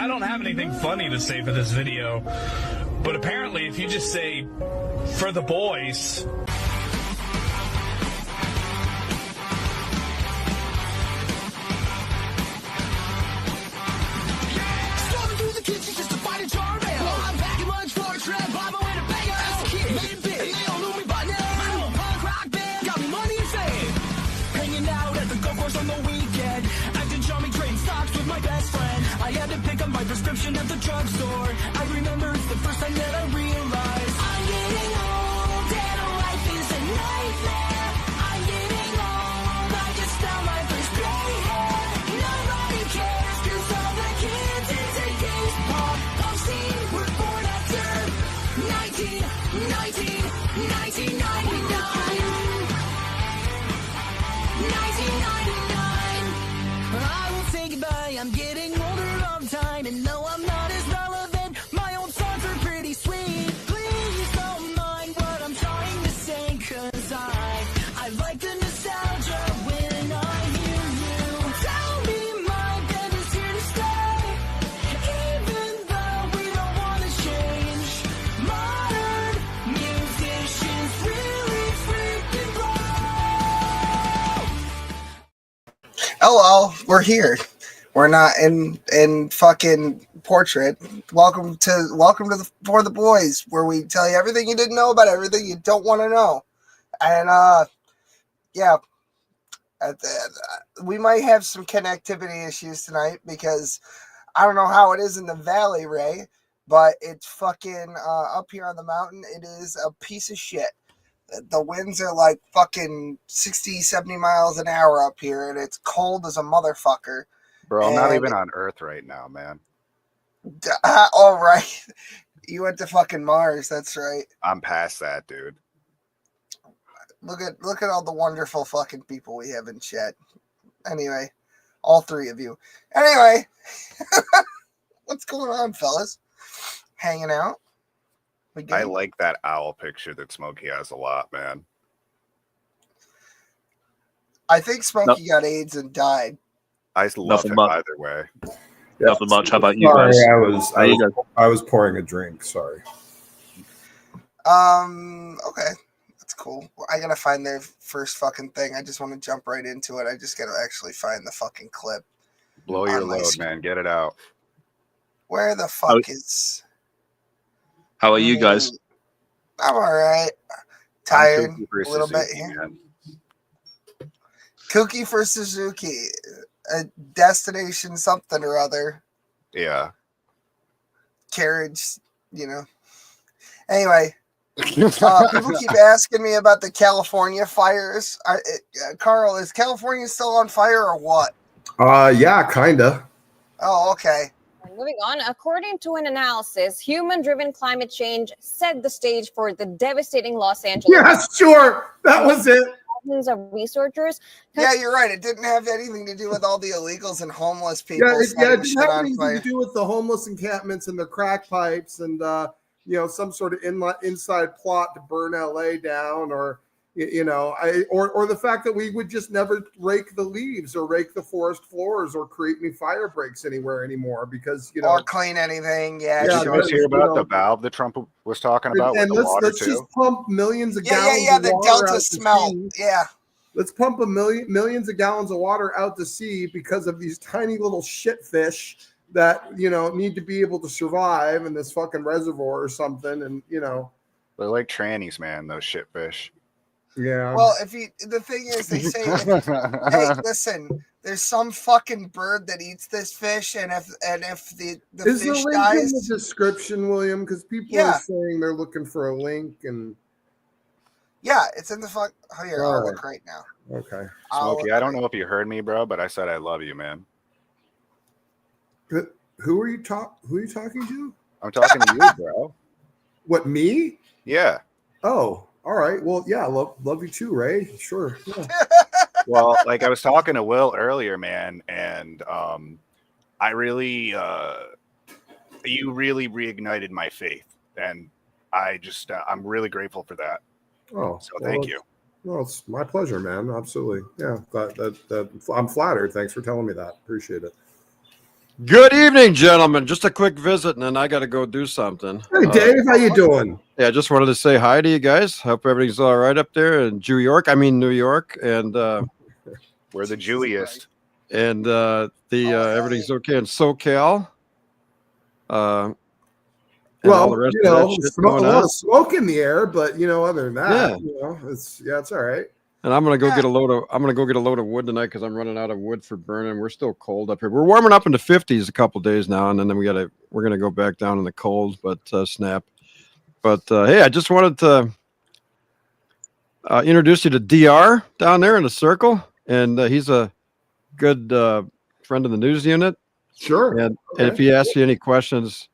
don't have anything funny to say for this video, but apparently if you just say, for the boys... Prescription at the drugstore. I remember it's the first time that I realized I'm getting old and life is a nightmare. I'm getting old, I just found my first gray hair. Nobody cares cause all the kids in today's pop scene were born after 1999. 1999. I will say goodbye, I'm getting older all the time, and no, I'm not as relevant. My old songs are pretty sweet. Please don't mind what I'm trying to say, cause I like the nostalgia when I hear you tell me my band is here to stay. Even though we don't want to change, modern musicians really freaking blow. Hello, we're here. We're not in fucking portrait. Welcome to the For the Boys, where we tell you everything you didn't know about everything you don't want to know. And yeah, we might have some connectivity issues tonight because I don't know how it is in the valley, Ray, but it's fucking up here on the mountain. It is a piece of shit. The winds are like fucking 60, 70 miles an hour up here, and it's cold as a motherfucker. Bro, I'm not even on Earth right now, man. Oh, right. You went to fucking Mars. That's right. I'm past that, dude. Look at all the wonderful fucking people we have in chat. Anyway, all three of you. Anyway, what's going on, fellas? Hanging out? I like that owl picture that Smokey has a lot, man. I think Smokey got AIDS and died. I love him either way. Nothing much. How about you Sorry, guys? I was pouring a drink. Sorry. Okay. That's cool. I gotta find their first fucking thing. I just want to jump right into it. I just gotta actually find the fucking clip. Blow your load, man. Get it out. Where the fuck is... How are you guys? I'm all right. Tired a little bit here. Kooky for Suzuki. A destination something or other. Yeah. Carriage, you know. Anyway, people keep asking me about the California fires. Carl, is California still on fire or what? Yeah, kinda. Oh, okay. Moving on, according to an analysis, human-driven climate change set the stage for the devastating Los Angeles. Yeah, sure. That was it. Thousands of researchers. Yeah, you're right. It didn't have anything to do with all the illegals and homeless people. Yeah, it didn't have anything to do with the homeless encampments and the crack pipes and some sort of inside plot to burn LA down, or or the fact that we would just never rake the leaves or rake the forest floors or create any fire breaks anywhere anymore because or clean anything. Yeah, did you guys hear about the valve that Trump was talking about with the water let's too? just pump millions of gallons. The of water Delta smell. Yeah. Let's pump millions of gallons of water out to sea because of these tiny little shit fish that need to be able to survive in this fucking reservoir or something, and they're like trannies, man. Those shit fish. Yeah. Well, the thing is, they say, hey, listen, there's some fucking bird that eats this fish, and if the is fish the link dies, in the description, William? Because people are saying they're looking for a link, and yeah, it's in the fuck. Oh, here, I'll look right now. Okay, Smokey, I don't know if you heard me, bro, but I said I love you, man. Who are you talking to? I'm talking to you, bro. What, me? Yeah. Oh. All right. Well, yeah, love you too, Ray. Sure. Yeah. Well, like I was talking to Will earlier, man, and I really, you really reignited my faith, and I'm really grateful for that. Oh, so thank you. Well, it's my pleasure, man. Absolutely. Yeah, that I'm flattered. Thanks for telling me that. Appreciate it. Good evening, gentlemen. Just a quick visit, and then I got to go do something. Hey, Dave, how you doing? Yeah, just wanted to say hi to you guys. Hope everything's all right up there in New York. And We're the Jewiest. and everything's okay in SoCal. And all the rest of that shit a going lot on. of smoke in the air, but other than that, Yeah. It's all right. And I'm gonna go get a load of wood tonight because I'm running out of wood for burning. We're still cold up here. We're warming up into 50s a couple days now, and then we're gonna go back down in the cold. But snap. But hey, I just wanted to introduce you to DR down there in the circle, and he's a good friend of the news unit. Sure. And if he asks you any questions,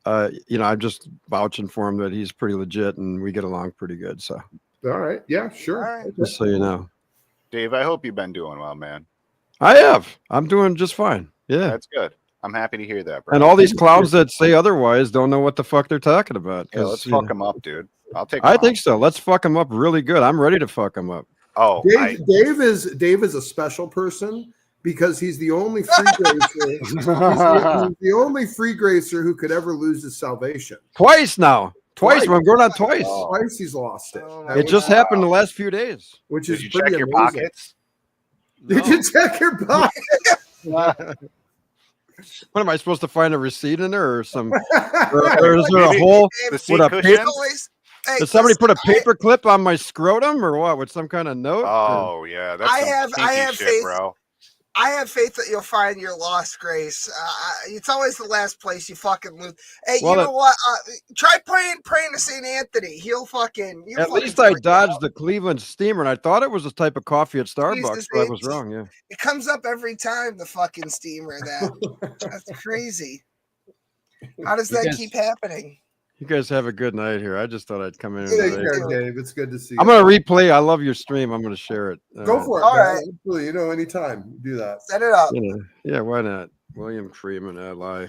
I'm just vouching for him that he's pretty legit, and we get along pretty good. So. All right. Yeah, sure. All right. Just so you know. Dave, I hope you've been doing well, man. I have. I'm doing just fine. Yeah. That's good. I'm happy to hear that, bro. And all these clowns that say otherwise don't know what the fuck they're talking about. Yeah, let's fuck them up, dude. I'll take. I think so. Let's fuck them up really good. I'm ready to fuck them up. Oh, Dave is a special person because he's the only free gracer. he's the only free gracer who could ever lose his salvation. Twice now. Twice. I'm going on twice. Twice he's lost it. It just happened the last few days. Which Did is you pretty check your amazing. pockets? Did you check your pockets? What am I supposed to find a receipt in there or some? or is there a hole with a paper? Did somebody put a paper clip on my scrotum or what? With some kind of note? Oh yeah, that's I some have kinky shit, faith, bro. I have faith that you'll find your lost grace. It's always the last place you fucking lose. Hey, Well, you know what? Try praying to St. Anthony. He'll fucking. At least I dodged the Cleveland Steamer, and I thought it was a type of coffee at Starbucks, Jesus, but I was wrong. Yeah. It comes up every time, the fucking steamer. That's crazy. How does that keep happening? You guys have a good night here. I just thought I'd come in. Take care, Dave. It's good to see you. I'm going to replay. I love your stream. I'm going to share it. Go for it. All man. right. Absolutely. Anytime. Do that. Set it up. Yeah, why not? William Freeman, ally.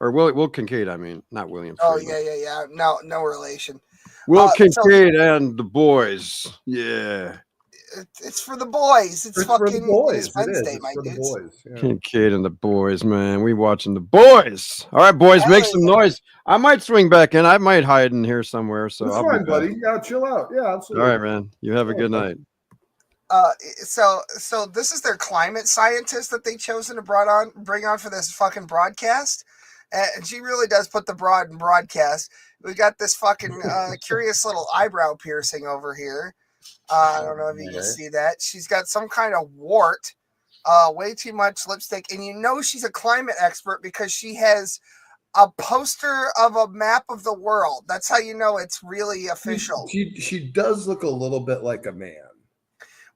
Or Will Kincaid, I mean. Not William Freeman. Oh, yeah. No relation. Will Kincaid and the boys. Yeah. It's for the boys. It's fucking for the boys. It's Wednesday, it's my for dudes. the boys. Yeah. Kincaid and the boys, man. We watching the boys. All right, boys, make some noise. I might swing back in. I might hide in here somewhere. So That's I'll fine, be buddy. back. Yeah, chill out. Yeah, absolutely. All right, man. You have a good night. So this is their climate scientist that they chosen to bring on for this fucking broadcast, and she really does put the broad in broadcast. We got this fucking curious little eyebrow piercing over here. I don't know if you can see that. She's got some kind of wart, way too much lipstick, and she's a climate expert because she has a poster of a map of the world. That's how you know it's really official. She does look a little bit like a man.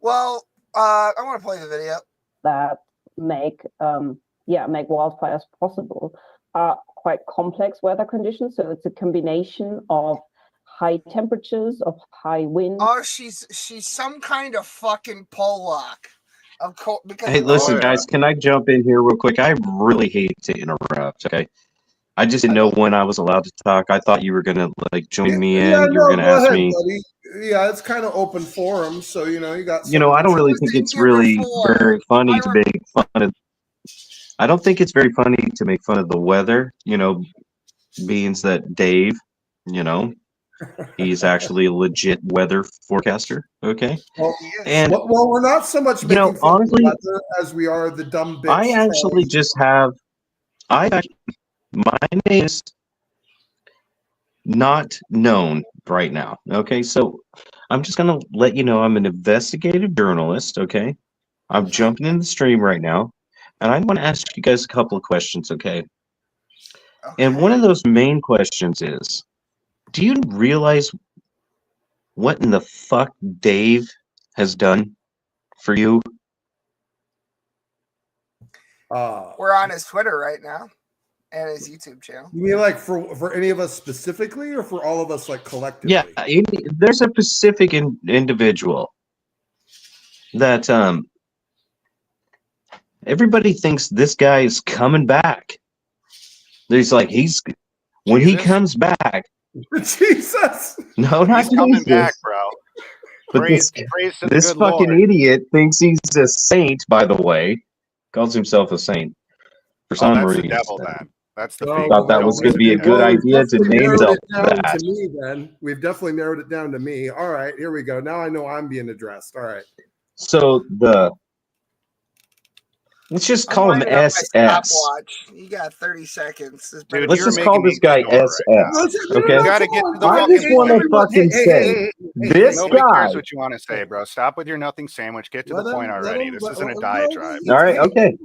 Well, I want to play the video. That make wildfires possible are quite complex weather conditions. So it's a combination of high temperatures, of high wind. Oh, she's some kind of fucking Pollock. Of course. Hey, listen, guys, can I jump in here real quick? I really hate to interrupt. Okay, I just didn't know when I was allowed to talk. I thought you were gonna join me in. You were gonna ask me. Buddy. Yeah, it's kind of open forum, so you got. I don't really think it's really very funny to make fun of. I don't think it's very funny to make fun of the weather. Being that Dave, he's actually a legit weather forecaster. Okay. Well, and we're not so much making fun honestly, of the weather as we are the dumb bitch. I actually just have. My name is not known right now. Okay, so I'm just gonna let you know I'm an investigative journalist. Okay, I'm jumping in the stream right now, and I want to ask you guys a couple of questions. Okay, and one of those main questions is, do you realize what in the fuck Dave has done for you? We're on his Twitter right now. And his YouTube channel. You mean like for any of us specifically, or for all of us like collectively? Yeah, there's a specific individual that everybody thinks this guy is coming back. When he comes back. Jesus. No, not he's coming back, bro. But this fucking idiot thinks he's a saint. By the way, calls himself a saint. for some that's reason. the devil then. That's the Oh, fake. Thought that Don't was going to listen be a to good him. idea to definitely name narrowed self it down that. to me. Then we've definitely narrowed it down to me. All right, here we go. Now I know I'm being addressed. All right. So let's just I'm call him winding up my SS. stopwatch. You got 30 seconds. This better Dude, be Let's you're just call making me this guy ignore right now. SS. Okay. You gotta get to the I fucking just want to point. fucking say this Nobody guy. cares what you want to say, bro. Stop with your nothing sandwich. Get to the point already. This isn't a diatribe. All right. Okay.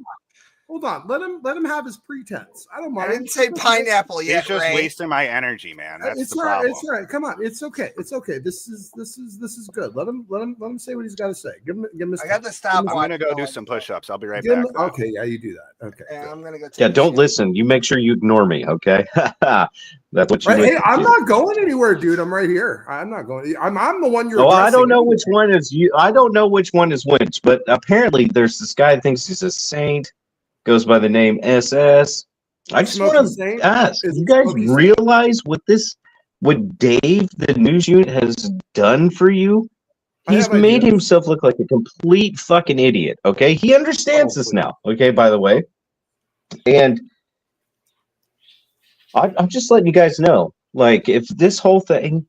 Hold on. Let him have his pretense. I don't mind. I didn't say pineapple yet. He's just Ray. wasting my energy, man. That's It's the all right. problem. It's all right. Come on. It's okay. It's okay. This is good. Let him say what he's got to say. Give him his I got the I'm stopwatch. gonna go do some push-ups. I'll be right Give him- back. though. okay, yeah, you do that. Okay. Yeah, I'm gonna go. Take Yeah. a Don't shit. listen. You make sure you ignore me. Okay. That's what you. Right, hey, listen I'm to. not going anywhere, dude. I'm right here. I'm not going. I'm the one you're. Oh, I don't addressing know anyway. which one is you. I don't know which one is which, but apparently there's this guy that thinks he's a saint, goes by the name SS. I just Smokey want Saint? to ask, Is you it guys Smokey Saint? realize what Dave, the news unit, has done for you? I He's have made ideas. himself look like a complete fucking idiot. Okay, he understands this please. now. Okay, by the way, and I'm just letting you guys know, like, if this whole thing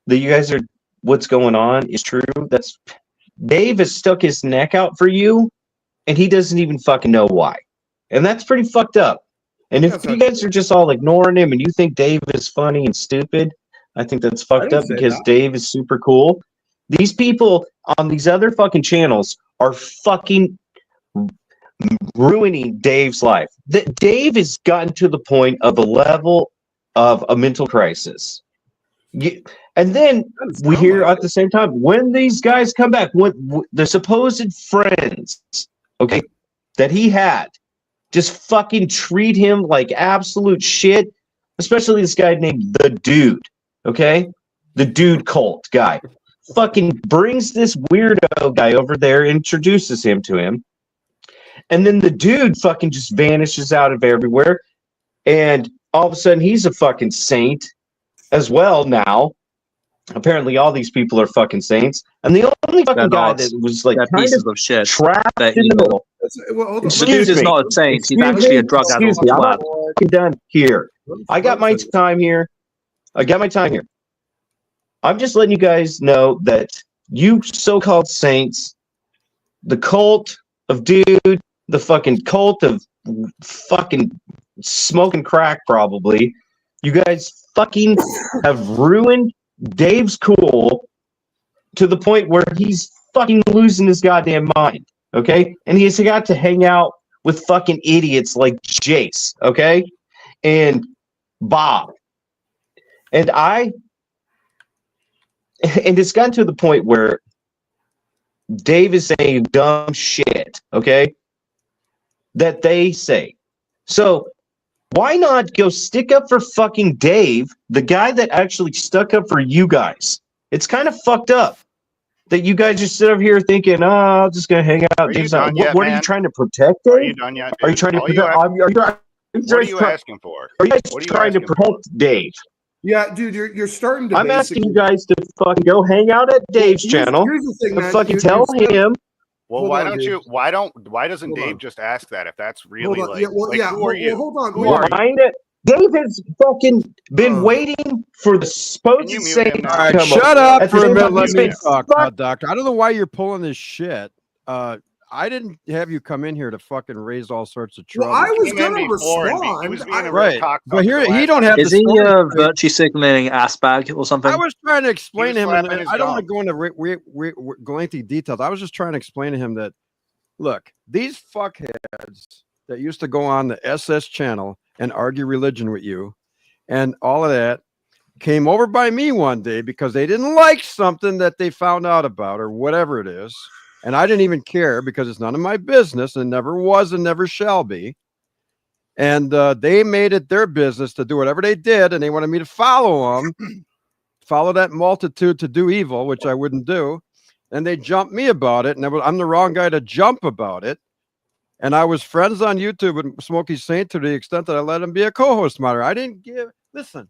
that you guys are, what's going on is true, that's Dave has stuck his neck out for you, and he doesn't even fucking know why, and that's pretty fucked up. And if That's you not guys are just all ignoring him and you think Dave is funny and stupid, I think that's fucked didn't up say because that. Dave is super cool. These people on these other fucking channels are fucking ruining Dave's life. Dave has gotten to the point of a level of a mental crisis. And then we hear at the same time, when these guys come back, when the supposed friends, okay, that he had, just fucking treat him like absolute shit, especially this guy named The Dude, okay? The Dude cult guy. Fucking brings this weirdo guy over there, introduces him to him, and then the dude fucking just vanishes out of everywhere, and all of a sudden he's a fucking saint as well now. Apparently all these people are fucking saints, and the only fucking guy that was like kind pieces of shit. trapped They're in the evil. middle. Well, hold on. The dude is not a saint. He's actually a drug addict. Excuse me, I'm not Well, fucking done here. I got my time here. I'm just letting you guys know that you so-called saints, the cult of Dude, the fucking cult of fucking smoking crack, probably, you guys fucking have ruined Dave's cool to the point where he's fucking losing his goddamn mind, okay? And he's got to hang out with fucking idiots like Jace, okay? And Bob. And it's gotten to the point where Dave is saying dumb shit, okay? That they say. So why not go stick up for fucking Dave, the guy that actually stuck up for you guys? It's kind of fucked up that you guys just sit over here thinking, oh, I'm just going to hang out. Dave's not. What are you trying to protect, Dave? Are you done yet? Are you trying to protect? What are you asking for? Are you guys What are you trying to asking protect Dave? Yeah, dude, you're starting to. I'm asking you guys to fucking go hang out at Dave's channel Here's the thing, and man. fucking tell him. Well, Hold why on, don't dude. you? Why doesn't Dave just ask that if that's really Hold on. like? Yeah, well, like, yeah, who are you? hold on. Who are you? Behind it. Dave has fucking been waiting for the supposed Can you mute saint him to now? All right, come shut up. up At the for a same minute. time, Let he's me been talk, fuck- Doctor. I don't know why you're pulling this shit. I didn't have you come in here to fucking raise all sorts of trouble. Well, I was Came in gonna before and respond. he was being a Right, real cocksucker but here the he last don't time. have is the he story straight. virtue signaling Asbag or something? I was trying to explain to him, and slapping his I don't want to gum. go into lengthy details. I was just trying to explain to him that, look, these fuckheads that used to go on the SS channel and argue religion with you and all of that came over by me one day because they didn't like something that they found out about or whatever it is. And I didn't even care because it's none of my business and never was and never shall be. And they made it their business to do whatever they did. And they wanted me to follow them, follow that multitude to do evil, which I wouldn't do. And they jumped me about it. And I'm the wrong guy to jump about it. And I was friends on YouTube with Smokey Saint to the extent that I let him be a co-host moderator. I didn't give, listen,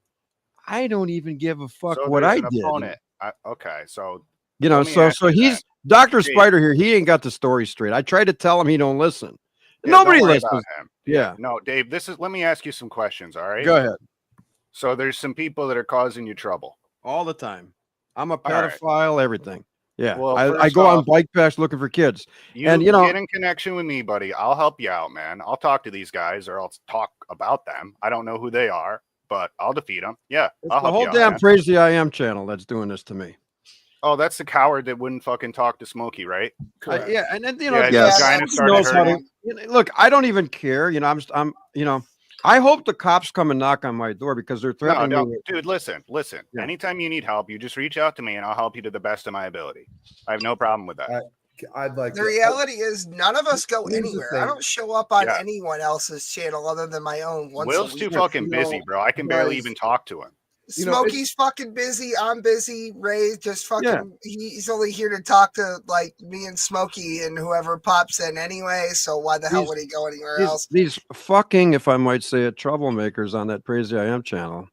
I don't even give a fuck So what there's I an did. opponent. Okay, so You know, let me so ask you he's that. Dr. Dave. Spider here. He ain't got the story straight. I tried to tell him, he don't listen. Yeah, Nobody don't worry listens. about him. Yeah. No, Dave, let me ask you some questions, all right? Go ahead. So there's some people that are causing you trouble. All the time. I'm a All right. pedophile, everything. Yeah. Well, I first go on off, bike packs looking for kids. And get in connection with me, buddy. I'll help you out, man. I'll talk to these guys or I'll talk about them. I don't know who they are, but I'll defeat them. Yeah, I'll the help whole you out, damn man. Praise the I Am channel that's doing this to me. Oh, that's the coward that wouldn't fucking talk to Smokey, right? Yeah, and then his vagina started hurting. Look, I don't even care. I'm I hope the cops come and knock on my door because they're threatening me. Dude, listen. Yeah. Anytime you need help, you just reach out to me and I'll help you to the best of my ability. I have no problem with that. I'd like the reality is none of us go Here's the anywhere. thing. I don't show up on anyone else's channel other than my own. Will's too fucking busy, bro. I can barely even talk to him. Smokey's fucking busy. I'm busy. Ray just fucking. He's only here to talk to like me and Smokey and whoever pops in anyway. So why the hell would he go anywhere else? These fucking, if I might say it, troublemakers on that Praise the I Am channel.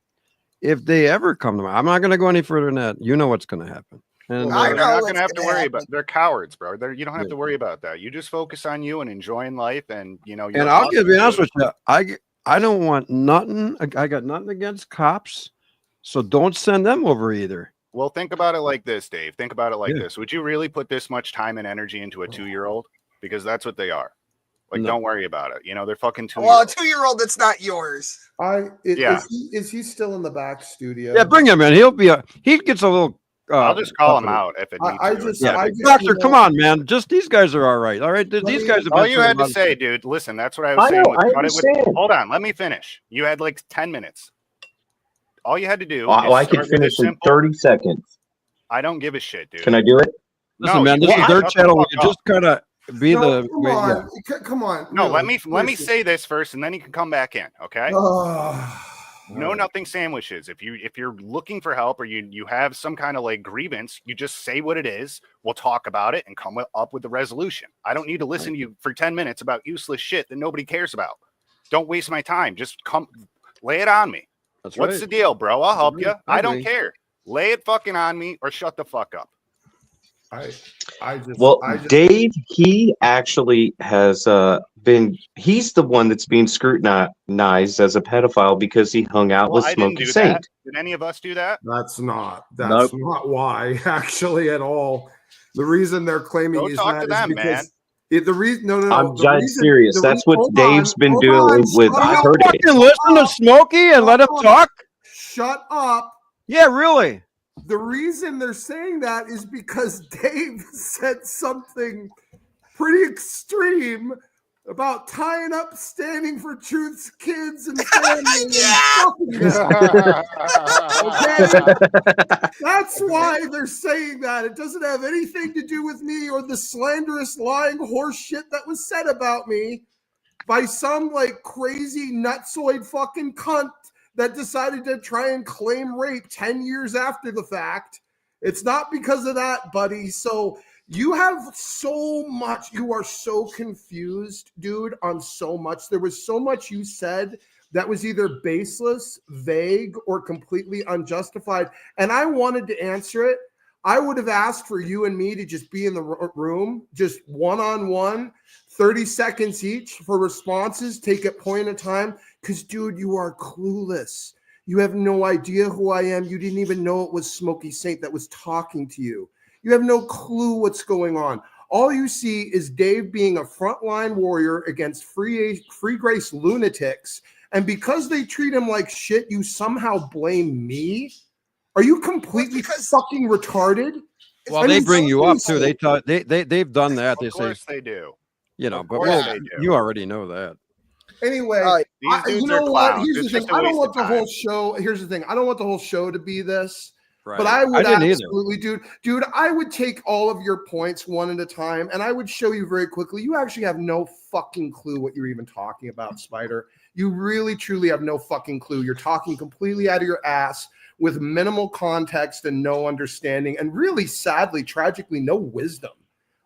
If they ever come to me, I'm not going to go any further than that. You know what's going to happen. And they're not going to have to worry about. They're cowards, bro. You don't have to worry about that. You just focus on you and enjoying life, and you know. And I'll be honest with you. I don't want nothing. I got nothing against cops. So don't send them over either. Well, think about it like this, Dave. Think about it like this. Would you really put this much time and energy into a 2-year-old? Because that's what they are. Like, don't worry about it. You know, they're fucking 2-year-olds. Well, a 2-year-old that's not yours. Is he still in the back studio? Yeah, bring him in. He gets a little. I'll just call him out if it needs to. Doctor, come on, man. Just these guys are all right. All right, these guys. Have all you had to say, dude. Listen, that's what I was saying. Hold on, let me finish. You had like 10 minutes. All you had to do. I can finish in 30 seconds. I don't give a shit, dude. Can I do it? Listen, man, this is their channel. We just kind of be the. Come on. No, let me say this first, and then you can come back in. Okay. No, nothing sandwiches. If you're looking for help or you have some kind of like grievance, you just say what it is. We'll talk about it and come up with the resolution. I don't need to listen to you for 10 minutes about useless shit that nobody cares about. Don't waste my time. Just come lay it on me. What's the deal, bro? I'll help you. I don't care. Lay it fucking on me or shut the fuck up. Dave, he actually has he's the one that's being scrutinized as a pedophile because he hung out with Smokey Saint. Did any of us do that? That's not why, actually, at all. The reason they're claiming is because the reason. I'm dead serious. That's what Dave's been doing with. I heard it. Listen to Smokey and let him talk. Shut up. Yeah, really. The reason they're saying that is because Dave said something pretty extreme about tying up Standing for Truth's kids and families and fucking them. Okay? That's why they're saying that. It doesn't have anything to do with me or the slanderous, lying horse shit that was said about me by some like crazy nutsoid fucking cunt that decided to try and claim rape 10 years after the fact. It's not because of that, buddy. So you have so much. You are so confused, dude, on so much. There was so much you said that was either baseless, vague, or completely unjustified. And I wanted to answer it. I would have asked for you and me to just be in the room, just one-on-one, 30 seconds each for responses, take it point at a time. Because, dude, you are clueless. You have no idea who I am. You didn't even know it was Smokey Saint that was talking to you. You have no clue what's going on. All you see is Dave being a frontline warrior against free grace lunatics. And because they treat him like shit, you somehow blame me? Are you completely fucking retarded? Well, they bring you up too. They've done that. Of course they do. You know, but you already know that. Anyway, you know what? Here's the thing. I don't want the whole show. Here's the thing. I don't want the whole show to be this. Right. But I would absolutely, dude, I would take all of your points one at a time, and I would show you very quickly. You actually have no fucking clue what you're even talking about, Spider. You really, truly have no fucking clue. You're talking completely out of your ass with minimal context and no understanding, and really, sadly, tragically, no wisdom.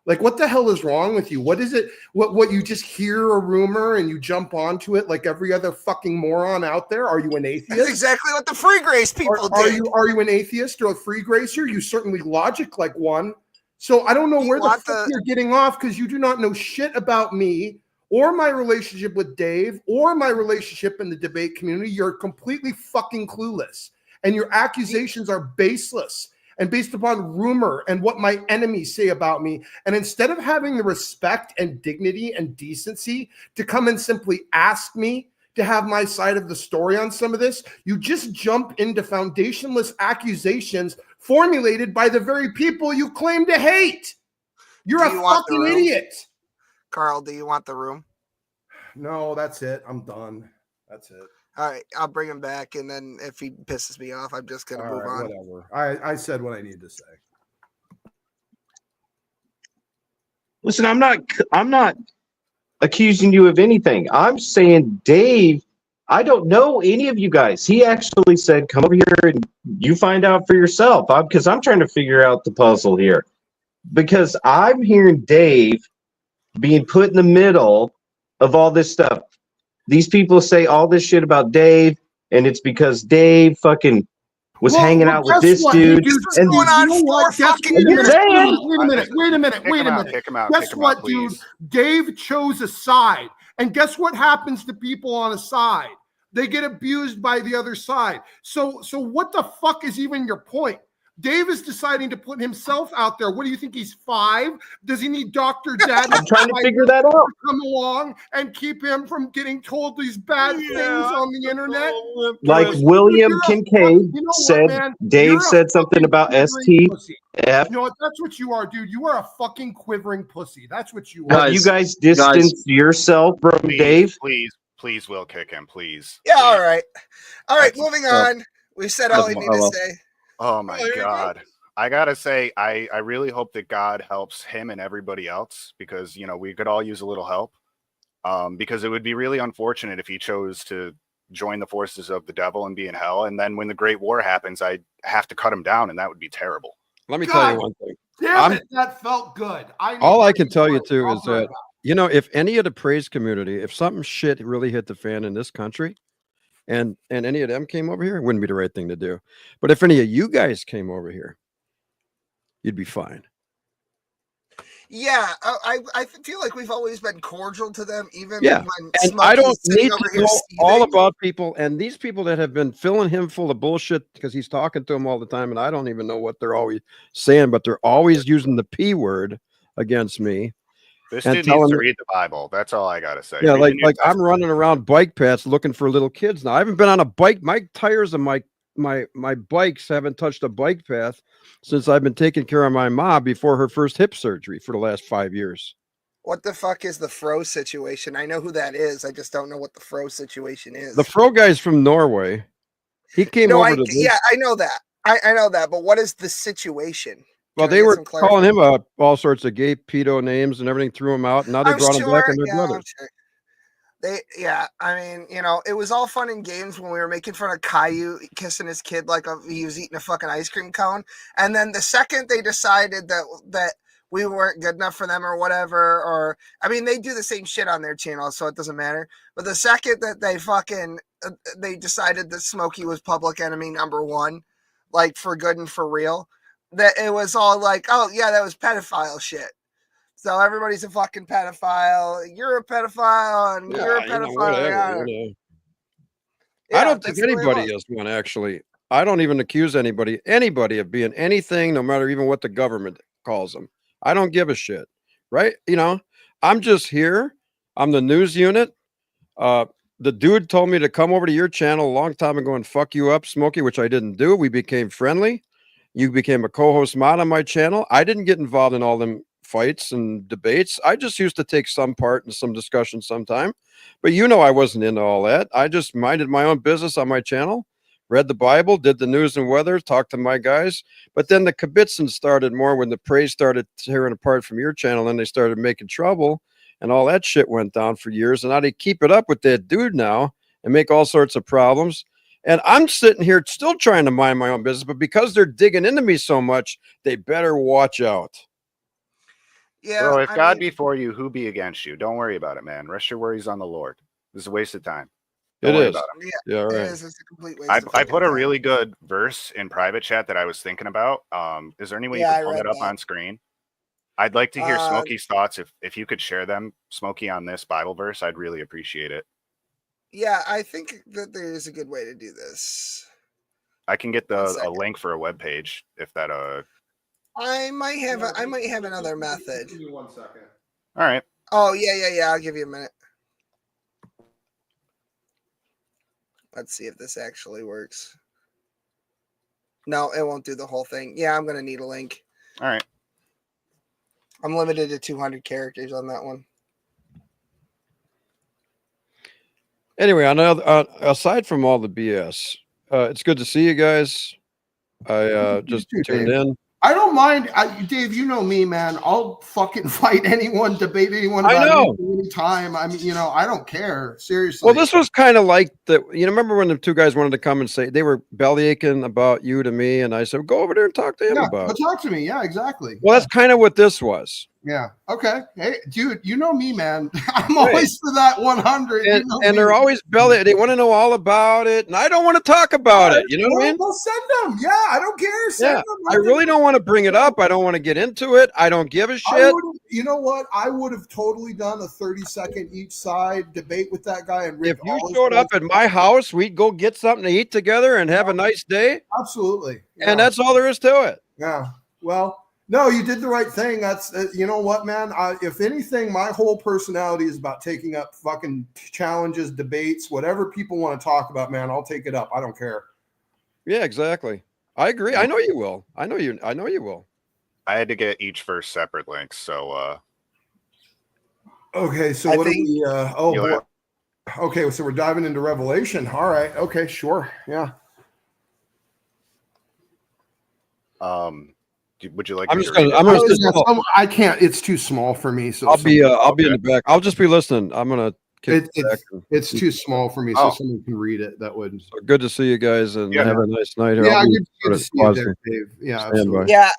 Like, what the hell is wrong with you? What is it? What you just hear a rumor and you jump onto it like every other fucking moron out there? Are you an atheist? That's exactly what the free grace people did. Are you an atheist or a free gracer? You certainly logic like one. So I don't know where the fuck you're getting off because you do not know shit about me or my relationship with Dave or my relationship in the debate community, you're completely fucking clueless. And your accusations are baseless and based upon rumor and what my enemies say about me. And instead of having the respect and dignity and decency to come and simply ask me to have my side of the story on some of this, you just jump into foundationless accusations formulated by the very people you claim to hate. You're a fucking idiot. Carl, do you want the room? No, that's it. I'm done. That's it. All right, I'll bring him back, and then if he pisses me off, I'm just gonna move on. Whatever. I said what I needed to say. Listen, I'm not accusing you of anything. I'm saying, Dave, I don't know any of you guys. He actually said, come over here and you find out for yourself. Because I'm trying to figure out the puzzle here. Because I'm hearing Dave being put in the middle of all this stuff. These people say all this shit about Dave, and it's because Dave fucking was hanging out with this dude. And going on 4 fucking years. Wait a minute. Guess what, dude? Dave chose a side. And guess what happens to people on a side? They get abused by the other side. So what the fuck is even your point? Dave is deciding to put himself out there. What do you think? He's 5? Does he need Dr. Dad? I'm trying to figure that out. To come along and keep him from getting told these bad things on the internet? Like William Kincaid said, Dave said something about STF. You know what? That's what you are, dude. You are a fucking quivering pussy. That's what you are. Have you guys distanced yourself from Dave? Please, Will, kick him, please. Yeah, all right. All right, moving on. We said all we need to say. Oh my God. I gotta say, I really hope that God helps him and everybody else, because we could all use a little help. Because it would be really unfortunate if he chose to join the forces of the devil and be in hell, and then when the Great War happens, I have to cut him down, and that would be terrible. Let me tell you one thing. Damn it, that felt good. All I can tell you too is that if any of the praise community, if something shit really hit the fan in this country, and any of them came over here, it wouldn't be the right thing to do. But if any of you guys came over here, you'd be fine. Yeah, I feel like we've always been cordial to them, even when and I don't need to know all about people. And these people that have been filling him full of bullshit because he's talking to them all the time, and I don't even know what they're always saying, but they're always using the P word against me. This dude needs to read the Bible. That's all I gotta say. Yeah, like I'm running around bike paths looking for little kids now. I haven't been on a bike. My tires of my bikes haven't touched a bike path since I've been taking care of my mom before her first hip surgery for the last 5 years. What the fuck is the Fro situation? I know who that is. I just don't know what the Fro situation is. The Fro guy's from Norway. He came over to this. Yeah, I know that. I know that. But what is the situation? Well, they were calling him all sorts of gay pedo names and everything, threw him out. And now they brought him back and they're brothers. I mean, it was all fun and games when we were making fun of Caillou kissing his kid like he was eating a fucking ice cream cone. And then the second they decided that we weren't good enough for them or whatever, or I mean, they do the same shit on their channel, so it doesn't matter. But the second that they decided that Smokey was public enemy #1, like for good and for real, that it was all like, oh yeah, that was pedophile shit. So everybody's a fucking pedophile. You're a pedophile, and you're a pedophile. I don't think anybody is one, actually. I don't even accuse anybody of being anything, no matter even what the government calls them. I don't give a shit, right? I'm just here. I'm the news unit. The dude told me to come over to your channel a long time ago and fuck you up, Smokey, which I didn't do. We became friendly. You became a co-host mod on my channel. I didn't get involved in all them fights and debates. I just used to take some part in some discussion sometime. But I wasn't into all that. I just minded my own business on my channel, read the Bible, did the news and weather, talked to my guys. But then the kibitzing started more when the praise started tearing apart from your channel, and they started making trouble, and all that shit went down for years. And now they keep it up with that dude now and make all sorts of problems. And I'm sitting here still trying to mind my own business, but because they're digging into me so much, they better watch out. Yeah, bro, if God be for you, who be against you? Don't worry about it, man. Rest your worries on the Lord. This is a waste of time. It is. Yeah, right. It is. It's a complete waste of I put a really good verse in private chat that I was thinking about. Is there any way you can pull that up on screen? I'd like to hear Smokey's thoughts. If you could share them, Smokey, on this Bible verse, I'd really appreciate it. Yeah, I think that there is a good way to do this. I can get a link for a web page if that I might have another method. Give me 1 second. All right. Oh yeah. I'll give you a minute. Let's see if this actually works. No, it won't do the whole thing. Yeah, I'm gonna need a link. All right. I'm limited to 200 characters on that one. Anyway, aside from all the BS, it's good to see you guys. I just tuned in. I don't mind, Dave. You know me, man. I'll fucking fight anyone, debate anyone I about know. anything, anytime. I mean, I don't care. Seriously. Well, this was kind of like the. Remember when the two guys wanted to come and say they were belly aching about you to me, and I said, "Go over there and talk to him about it." Talk to me. Yeah, exactly. Well, that's kind of what this was. Yeah. Okay. Hey, dude, you know me, man. I'm always for that 100. And they're always belly. They want to know all about it, and I don't want to talk about it. You know what I mean? Well, send them. Yeah, I don't care. Send them. I really don't want to bring it up. I don't want to get into it. I don't give a shit. You know what? I would have totally done a 30-second each side debate with that guy. And if you showed up at my house, we'd go get something to eat together and have a nice day. Absolutely. Yeah. And that's all there is to it. Yeah. Well, no, you did the right thing. That's, you know what, man? If anything, my whole personality is about taking up fucking challenges, debates, whatever people want to talk about, man. I'll take it up. I don't care. Yeah, exactly. I agree. I know you will. I know you will. I had to get each verse separate links, so okay, so what do we boy. Okay, so we're diving into Revelation. All right, okay, sure. Yeah. Would you like? I can't. It's too small for me. So I'll be in the back. I'll just be listening. I'm gonna. It's too small for me, so someone can read it. That would. So good to see you guys, and have a nice night. Yeah, good to see you there, Dave. Yeah, absolutely. Yeah,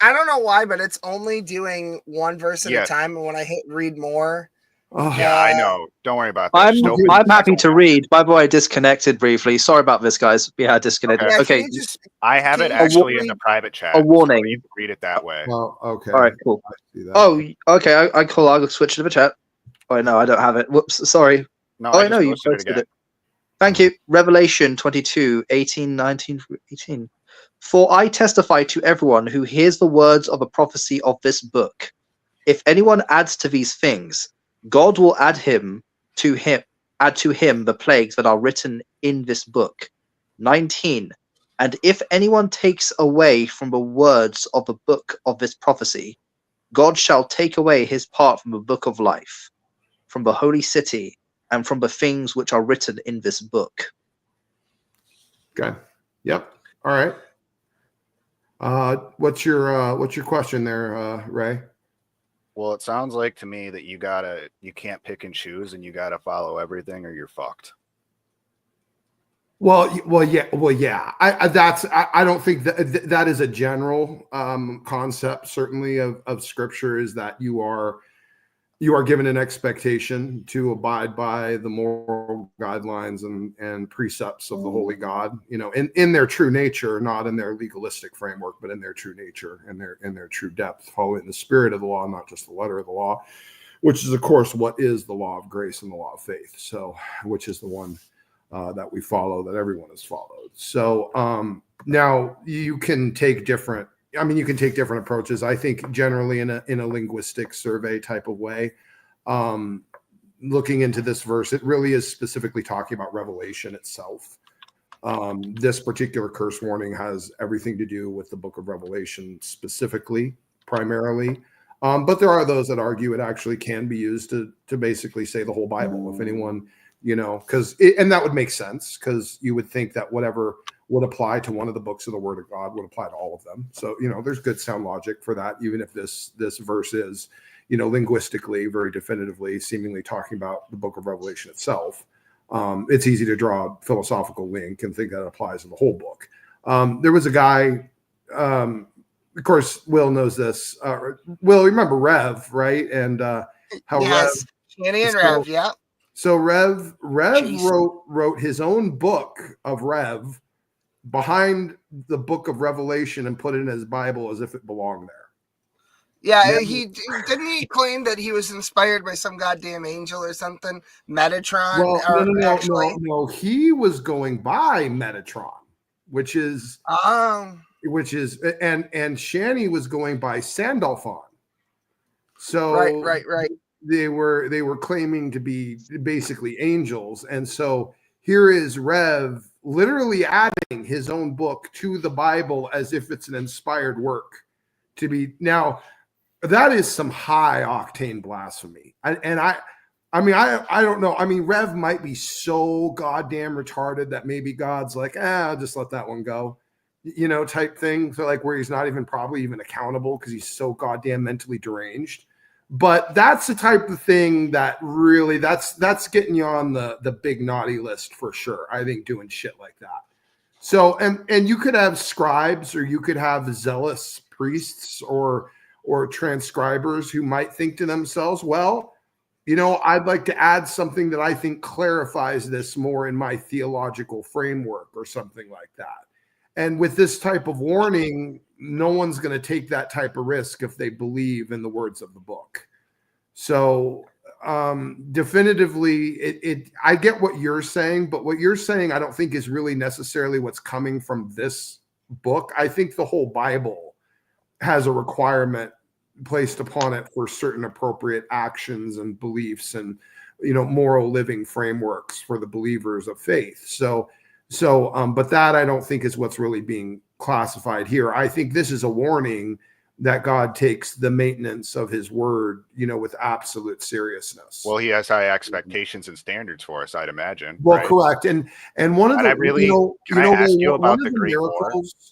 I don't know why, but it's only doing one verse at a time, and when I hit read more. Yeah, I know. Don't worry about that. I'm happy to read. By the way, I disconnected briefly. Sorry about this, guys. Yeah, I disconnected. Okay. I have it actually in the private chat. A warning. So you can read it that way. Well, okay. All right, cool. Oh, okay. I'll switch to the chat. Oh, no, I don't have it. Whoops. Sorry. No, no, you posted it. Thank you. Revelation 22, 18, 19, 18. For I testify to everyone who hears the words of the prophecy of this book. If anyone adds to these things, God will add to him the plagues that are written in this book. 19. And if anyone takes away from the words of the book of this prophecy, God shall take away his part from the book of life, from the holy city, and from the things which are written in this book. Okay. Yep. All right. What's your question there, Ray? Well, it sounds like to me that you can't pick and choose, and you gotta follow everything, or you're fucked. Well, yeah. I don't think that is a general concept. Certainly of Scripture is that you are given an expectation to abide by the moral guidelines and precepts of the Holy God. In their true nature, not in their legalistic framework, but in their true nature and their true depth, following the spirit of the law, not just the letter of the law, which is of course what is the law of grace and the law of faith. So, which is the one that we follow, that everyone has followed. So now you can take different approaches. I think generally in a linguistic survey type of way, looking into this verse, it really is specifically talking about Revelation itself. This particular curse warning has everything to do with the book of Revelation specifically, primarily. But there are those that argue it actually can be used to basically say the whole Bible. If anyone, and that would make sense, because you would think that whatever would apply to one of the books of the Word of God would apply to all of them. So, there's good sound logic for that, even if this verse is, linguistically, very definitively, seemingly talking about the book of Revelation itself. It's easy to draw a philosophical link and think that applies to the whole book. There was a guy, of course, Will knows this. Will, remember Rev, right? And how yes, Shanny and Rev, yeah. So Rev wrote his own book of Rev behind the book of Revelation and put it in his Bible as if it belonged there. Yeah, he didn't he claim that he was inspired by some goddamn angel or something? Metatron. Well, actually, no. He was going by Metatron, which is and Shani was going by Sandalphon. So right. They were claiming to be basically angels, and so here is Rev literally adding his own book to the Bible as if it's an inspired work to be. Now that is some high octane blasphemy, I don't know. I mean, Rev might be so goddamn retarded that maybe God's like, I'll just let that one go, type thing. So like where he's not even probably even accountable because he's so goddamn mentally deranged. But that's the type of thing that really that's getting you on the big naughty list for sure. I think doing shit like that. So and you could have scribes or you could have zealous priests or transcribers who might think to themselves, well, I'd like to add something that I think clarifies this more in my theological framework or something like that. And with this type of warning, no one's going to take that type of risk if they believe in the words of the book. So definitively, I get what you're saying, but what you're saying I don't think is really necessarily what's coming from this book. I think the whole Bible has a requirement placed upon it for certain appropriate actions and beliefs and moral living frameworks for the believers of faith. But that I don't think is what's really being classified here. I think this is a warning that God takes the maintenance of his word, with absolute seriousness. Well, he has high expectations and standards for us, I'd imagine. Well, right? correct. And one of the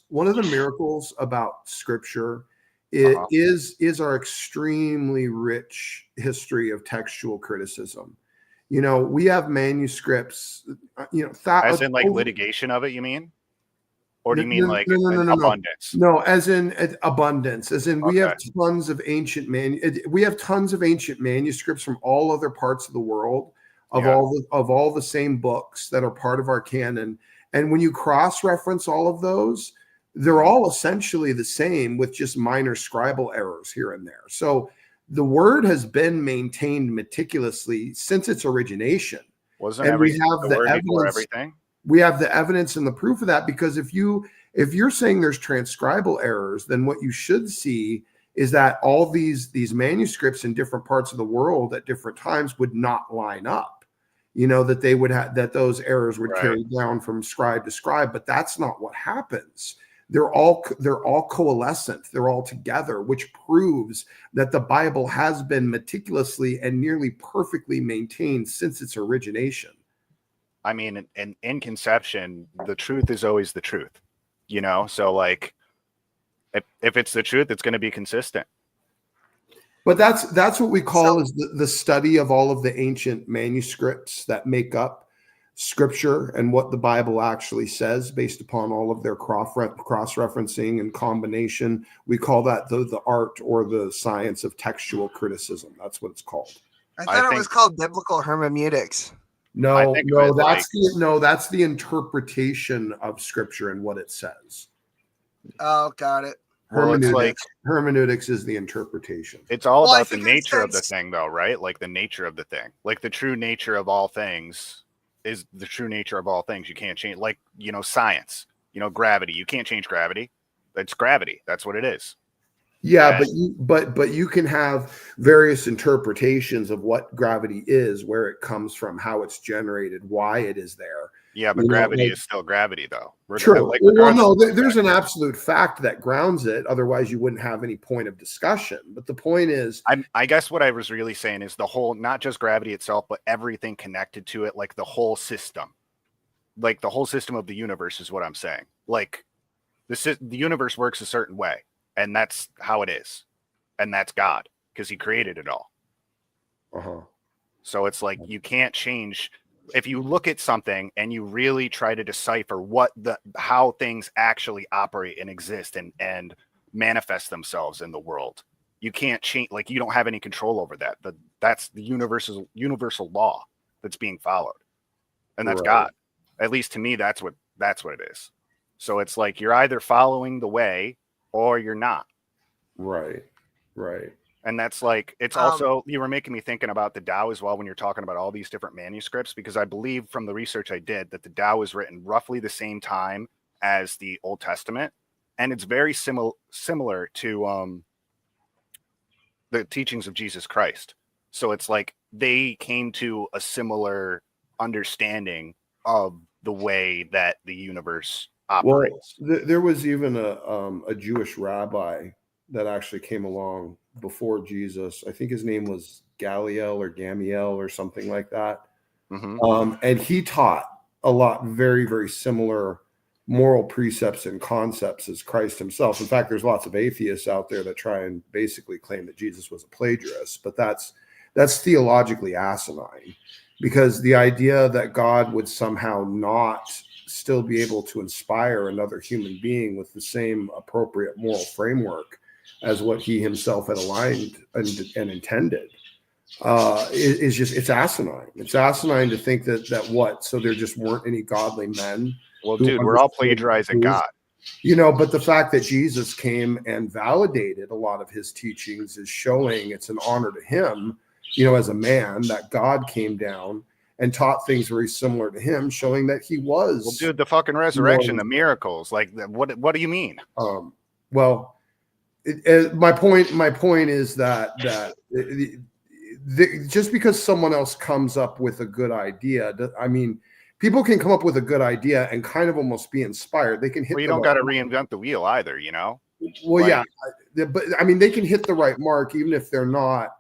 one of the miracles about scripture is our extremely rich history of textual criticism. We have manuscripts, as in like litigation of it, you mean? Or do you mean abundance? No, as in abundance, as in we have tons of ancient manuscripts from all other parts of the world of all the same books that are part of our canon. And when you cross-reference all of those, they're all essentially the same with just minor scribal errors here and there. So the word has been maintained meticulously since its origination. Wasn't everything the word before everything? We have the evidence and the proof of that, because if you're saying there's transcribal errors, then what you should see is that all these manuscripts in different parts of the world at different times would not line up. That they would have that those errors would carry down from scribe to scribe, but that's not what happens. They're all coalescent. They're all together, which proves that the Bible has been meticulously and nearly perfectly maintained since its origination. I mean, in conception, the truth is always the truth, So like, if it's the truth, it's going to be consistent. But that's what we call is the study of all of the ancient manuscripts that make up Scripture and what the Bible actually says based upon all of their cross-referencing and combination. We call that the art or the science of textual criticism. That's what it's called. I thought it was called biblical hermeneutics. No, that's the interpretation of Scripture and what it says. Oh, got it. Hermeneutics is the interpretation. It's all about the nature of the thing, though, right? Like the nature of the thing. Like the true nature of all things is the true nature of all things. You can't change, like, science, gravity. You can't change gravity. It's gravity. That's what it is. Yeah, but you can have various interpretations of what gravity is, where it comes from, how it's generated, why it is there. Yeah, but gravity is still gravity, though. True. There's an absolute fact that grounds it. Otherwise, you wouldn't have any point of discussion. But the point is, I guess what I was really saying is the whole, not just gravity itself, but everything connected to it, like the whole system. Like the whole system of the universe is what I'm saying. Like the universe works a certain way. And that's how it is. And that's God, because he created it all. So it's like you can't change. If you look at something and you really try to decipher how things actually operate and exist and manifest themselves in the world, you can't change. Like you don't have any control over that. That's the universal law that's being followed. And that's God. At least to me, that's what it is. So it's like you're either following the way or you're not. Right. Right. And that's like, it's also, you were making me thinking about the Tao as well when you're talking about all these different manuscripts, because I believe from the research I did that the Tao was written roughly the same time as the Old Testament. And it's very similar to the teachings of Jesus Christ. So it's like they came to a similar understanding of the way that the universe operates. Well, there was even a Jewish rabbi that actually came along before Jesus. I think his name was Gamaliel or something like that. And he taught a lot very, very similar moral precepts and concepts as Christ himself. In fact, there's lots of atheists out there that try and basically claim that Jesus was a plagiarist, but that's theologically asinine, because the idea that God would somehow not still be able to inspire another human being with the same appropriate moral framework as what he himself had aligned and intended is just, it's asinine. It's asinine to think that so there just weren't any godly men. Well, dude, we're all plagiarizing God. You know, but the fact that Jesus came and validated a lot of his teachings is showing it's an honor to him, you know, as a man, that God came down and taught things very similar to him, showing that he was. Well, dude, the fucking resurrection, the miracles, like what do you mean? Well, my point is that just because someone else comes up with a good idea, I mean, people can come up with a good idea and kind of almost be inspired. They can hit. Well, you don't got to reinvent the wheel either, you know. Well, like, yeah, but I mean, they can hit the right mark even if they're not,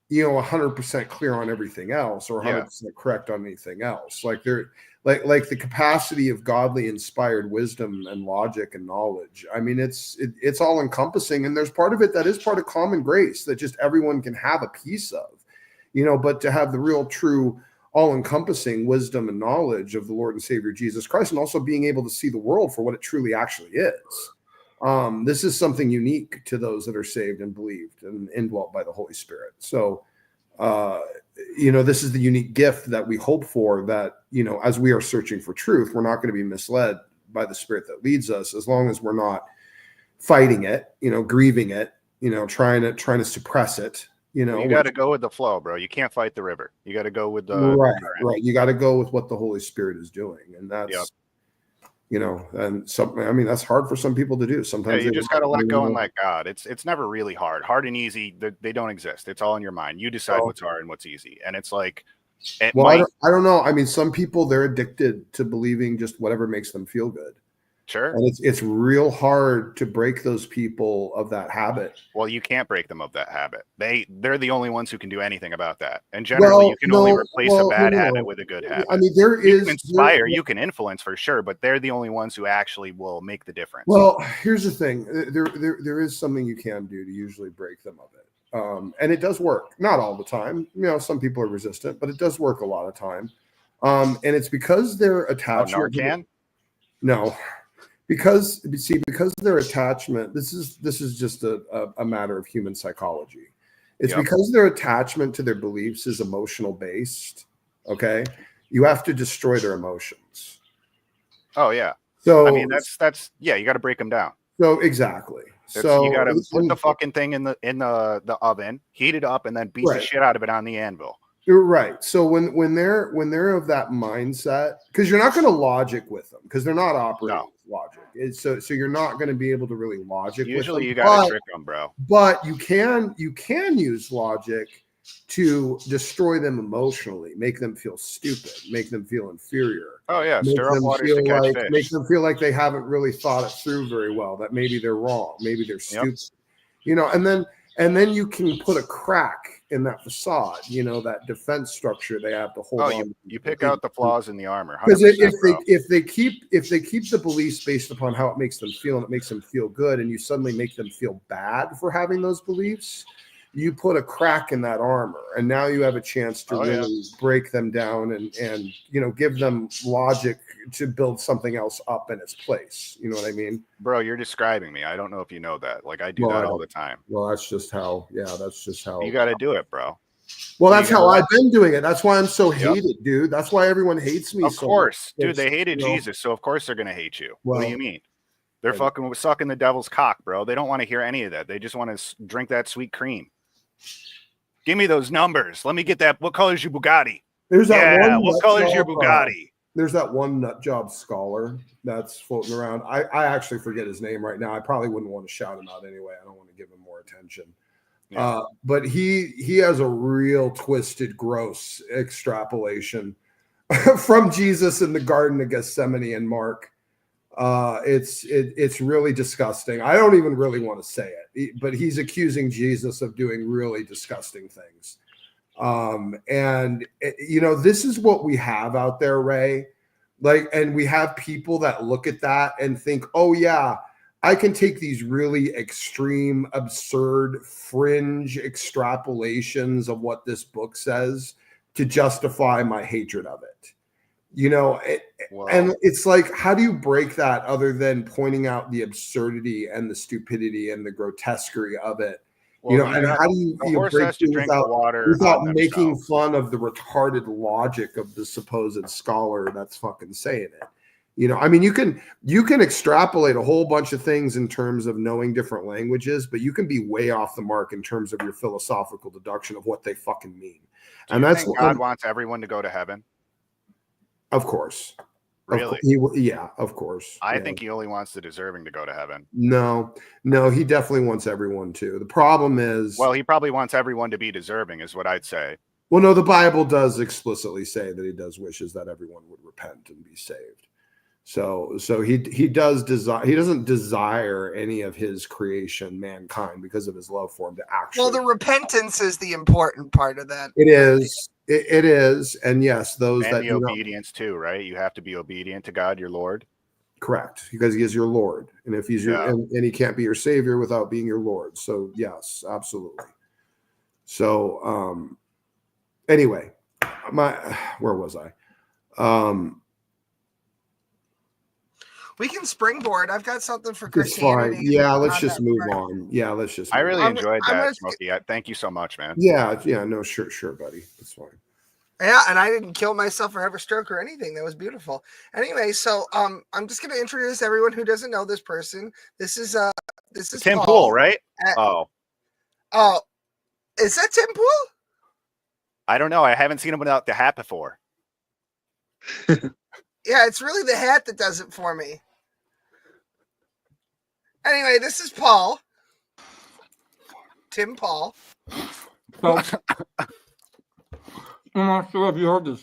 you know, 100% clear on everything else or 100% correct on anything else. Like they're like the capacity of godly inspired wisdom and logic and knowledge. I mean, it's all encompassing, and there's part of it that is part of common grace that just everyone can have a piece of, you know. But to have the real, true, all-encompassing wisdom and knowledge of the Lord and Savior Jesus Christ, and also being able to see the world for what it truly actually is. This is something unique to those that are saved and believed and indwelt by the Holy Spirit. So, you know, this is the unique gift that we hope for, that, you know, as we are searching for truth, we're not going to be misled by the Spirit that leads us, as long as we're not fighting it, you know, grieving it, you know, trying to suppress it. You know, you got to go with the flow, bro. You can't fight the river. You got to go with the right. You got to go with what the Holy Spirit is doing, and that's you know, and something. I mean, that's hard for some people to do. Sometimes you just got to let go and let God. It's never really hard. Hard and easy, they don't exist. It's all in your mind. You decide what's hard and what's easy, and it's like, I don't know. I mean, some people, they're addicted to believing just whatever makes them feel good. Sure. And it's real hard to break those people of that habit. Well, you can't break them of that habit. They're the only ones who can do anything about that. And generally, you can only replace a bad habit with a good habit. I mean, you can inspire, you can influence for sure, but they're the only ones who actually will make the difference. Well, here's the thing. There is something you can do to usually break them of it. And it does work. Not all the time. You know, some people are resistant, but it does work a lot of time. And it's because they're attached. Narcan? No. Because their attachment, this is just a matter of human psychology. It's because their attachment to their beliefs is emotional based. Okay, you have to destroy their emotions. Oh yeah. So I mean, that's you got to break them down. So exactly. So you got to put the fucking thing in the oven, heat it up, and then beat the shit out of it on the anvil. You're right. So when they're of that mindset, because you're not going to logic with them, because they're not operating with logic. So you're not going to be able to really logic. Usually with them. You got to trick them, bro. But you can use logic to destroy them emotionally, make them feel stupid, make them feel inferior. Oh yeah, stir up waters to catch fish. Make them feel like they haven't really thought it through very well. That maybe they're wrong, maybe they're stupid. You know, and then you can put a crack in that facade, you know, that defense structure they have to hold on. You pick out the flaws in the armor. Because if they keep the beliefs based upon how it makes them feel, and it makes them feel good, and you suddenly make them feel bad for having those beliefs, you put a crack in that armor, and now you have a chance to really break them down and you know, give them logic to build something else up in its place. You know what I mean? Bro, you're describing me. I don't know if you know that. Like, I do that all the time. Well, that's just how you got to do it, bro. Well, that's how I've been doing it. That's why I'm so hated, dude. That's why everyone hates me. Of course, dude. They hated Jesus, so of course they're gonna hate you. What do you mean? They're fucking sucking the devil's cock, bro. They don't want to hear any of that. They just want to drink that sweet cream. Give me those numbers. Let me get that. What color is your Bugatti? There's that one. What color is your Bugatti? There's that one nut job scholar that's floating around. I actually forget his name right now. I probably wouldn't want to shout him out anyway. I don't want to give him more attention. Yeah. But he has a real twisted, gross extrapolation from Jesus in the Garden of Gethsemane and Mark. It's really disgusting. I don't even really want to say it, but he's accusing Jesus of doing really disgusting things. And this is what we have out there, Ray. And we have people that look at that and think, oh yeah, I can take these really extreme, absurd, fringe extrapolations of what this book says to justify my hatred of it. And it's like, how do you break that other than pointing out the absurdity and the stupidity and the grotesquerie of it? And how do you break it without making fun of the retarded logic of the supposed scholar that's fucking saying it? You can extrapolate a whole bunch of things in terms of knowing different languages, but you can be way off the mark in terms of your philosophical deduction of what they fucking mean. And that's what God wants everyone to go to heaven. Of course. Really? Of course. I think he only wants the deserving to go to heaven. No, he definitely wants everyone to. The problem is... Well, he probably wants everyone to be deserving, is what I'd say. Well, no, the Bible does explicitly say that he does wishes that everyone would repent and be saved. So he does desire. He doesn't desire any of his creation, mankind, because of his love for him to actually. Well, the repentance is the important part of that. It is. It is, and yes, those and that the obedience too, right? You have to be obedient to God, your Lord. Correct, because He is your Lord, and if He's your and He can't be your Savior without being your Lord. So yes, absolutely. So anyway, where was I? We can springboard. I've got something for Christianity. Fine. Yeah, let's just move on. Yeah, let's just. I really enjoyed that, Smokey. Thank you so much, man. Yeah. No, sure, buddy. That's fine. Yeah, and I didn't kill myself or have a stroke or anything. That was beautiful. Anyway, so I'm just going to introduce everyone who doesn't know this person. This is Tim Paul, Pool, right? Oh, is that Tim Pool? I don't know. I haven't seen him without the hat before. Yeah, it's really the hat that does it for me. Anyway, this is Paul. Tim Paul. So, I'm not sure if you heard the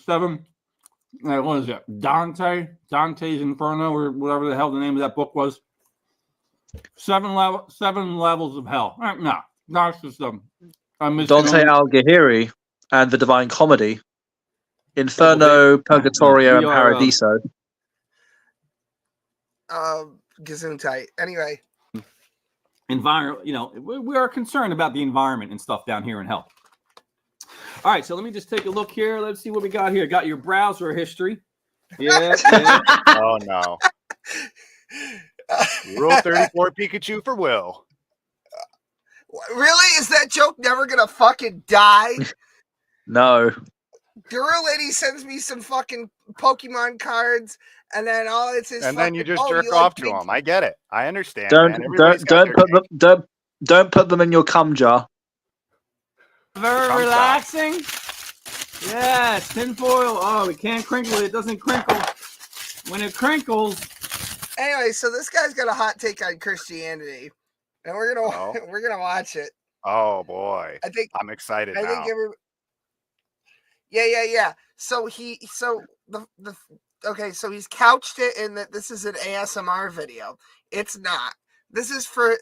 what is it? Dante's Inferno, or whatever the hell the name of that book was. 7 levels of hell. No, that's just Dante Alighieri and the Divine Comedy. Inferno, Purgatorio, and Paradiso. Gesundheit. Anyway. Environment, we are concerned about the environment and stuff down here in hell. All right, so let me just take a look here. Let's see what we got here. Got your browser history. Yeah. Oh no. Rule 34 Pikachu for Will. Really? Is that joke never gonna fucking die? No. Girl lady sends me some fucking Pokemon cards, and then all it's his. And then you just jerk off to them. I get it. I understand. Don't put them in your cum jar. Very relaxing. Yeah, tinfoil. Oh, we can't crinkle it. It doesn't crinkle. When it crinkles. Anyway, so this guy's got a hot take on Christianity, and we're gonna watch it. Oh boy, I'm excited now. Yeah. So so he's couched it in that this is an ASMR video. It's not. This is for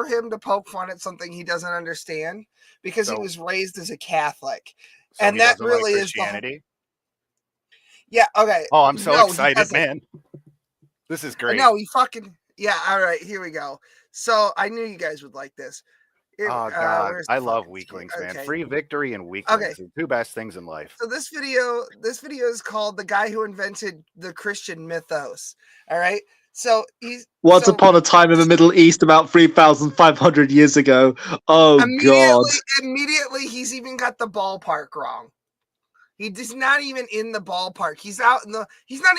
him to poke fun at something he doesn't understand because he was raised as a Catholic, so and that really is Christianity. Yeah. Okay. Oh, I'm so excited, man. This is great. No, he fucking all right. Here we go. So I knew you guys would like this. Oh God, I love weaklings, man. Free victory and weaklings are the two best things in life. So this video is called "The Guy Who Invented the Christian Mythos." All right. So he's once upon a time in the Middle East, about 3,500 years ago. Oh God! Immediately, he's even got the ballpark wrong. He's not even in the ballpark. He's not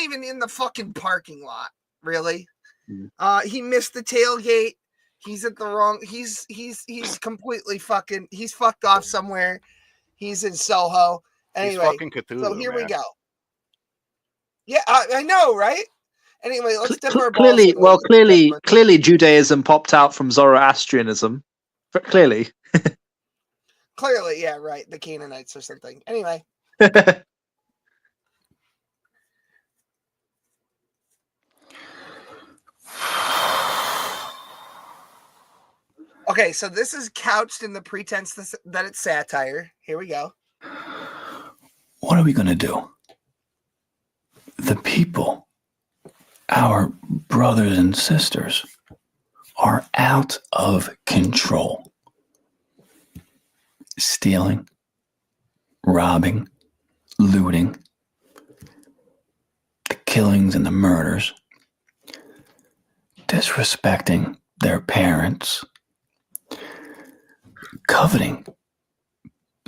even in the fucking parking lot. Really? He missed the tailgate. He's at the wrong. He's completely fucking. He's fucked off somewhere. He's in Soho. Anyway, he's fucking Cthulhu, so here we man. go. Yeah, I know, right? Anyway, let's dip our balls Clearly, in a little bit. clearly, Judaism popped out from Zoroastrianism. Clearly. Clearly, yeah, right. The Canaanites or something. Anyway. Okay, so this is couched in the pretense that it's satire. Here we go. What are we going to do? The people, our brothers and sisters, are out of control. Stealing, robbing, looting, the killings and the murders, disrespecting their parents, coveting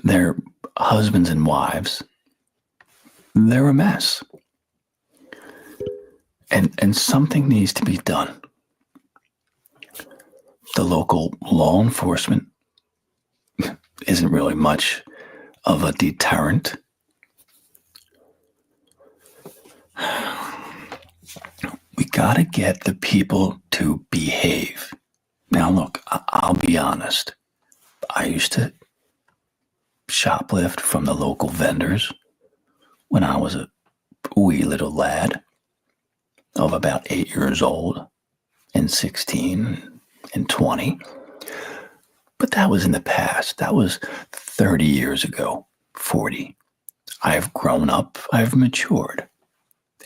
their husbands and wives. They're a mess. And something needs to be done. The local law enforcement isn't really much of a deterrent. We gotta get the people to behave. Now look, I'll be honest. I used to shoplift from the local vendors when I was a wee little lad of about 8 years old and 16 and 20. But that was in the past. That was 30 years ago, 40. I've grown up, I've matured,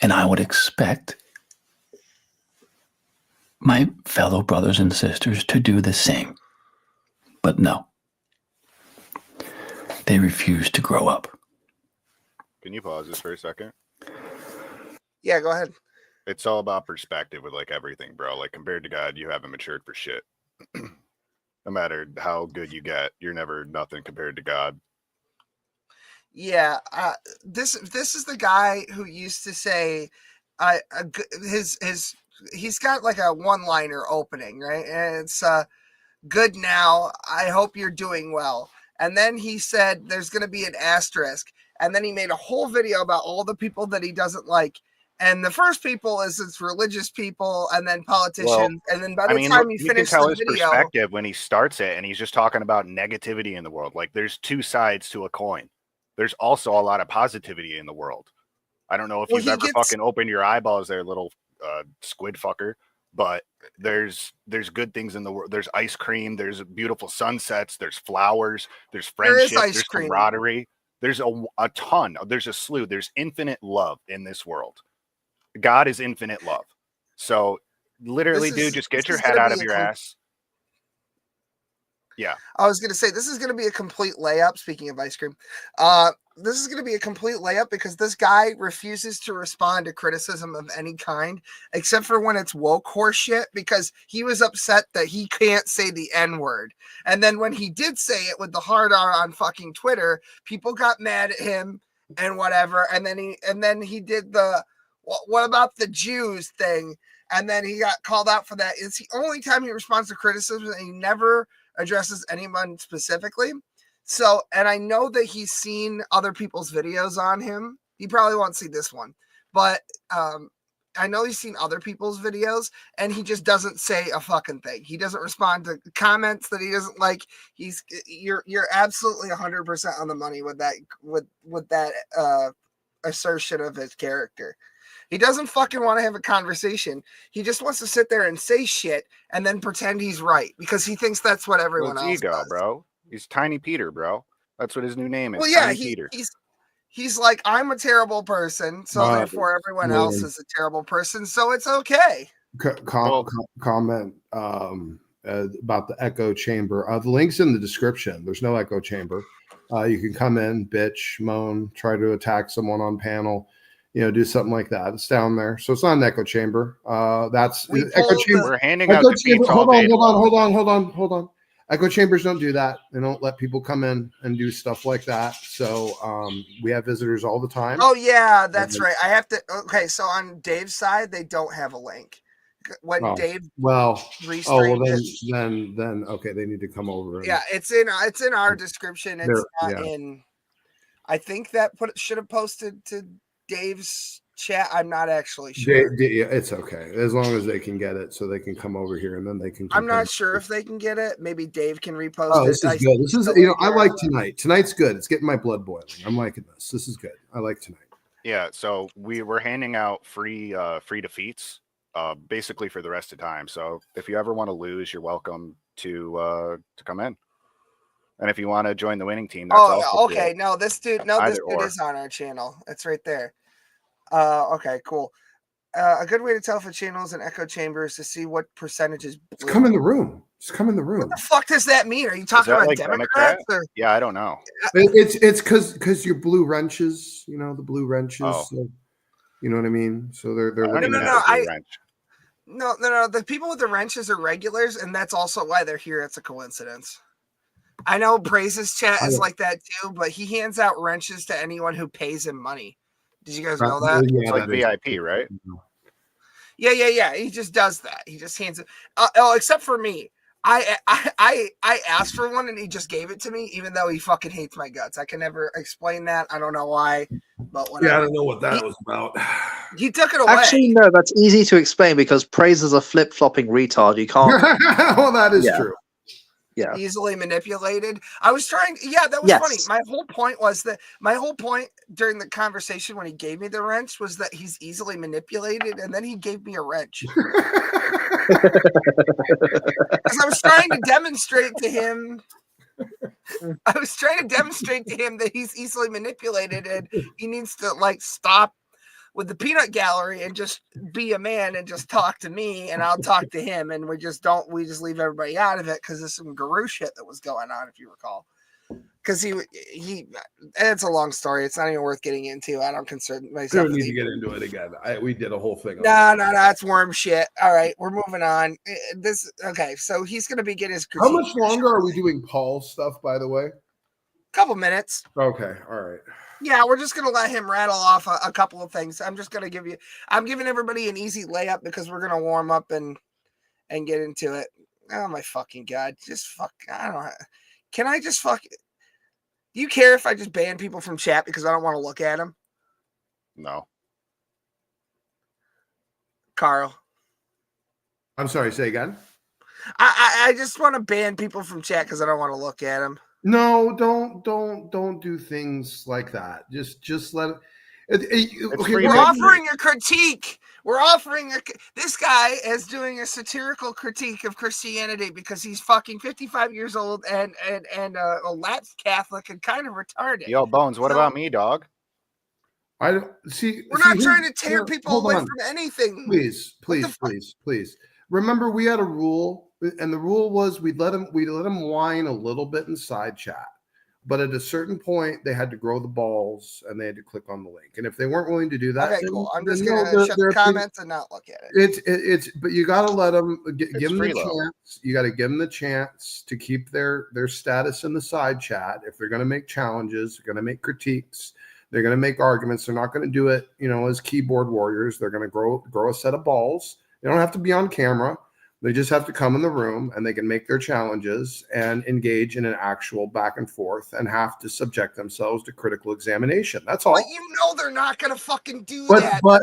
and I would expect my fellow brothers and sisters to do the same. But no. They refuse to grow up. Can you pause this for a second? Yeah, go ahead. It's all about perspective with like everything, bro. Like compared to God, you haven't matured for shit. No matter how good you get, you're never nothing compared to God. Yeah, this is the guy who used to say, he's got like a one-liner opening, right? And it's good now. I hope you're doing well. And then he said there's going to be an asterisk. And then he made a whole video about all the people that he doesn't like. And the first people is it's religious people, and then politicians, Well, and then by the time he you finished can tell the his video, perspective when he starts it, and he's just talking about negativity in the world. Like there's two sides to a coin. There's also a lot of positivity in the world. I don't know if you've ever fucking opened your eyeballs there, little squid fucker, but there's good things in the world. There's ice cream. There's beautiful sunsets. There's flowers. There's friendship. There's camaraderie. There's a ton. There's a slew. There's infinite love in this world. God is infinite love. So literally, dude, just get your head out of your ass. Yeah. I was going to say, this is going to be a complete layup. Speaking of ice cream, this is going to be a complete layup because this guy refuses to respond to criticism of any kind, except for when it's woke horse shit, because he was upset that he can't say the N-word. And then when he did say it with the hard R on fucking Twitter, people got mad at him and whatever. And then he did the, what about the Jews thing? And then he got called out for that. It's the only time he responds to criticism, and he never addresses anyone specifically. So, and I know that he's seen other people's videos on him. He probably won't see this one, but I know he's seen other people's videos, and he just doesn't say a fucking thing. He doesn't respond to comments that he doesn't like. You're absolutely 100% on the money with that with that assertion of his character. He doesn't fucking want to have a conversation. He just wants to sit there and say shit and then pretend he's right because he thinks that's what everyone else ego, does. Bro. He's Tiny Peter, bro. That's what his new name is. Well, yeah, Tiny Peter. He's like, I'm a terrible person, so therefore everyone else is a terrible person, so it's okay. Comment about the echo chamber. The link's in the description. There's no echo chamber. You can come in, bitch, moan, try to attack someone on panel. Do something like that. It's down there. So it's not an echo chamber. That's echo chamber. We're handing out defeats all day. Hold on. Echo chambers don't do that. They don't let people come in and do stuff like that. So we have visitors all the time. Oh yeah, that's right. I have to. Okay, so on Dave's side, they don't have a link when Dave well restreamed then okay, they need to come over. And, yeah, it's in our description. It's not in. I think that should have posted to Dave's chat. I'm not actually sure. Yeah, it's okay as long as they can get it, so they can come over here and then they can. I'm not sure if they can get it. Maybe Dave can repost Oh, it. this is good. This is I like tonight. Tonight's good. It's getting my blood boiling. I'm liking this. This is good. I like tonight. Yeah, so we were handing out free defeats, basically for the rest of the time. So if you ever want to lose, you're welcome to come in. And if you want to join the winning team, that's also okay. cool. No, this dude is on our channel. It's right there. Okay, cool. A good way to tell if a channel is an echo chamber is to see what percentage is blue. Come in the room. Just come in the room. What the fuck does that mean? Are you talking about like Democrats? Or? Yeah, I don't know. It's because you're blue wrenches. You know the blue wrenches. Oh. So, you know what I mean? So they're looking No. The people with the wrenches are regulars, and that's also why they're here. It's a coincidence. I know Praise's chat is like that too, but he hands out wrenches to anyone who pays him money. Did you guys know that? Yeah, it's like VIP, right? Yeah. He just does that. He just hands it. Except for me. I asked for one and he just gave it to me, even though he fucking hates my guts. I can never explain that. I don't know why, but whatever. Yeah, I don't know what that was about. He took it away. Actually, no, that's easy to explain because Praise is a flip-flopping retard. You can't. Well, that is true. Yeah. Easily manipulated. I was trying. Yeah, that was funny. My whole point during the conversation when he gave me the wrench was that he's easily manipulated, and then he gave me a wrench. Because I was trying to demonstrate to him. That he's easily manipulated, and he needs to stop with the peanut gallery and just be a man and just talk to me and I'll talk to him, and we just leave everybody out of it because there's some guru shit that was going on, if you recall. Because he it's a long story. It's not even worth getting into. I don't concern myself. We don't need to get into it again. We did a whole thing. No, it's worm shit. All right, we're moving on. So he's gonna be getting his critique. How much longer are we doing Paul's stuff, by the way? Couple minutes. Okay, all right. Yeah, we're just going to let him rattle off a couple of things. I'm giving everybody an easy layup because we're going to warm up and get into it. Oh my fucking God. Can I just do you care if I just ban people from chat because I don't want to look at them? No. Carl. I'm sorry, say again. I just want to ban people from chat because I don't want to look at them. No, don't do things like that. Just let it. Okay, we're offering a critique. This guy is doing a satirical critique of Christianity because he's fucking 55 years old and a lapsed Catholic and kind of retarded. Yo, Bones, what about me, dog? I don't see. We're not trying to tear people away from anything. Please. Remember, we had a rule, and the rule was we'd let them whine a little bit in side chat, but at a certain point they had to grow the balls and they had to click on the link. And if they weren't willing to do that, okay, cool. I'm just gonna shut the comments and not look at it. But you got to let them give them the chance. You got to give them the chance to keep their status in the side chat. If they're going to make challenges, they're going to make critiques. They're going to make arguments. They're not going to do it, as keyboard warriors. They're going to grow a set of balls. They don't have to be on camera. They just have to come in the room and they can make their challenges and engage in an actual back and forth and have to subject themselves to critical examination. That's all. But they're not going to fucking do that. But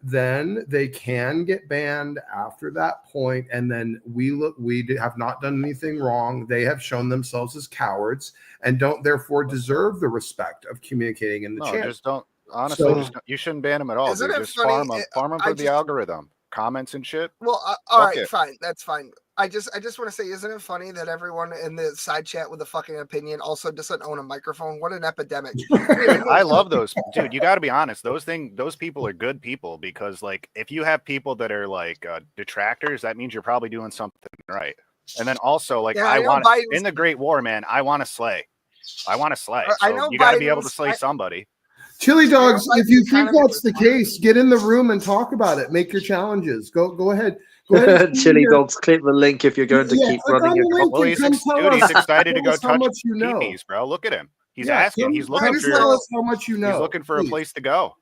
then they can get banned after that point. And then we have not done anything wrong. They have shown themselves as cowards and don't therefore deserve the respect of communicating in the chat. Just don't. Honestly, you shouldn't ban them at all. Just farm them for the algorithm, comments and shit. Well, all right, fine, that's fine. I just want to say, isn't it funny that everyone in the side chat with a fucking opinion also doesn't own a microphone? What an epidemic! I love those, dude. You got to be honest. Those people are good people because, if you have people that are detractors, that means you're probably doing something right. And then also, in the Great War, man, I want to slay. So you got to be able to slay somebody. Chili Dogs, if you think that's the case, get in the room and talk about it. Make your challenges. Go ahead. Chili Dogs, click the link if you're going to keep running your content. Well, he's excited to go touch peepees, bro. Look at him. He's asking. He's looking for how much you know. He's looking for a place to go.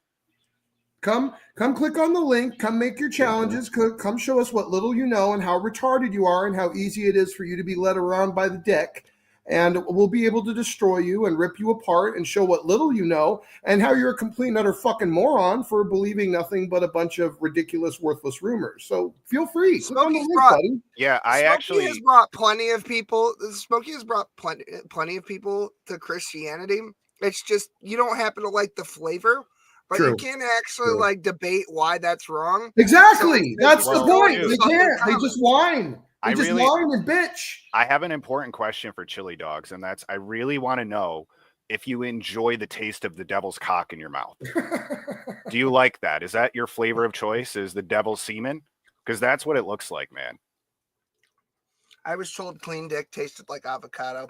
Come click on the link. Come make your challenges. Come show us what little you know and how retarded you are and how easy it is for you to be led around by the dick. And we'll be able to destroy you and rip you apart and show what little you know and how you're a complete and utter fucking moron for believing nothing but a bunch of ridiculous, worthless rumors. So feel free. Click on the link, buddy. Yeah, Smokey has brought plenty of people. Smokey has brought plenty of people to Christianity. It's just you don't happen to like the flavor, but you can't actually like debate why that's wrong. Exactly. So that's the point. They can't. They just whine. They just whine and bitch. I have an important question for Chili Dogs, and that's I really want to know if you enjoy the taste of the devil's cock in your mouth. Do you like that? Is that your flavor of choice? Is the devil's semen? Because that's what it looks like, man. I was told clean dick tasted like avocado.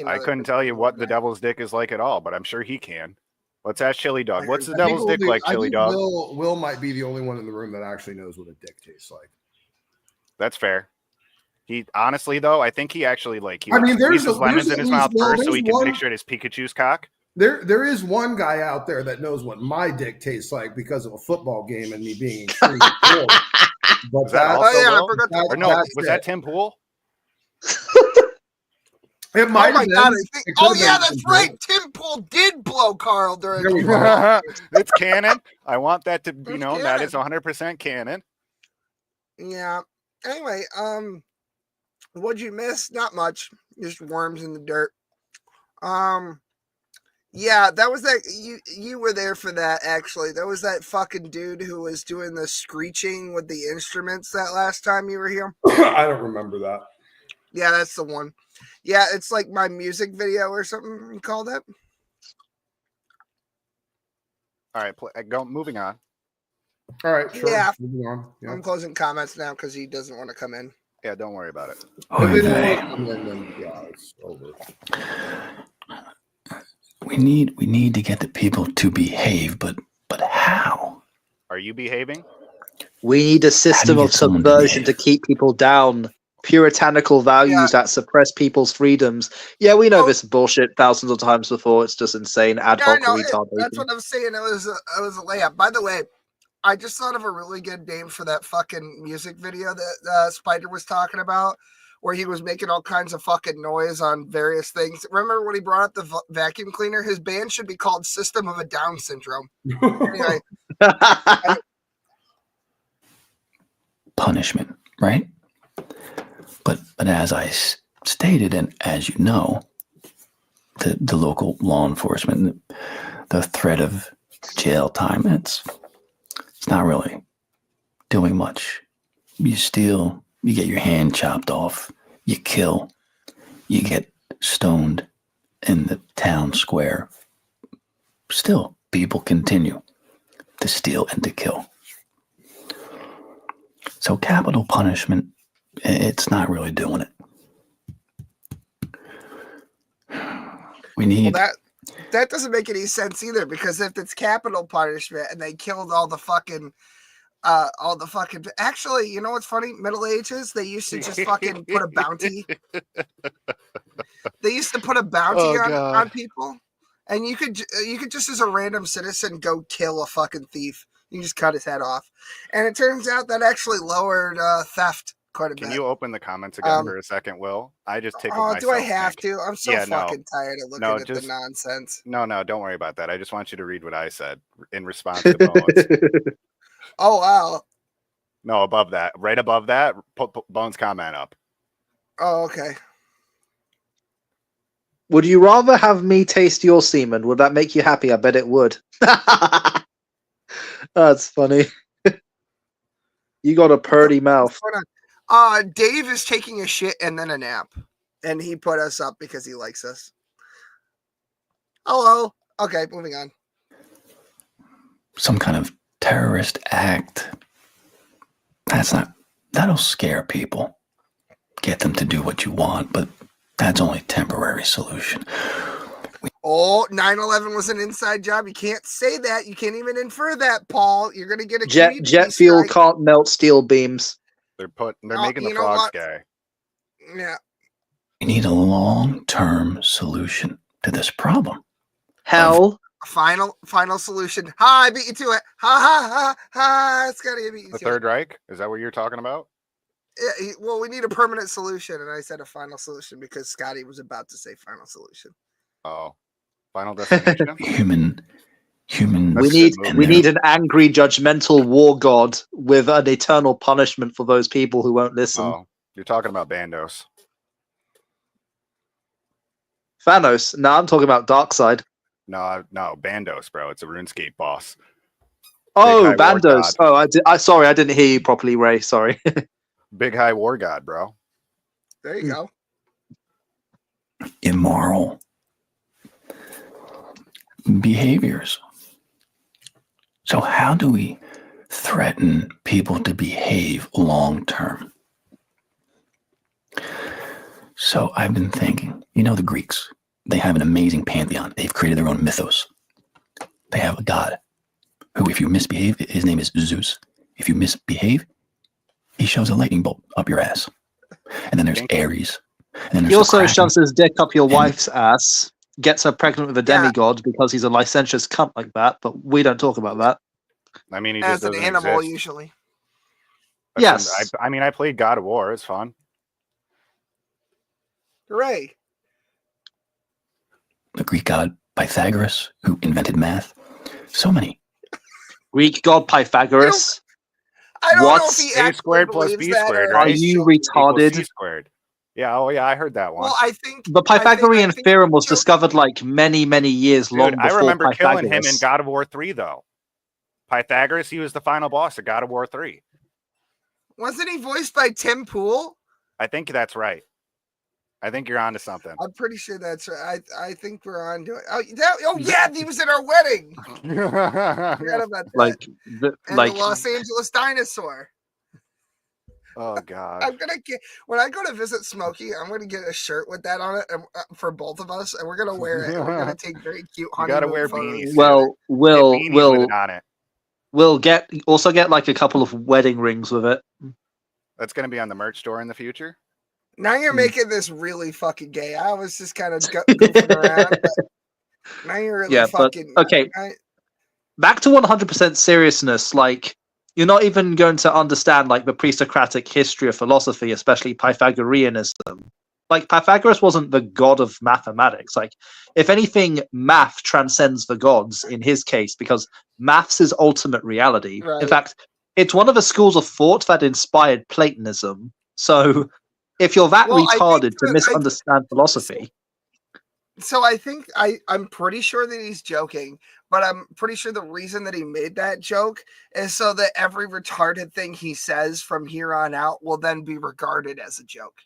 I couldn't tell you what the devil's dick is like at all, but I'm sure he can. Let's ask Chili Dog. What's the devil's dick like, Chili Dog? Will might be the only one in the room that actually knows what a dick tastes like. That's fair. He honestly, though, I think he actually he there's lemons in his mouth first so he can picture it as Pikachu's cock. There is one guy out there that knows what my dick tastes like because of a football game and me being extremely poor. But was that was that Tim Pool? It might have been. That's right. Tim Pool did blow Carl during. It's canon. I want that to be known. That is 100% canon. Yeah. Anyway, what'd you miss? Not much. Just worms in the dirt. Yeah, that was that. You were there for that, actually. That was that fucking dude who was doing the screeching with the instruments that last time you were here. I don't remember that. Yeah, that's the one. Yeah, it's like my music video or something you call that. All right, moving on. All right, sure. Yeah. Moving on. Yeah. I'm closing comments now because he doesn't want to come in. Yeah, don't worry about it. It's over. We need to get the people to behave, but how? Are you behaving? We need a system of subversion to keep people down. Puritanical values that suppress people's freedoms. Yeah, we know this bullshit thousands of times before. It's just insane ad hoc retardation. That's what I'm saying. It was a layup. By the way, I just thought of a really good name for that fucking music video that Spider was talking about, where he was making all kinds of fucking noise on various things. Remember when he brought up the vacuum cleaner? His band should be called System of a Down Syndrome. Anyway. Punishment, right? But as I stated, and as you know, the local law enforcement, the threat of jail time, it's not really doing much. You steal, you get your hand chopped off, you kill, you get stoned in the town square. Still, people continue to steal and to kill. So capital punishment, it's not really doing it. We need that doesn't make any sense either, because if it's capital punishment and they killed all the fucking actually, you know what's funny? Middle Ages, they used to just fucking put a bounty. They used to put a bounty on people, and you could just as a random citizen go kill a fucking thief. You just cut his head off, and it turns out that actually lowered theft quite a bit. Can you open the comments again for a second, Will? I just tickled myself. Do I have to? I'm so fucking tired of looking at the nonsense. No, don't worry about that. I just want you to read what I said in response to Bones. Oh, wow. No, above that. Right above that, put Bones' comment up. Oh, okay. Would you rather have me taste your semen? Would that make you happy? I bet it would. That's funny. You got a purty mouth. Dave is taking a shit and then a nap, and he put us up because he likes us. Hello. Okay, moving on. Some kind of terrorist act. That'll scare people. Get them to do what you want, but that's only a temporary solution. 9/11 was an inside job. You can't say that. You can't even infer that, Paul. You're going to get a jet fuel can't melt steel beams. They're making the frogs gay. Yeah. We need a long-term solution to this problem. Hell Final solution. Ha! I beat you to it. Ha ha ha ha! Scotty, I beat you The to Third it. Reich? Is that what you're talking about? Yeah, well, we need a permanent solution, and I said a final solution because Scotty was about to say final solution. Oh, Final Destination. Human. We need an angry, judgmental war god with an eternal punishment for those people who won't listen. Oh, you're talking about Bandos. Thanos. No, I'm talking about Darkseid. No, Bandos, bro. It's a RuneScape boss. Oh, Bandos. Oh, sorry, I didn't hear you properly, Ray. Sorry. Big High War God, bro. There you go. Immoral behaviors. So how do we threaten people to behave long term? So I've been thinking, the Greeks, they have an amazing pantheon. They've created their own mythos. They have a god who, if you misbehave, his name is Zeus. If you misbehave, he shoves a lightning bolt up your ass. And then there's Ares. And then there's He also Kraken. shoves his dick up your wife's ass, gets her pregnant with a demigod because he's a licentious cunt like that, but we don't talk about that. I mean, he As just an doesn't animal, exist. usually. Yes. I played God of War. It's fun. Hooray. The Greek god Pythagoras, who invented math. So many. Greek god Pythagoras. I don't What? know if he A actually squared plus believes B that squared, or right? Are he's you joking. retarded? C squared. Yeah, oh yeah, I heard that one. Well, I think The Pythagorean theorem was discovered like many, many years long Dude, before I remember Pythagoras. killing him in God of War 3, though. Pythagoras, he was the final boss of God of War 3. Wasn't he voiced by Tim Pool? I think that's right. I think you're onto something. I'm pretty sure that's right. I think we're on to it. Oh yeah, he was at our wedding. Forgot about that. And the Los Angeles dinosaur. Oh God! I'm gonna get when I go to visit Smokey. I'm gonna get a shirt with that on it for both of us, and we're gonna wear it. And we're gonna take very cute honeymoon gotta wear photos. beanies. Well, Beanies with it on it. we'll get like a couple of wedding rings with it. That's gonna be on the merch store in the future. Now you're making this really fucking gay. I was just kind of goofing around. But now you're really fucking. But, okay. Back to 100% seriousness. Like, you're not even going to understand like the pre-Socratic history of philosophy, especially Pythagoreanism. Like, Pythagoras wasn't the god of mathematics. Like, if anything, math transcends the gods in his case because maths is ultimate reality. Right. In fact, it's one of the schools of thought that inspired Platonism. So, if you're that retarded to misunderstand philosophy. So I think I'm pretty sure that he's joking, but I'm pretty sure the reason that he made that joke is so that every retarded thing he says from here on out will then be regarded as a joke.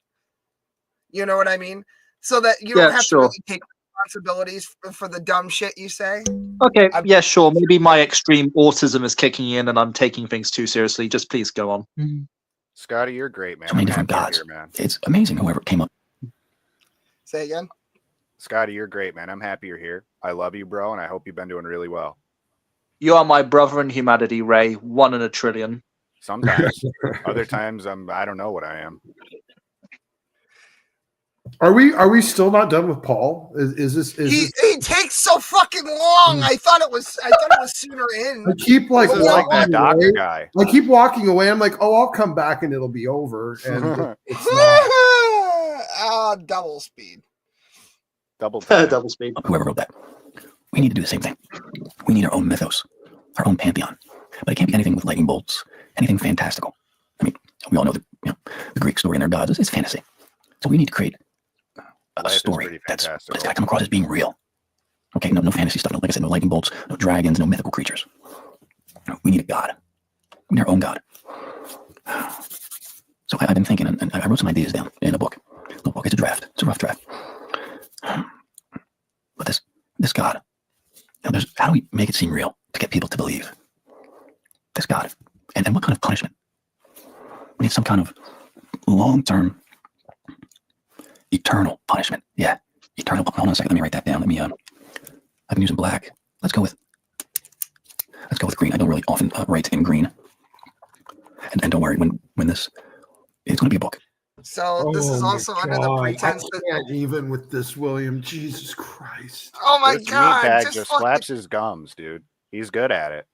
You know what I mean? So that you don't have to really take responsibilities for the dumb shit you say. Okay, yeah, sure. Maybe my extreme autism is kicking in and I'm taking things too seriously. Just please go on. Scotty, you're great, man. So many different gods. Here, man. It's amazing whoever came up. Say again? Scotty, you're great, man. I'm happy you're here. I love you, bro, and I hope you've been doing really well. You are my brother in humanity, Ray. 1 in a trillion. Sometimes. Other times, I don't know what I am. Are we still not done with Paul? He takes so fucking long. I thought it was sooner in. I keep like that doctor guy. I keep walking away. I'm like, oh, I'll come back and it'll be over. And it's double speed. Double speed. Whoever wrote that. We need to do the same thing. We need our own mythos, our own pantheon. But it can't be anything with lightning bolts, anything fantastical. I mean, we all know the Greek story and their gods is fantasy. So we need to create a story that's got to come across as being real. Okay, no fantasy stuff. Like I said, no lightning bolts, no dragons, no mythical creatures. We need a god. We need our own god. So I've been thinking, and I wrote some ideas down in a book. The book, it's a draft. It's a rough draft. But this god, how do we make it seem real to get people to believe this god? And what kind of punishment? We need some kind of long-term, eternal punishment. Yeah, eternal. Hold on a second. Let me write that down. I've been using black. Let's go with green. I don't really often write in green. And don't worry, when this, it's going to be a book. So this is also under the pretense I can't even with this, William. Jesus Christ. Oh my This god! meatbag Just just fucking... slaps his gums, dude. He's good at it.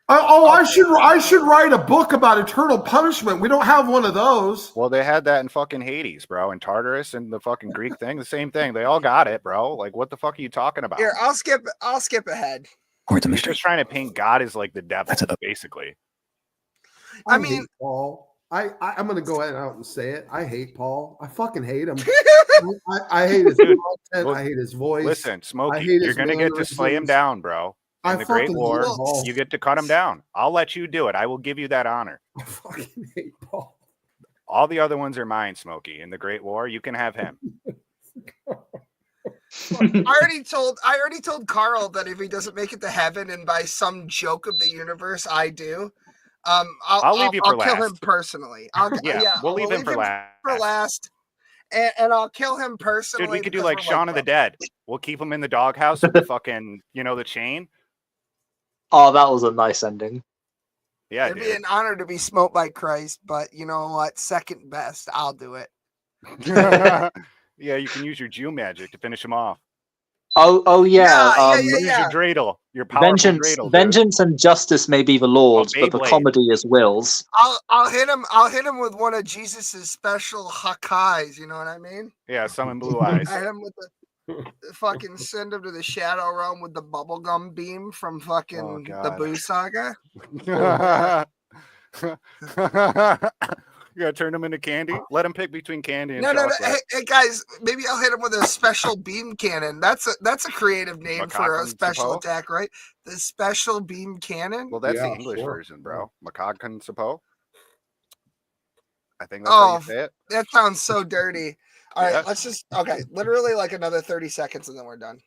I should write a book about eternal punishment. We don't have one of those. Well, they had that in fucking Hades, bro, and Tartarus and the fucking Greek thing. The same thing. They all got it, bro. Like, what the fuck are you talking about? Here, I'll skip ahead. Or it's a You're mystery. just trying to paint God as like the devil, basically. I mean, hate Paul. I'm gonna go ahead out and say it. I hate Paul. I fucking hate him. I hate his content. Well, I hate his voice. Listen, Smokey, hate you're his gonna get to slay him mannerisms. down, bro. In I the Great fucking War, hate Paul. you get to cut him down. I'll let you do it. I will give you that honor. I fucking hate Paul. All the other ones are mine, Smokey. In the Great War, you can have him. I already told Carl that if he doesn't make it to heaven, and by some joke of the universe, I do, I'll leave you for kill him last. personally. We'll leave him for last. And I'll kill him personally. Dude, we could do because like we're Shaun of the Dead. We'll keep him in the doghouse with the fucking, the chain. Oh, that was a nice ending. Yeah, It'd be an honor to be smoked by Christ, but you know what? Second best, I'll do it. Yeah, you can use your Jew magic to finish him off. Oh yeah. Use your dreidel, your powerful dreidel. Dude. Vengeance and justice may be the Lord's, but the Beyblade. comedy is Will's. I'll hit him with one of Jesus's special Hakais. You know what I mean? Yeah, summon blue eyes. I hit him with the fucking send him to the shadow realm with the bubblegum beam from fucking the Boo Saga. You gotta turn him into candy. Let him pick between candy and No. chocolate. Hey guys, maybe I'll hit him with a special beam cannon. That's a creative name for a special attack, right? The special beam cannon. Well, that's the English version, bro. Macogcan Sapo. I think that's how you say it. That sounds so dirty. All right, let's just literally like another 30 seconds and then we're done.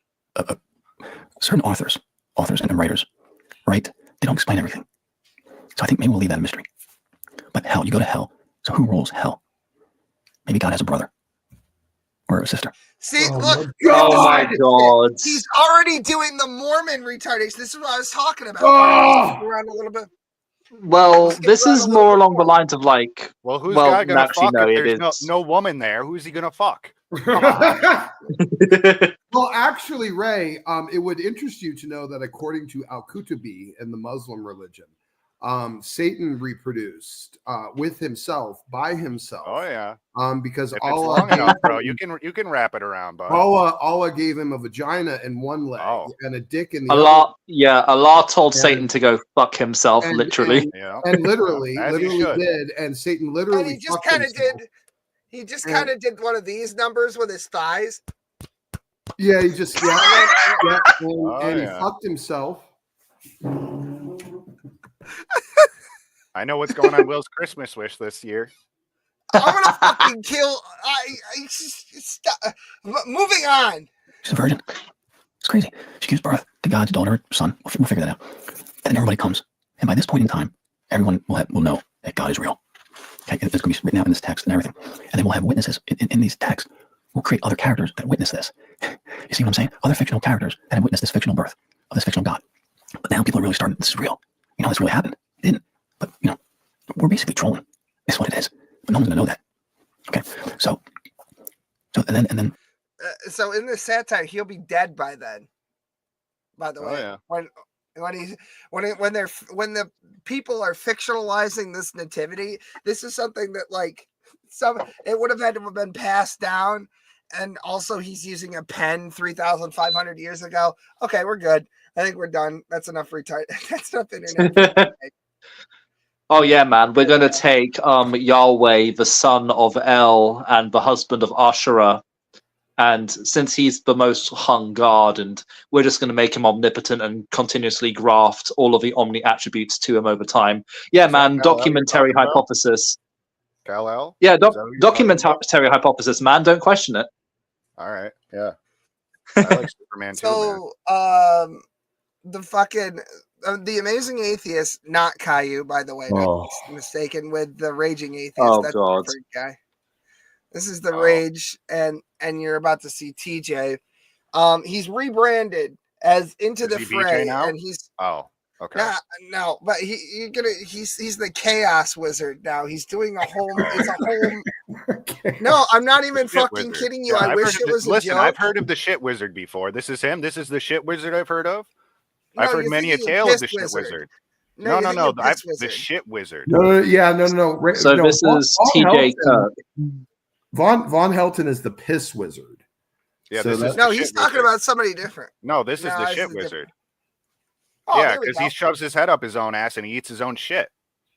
Certain authors and writers, right? They don't explain everything. So I think maybe we'll leave that a mystery. But hell, you go to hell. So who rules hell? Maybe God has a brother or a sister. See, Oh look. my God. He's already doing the Mormon retardation. This is what I was talking about. Oh! Around a little bit. Well, this is more along the lines of like. Well, who's God gonna actually, fuck no, if it there's is. no woman there? Who's he gonna fuck? Well, actually, Ray, it would interest you to know that according to Al-Kutubi in the Muslim religion, Satan reproduced with himself, by himself. Oh yeah. Because if Allah it's long enough, bro, you can wrap it around, bud. Allah gave him a vagina in one leg and a dick in the Allah told Satan to go fuck himself, literally. And literally should. did, and Satan literally. And he just kind of did. He just kind of did one of these numbers with his thighs. Yeah, he just and he fucked himself. I know what's going on Will's Christmas wish this year. I'm gonna fucking kill. Stop. Moving on. She's a virgin. It's crazy. She gives birth to God's daughter, son. We'll figure that out. And then everybody comes. And by this point in time, everyone will know that God is real. Okay, it's going to be written out in this text and everything. And then we'll have witnesses in these texts. We'll create other characters that witness this. You see what I'm saying? Other fictional characters that have witnessed this fictional birth of this fictional God. But now people are really starting, this is real. This really happened. It didn't. But, we're basically trolling. That's what it is. But no one's going to know that. Okay. So and then. So in the satire, he'll be dead by then. By the way, when the people are fictionalizing this nativity, this is something that it would have had to have been passed down, and also he's using a pen 3,500 years ago. Okay, we're good. I think we're done. That's enough That's enough internet. Oh yeah, man. We're gonna take Yahweh, the son of El and the husband of Asherah, and since he's the most hung God, and we're just gonna make him omnipotent and continuously graft all of the omni attributes to him over time. Yeah, man. Documentary hypothesis. Kal-El? Yeah, documentary hypothesis, man. Don't question it. All right. Yeah. I like Superman too. So, the fucking. The Amazing Atheist, not Caillou, by the way. Not mistaken with the Raging Atheist. Oh, That's God. a different guy. This is the Rage, and you're about to see TJ. He's rebranded as Into the Fray, now? and he's okay. No, but he's the Chaos Wizard now. He's doing a whole. It's a whole. No, I'm not even Shit fucking wizard. kidding you. Yeah, I wish it was a listen, joke. I've heard of the shit wizard before. This is him. This is the shit wizard I've heard of. I've heard you're many a thinking tale of the piss shit wizard. No, No. you're The wizard. shit wizard. No. So no, this is TJ Kirk. Von Helton is the piss wizard. Yeah, So this is No, the he's shit talking wizard. about somebody different. No, this is No, the this shit is wizard. different. Oh, Yeah, there we because go. he shoves his head up his own ass and he eats his own shit.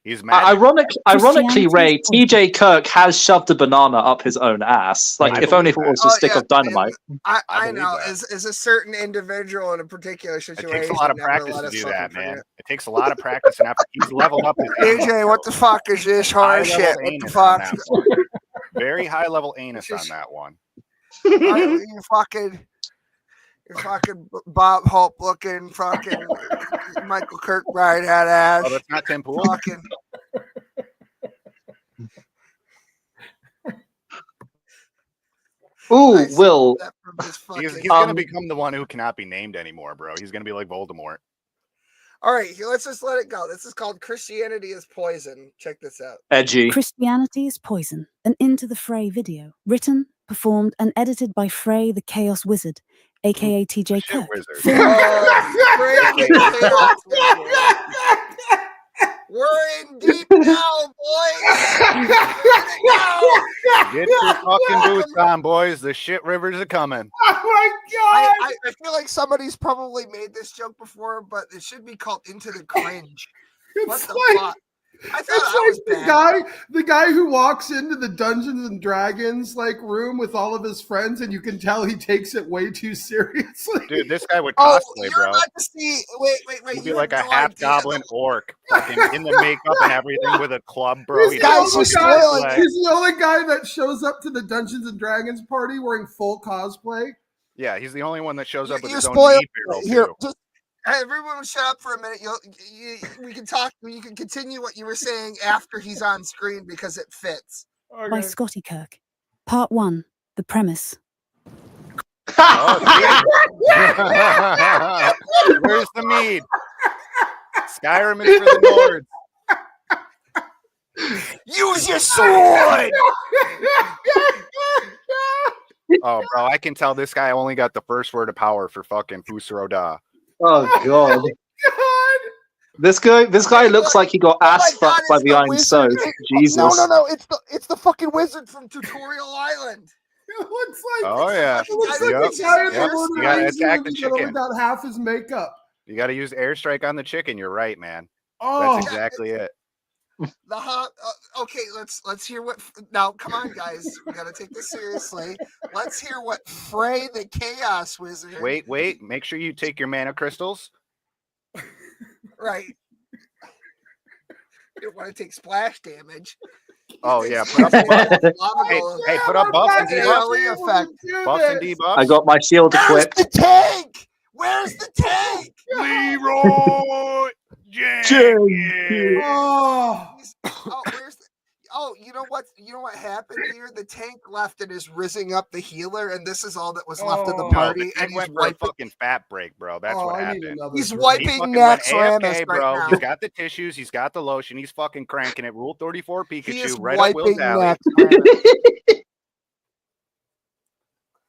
He's mad. Ironically, Ray, TJ Kirk has shoved a banana up his own ass. Like, if only if it was a stick of dynamite. I know. As a certain individual in a particular It situation, takes a lot of never practice let to us do fucking that, man. forget. It takes a lot of practice and effort. He's leveled up his anus. AJ, what the fuck is this horror High-level shit? What the anus on fuck? that one. Very high level anus on that one. You fucking Bob Hope looking fucking Michael Kirkbride had ass. Oh, that's not Tim Pool. Fucking. Ooh, Will. He's gonna become the one who cannot be named anymore, bro. He's gonna be like Voldemort. All right, let's just let it go. This is called Christianity is Poison. Check this out. Edgy. Christianity is Poison, an Into the Fray video, written, performed, and edited by Frey the Chaos Wizard, aka TJ Kirk. We're in deep now, boys. Get your fucking boots on, boys. The shit rivers are coming. Oh my god! I feel like somebody's probably made this joke before, but it should be called Into the Cringe. What the fuck? I thought It's like the guy who walks into the Dungeons and Dragons room with all of his friends, and you can tell he takes it way too seriously. Dude, this guy would cosplay, bro. About to see, wait. He'd be like a half goblin orc, fucking in the makeup and everything with a club, bro. He's the only guy that shows up to the Dungeons and Dragons party wearing full cosplay. Yeah, he's the only one that shows up with his own spoiled meat barrel, here. too. Just, everyone, shut up for a minute. We can talk. You can continue what you were saying after he's on screen because it fits. By Scotty Kirk. Part 1. The premise. Where's the mead? Skyrim is for the Nords. Use your sword. Oh, bro, I can tell this guy only got the first word of power for fucking Fusaroda. Oh god. This guy looks like he got ass fucked by the Iron Soul. Jesus. No. It's the fucking wizard from Tutorial Island. It looks like. Oh yeah. It looks like the guy in the Lord of You gotta the Rings attack the movie that only chicken. got half his makeup. You gotta use airstrike on the chicken. You're right, man. Oh. That's exactly it. The hot. Okay, let's hear what. Now, come on, guys. We gotta take this seriously. Let's hear what Frey the Chaos Wizard. Wait. Make sure you take your mana crystals. Right. You don't want to take splash damage. Oh yeah. Put up buffs. Hey, put up buffs and debuffs. Effect. Buffs and debuffs. I got my shield equipped. The tank. Where's the tank? Leroy Jenkins. Where's the? Oh, you know what? You know what happened here? The tank left and is rizzing up the healer, and this is all that was left of the party. No, and he's went for a wiping. fucking fat break, bro. That's what happened. He's He wiping fucking Nax went Ramus AFK, bro. right now. He's got the tissues. He's got the lotion. He's fucking cranking it. Rule 34 Pikachu He is right up Will's wiping alley.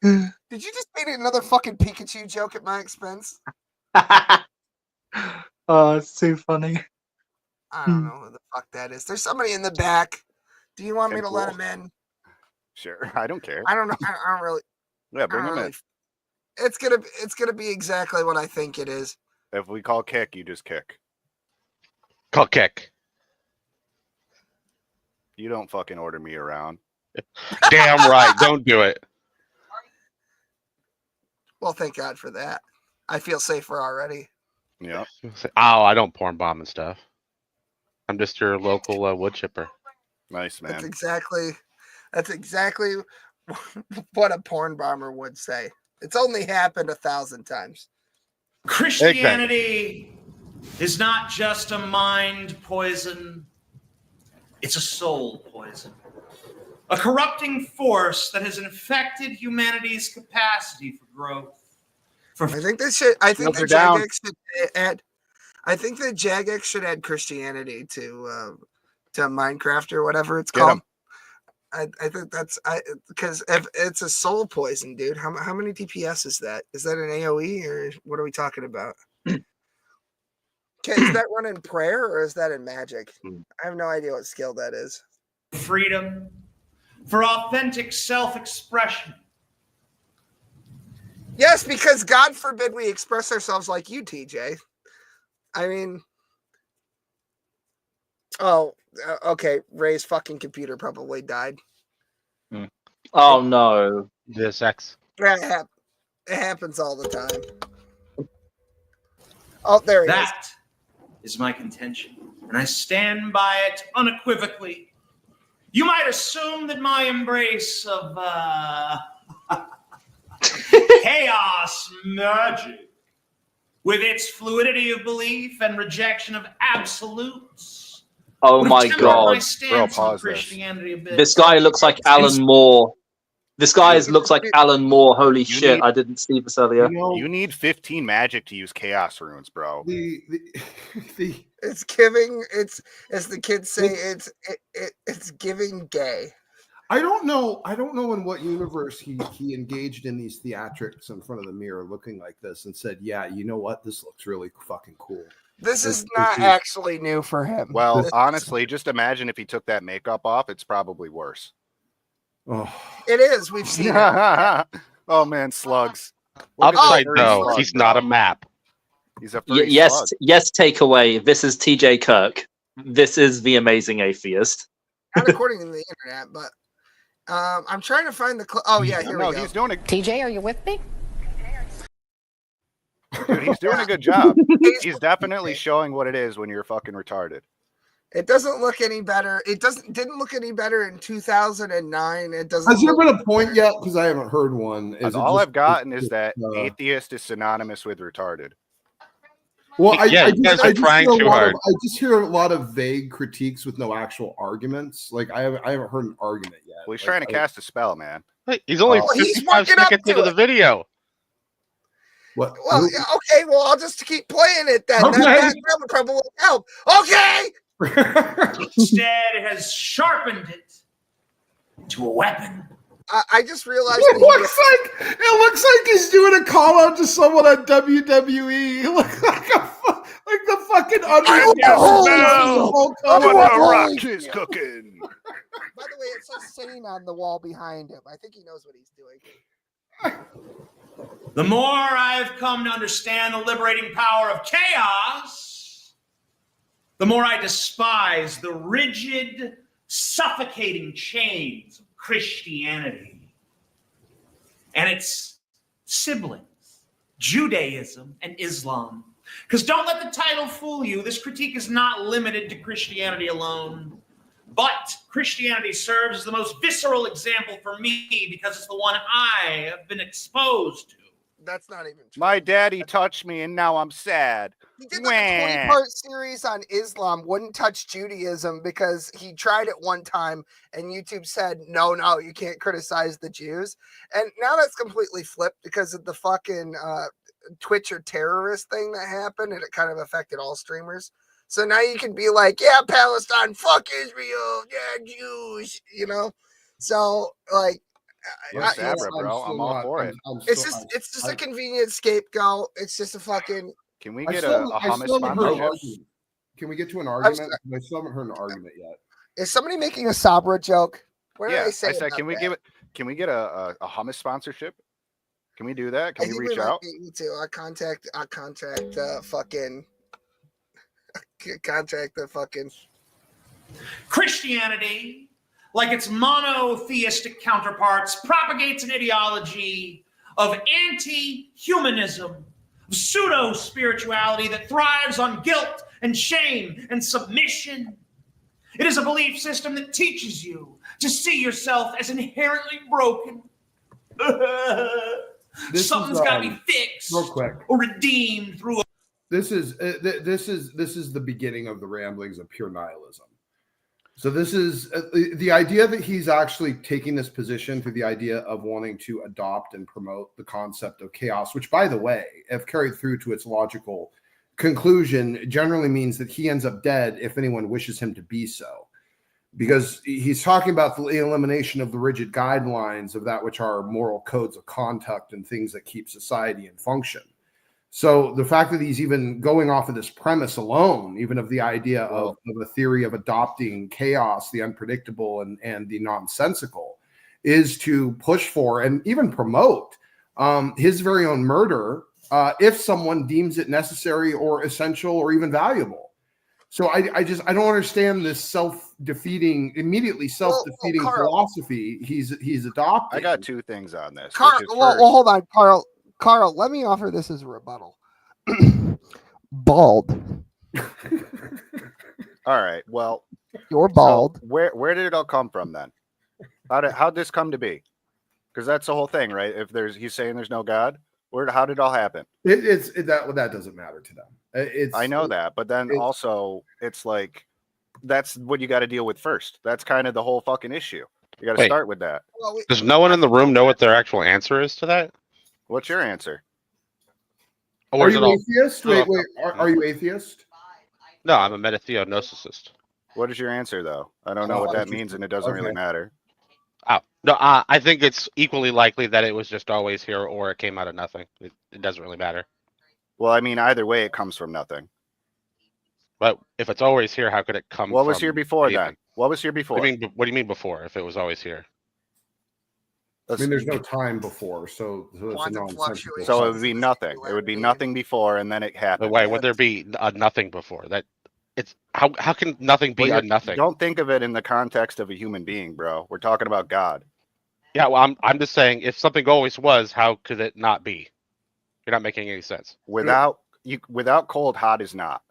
Did you just make another fucking Pikachu joke at my expense? Oh, it's too funny. I don't know who the fuck that is. There's somebody in the back. Do you want me to let him in? Sure, I don't care. I don't know. I don't really. Yeah, bring I him don't in. really- It's gonna be exactly what I think it is. If we call kick, you just kick. Call kick. You don't fucking order me around. Damn right. Don't do it. Well, thank God for that. I feel safer already. Yeah. Oh, I don't porn bomb and stuff. I'm just your local wood chipper. Nice, man. That's exactly what a porn bomber would say. It's only happened 1,000 times. Christianity is not just a mind poison, it's a soul poison. A corrupting force that has infected humanity's capacity for growth. I think that They're down. Jagex should add. I think that Jagex should add Christianity to Minecraft or whatever it's Get called. 'em. I think that's because if it's a soul poison, dude. How many DPS is that? Is that an AOE or what are we talking about? Okay, is that run in prayer or is that in magic? I have no idea what skill that is. Freedom, for authentic self-expression. Yes, because God forbid we express ourselves like you, TJ. I mean, okay. Ray's fucking computer probably died. Oh no. This X. It happens all the time. Oh, there he is. That is my contention, and I stand by it unequivocally. You might assume that my embrace of chaos magic, with its fluidity of belief and rejection of absolutes, Oh would my temper god. my stance on Christianity a bit. This guy looks like Alan Moore. This guy looks like Alan Moore. Holy shit! I didn't see this earlier. You need 15 magic to use chaos runes, bro. It's giving. It's as the kids say. It's giving gay. I don't know in what universe he engaged in these theatrics in front of the mirror, looking like this, and said, "Yeah, you know what? This looks really fucking cool." This is not actually new for him. Well, honestly, just imagine if he took that makeup off. It's probably worse. Oh, it is. We've seen it. Oh man, slugs. Upside though, he's not a map. He's a furry yes, slug. yes. Takeaway. This is TJ Kirk. This is the amazing atheist. Not according to the internet, but I'm trying to find the. Oh yeah, here we go. He's doing a. TJ, are you with me? Dude, he's doing a good job. He's definitely showing what it is when you're fucking retarded. It doesn't look any better. It didn't look any better in 2009. It doesn't. Has there been a point yet? Because I haven't heard one. All I've gotten is that atheist is synonymous with retarded. Well, I just hear a lot of vague critiques with no actual arguments. Like I haven't heard an argument yet. Well, he's trying to cast a spell, man. Wait, he's only 55 seconds into the video. What? Well, okay. Well, I'll just keep playing it then. Okay. That would probably help. Okay. Instead, it has sharpened it to a weapon. I just realized it looks like he's doing a call out to someone at WWE. It looks like the fucking What the rock is cooking. By the way, it says sitting on the wall behind him. I think he knows what he's doing. The more I've come to understand the liberating power of chaos, the more I despise the rigid, suffocating chains of Christianity and its siblings, Judaism and Islam. Because don't let the title fool you. This critique is not limited to Christianity alone. But Christianity serves as the most visceral example for me because it's the one I have been exposed to. That's not even true. My daddy touched me and now I'm sad. He did like a 20-part series on Islam, wouldn't touch Judaism because he tried it one time and YouTube said, no, you can't criticize the Jews. And now that's completely flipped because of the fucking Twitch or terrorist thing that happened, and it kind of affected all streamers. So now you can be like, yeah, Palestine, fuck Israel, yeah, Jews, you know? So, like, bro. I'm all for it. It's just a convenient scapegoat. It's just a fucking. Can we get a hummus sponsorship? Can we get to an argument? I still haven't heard an argument yet. Is somebody making a Sabra joke? What Yeah, did they say? I said, can we get a hummus sponsorship? Can we do that? Can we reach out? Me too. I contact fucking contact the fucking Christianity, like its monotheistic counterparts, propagates an ideology of anti-humanism, of pseudo-spirituality that thrives on guilt and shame and submission. It is a belief system that teaches you to see yourself as inherently broken. Something's got to be fixed real quick or redeemed through a This is the beginning of the ramblings of pure nihilism. So this is the idea that he's actually taking this position through the idea of wanting to adopt and promote the concept of chaos, which, by the way, if carried through to its logical conclusion, generally means that he ends up dead if anyone wishes him to be so. because he's talking about the elimination of the rigid guidelines of that which are moral codes of conduct and things that keep society in function. So the fact that he's even going off of this premise alone, even of the idea of a theory of adopting chaos, the unpredictable and the nonsensical, is to push for and even promote his very own murder if someone deems it necessary or essential or even valuable. So I don't understand this immediately self-defeating philosophy he's adopting. I got two things on this. Carl, well, hold on, Carl, let me offer this as a rebuttal. Bald. All right. Well, you're bald. So where did it all come from then? How'd this come to be? Because that's the whole thing, right? If he's saying there's no God, how did it all happen? That doesn't matter to them. I know that, but then also it's like that's what you got to deal with first. That's kind of the whole fucking issue. You got to start with that. Does no one in the room know what their actual answer is to that? What's your answer? Are you atheist? Wait. Are you atheist? No, I'm a metatheonosicist. What is your answer, though? I don't know what that means, and it doesn't really matter. Oh, no, I think it's equally likely that it was just always here or it came out of nothing. It doesn't really matter. Well, I mean, either way, it comes from nothing. But if it's always here, how could it come What from was here before anything? then? What was here before? What do you mean before, if it was always here? I mean, there's no time before, so it's a nonsensical. So it would be nothing. It would be nothing before, and then it happened. But wait, would there be a nothing before? It's how can nothing be a nothing? Don't think of it in the context of a human being, bro. We're talking about God. Yeah, well, I'm just saying, if something always was, how could it not be? You're not making any sense. Without cold, hot is not.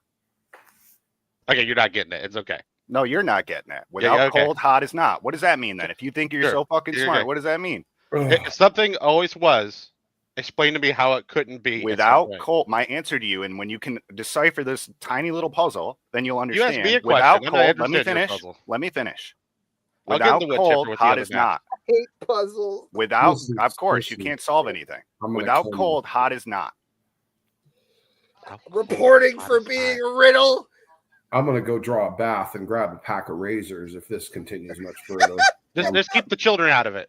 Okay, you're not getting it. It's okay. No, you're not getting it. Without cold, hot is not. What does that mean then? If you think you're so fucking smart, okay. what does that mean? If something always was, explain to me how it couldn't be. Without cold, my answer to you, and when you can decipher this tiny little puzzle, then you'll understand. You asked me a Without question. cold, let me finish. Let me finish. Without cold, hot is not. I hate puzzles. Without, of course, you can't solve anything. Without cold, hot is not. Reporting for being a riddle. I'm gonna go draw a bath and grab a pack of razors if this continues much further. Just keep the children out of it.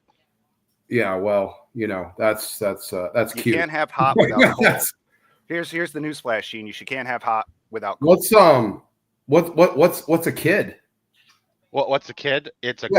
Yeah, well, that's cute. You can't have hot without cold. Here's the newsflash, Sheen. You can't have hot without cold. What's a kid? What's a kid? It's a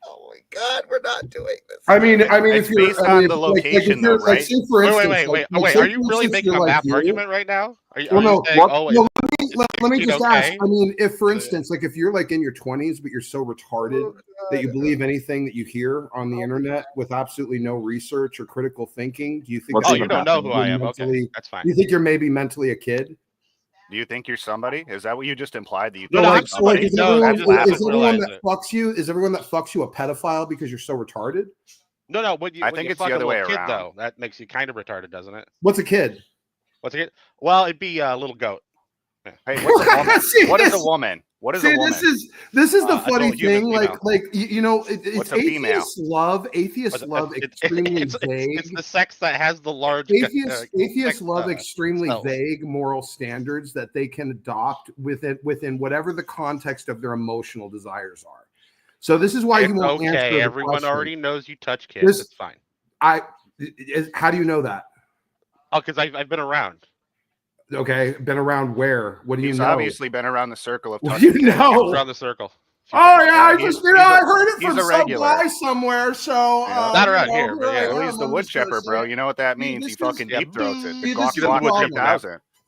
oh my God, we're not doing this. I mean, it's if you're based on the location, though, right? Say for instance, wait. Are you really making a math argument right now? Let me just ask. I mean, if for instance, like if you're like in your 20s, but you're so retarded that you believe anything that you hear on the internet with absolutely no research or critical thinking, do you think? You don't know who I am? Okay, that's fine. You think you're maybe mentally a kid? Do you think you're somebody? Is that what you just implied? That you No, think is everyone that fucks you a pedophile because you're so retarded? No. I think it's the other way around. Though, that makes you kind of retarded, doesn't it? What's a kid? What's a kid? Well, it'd be a little goat. Hey, what's a woman? What is a woman? What is a woman? This is the funny thing. What's a female? Atheists love extremely vague. It's the sex that has the large. Atheists love extremely vague moral standards that they can adopt within whatever the context of their emotional desires are. So this is why you won't answer. Okay, everyone already knows you touch kids. It's fine. How do you know that? Oh, because I've been around. Okay, been around where? What do you know? He's obviously been around the circle of touching. Around the circle. Oh yeah, I heard it from some guy somewhere. So not around here, but yeah, he's the wood chipper, bro. You know what that means? He fucking deep throats it.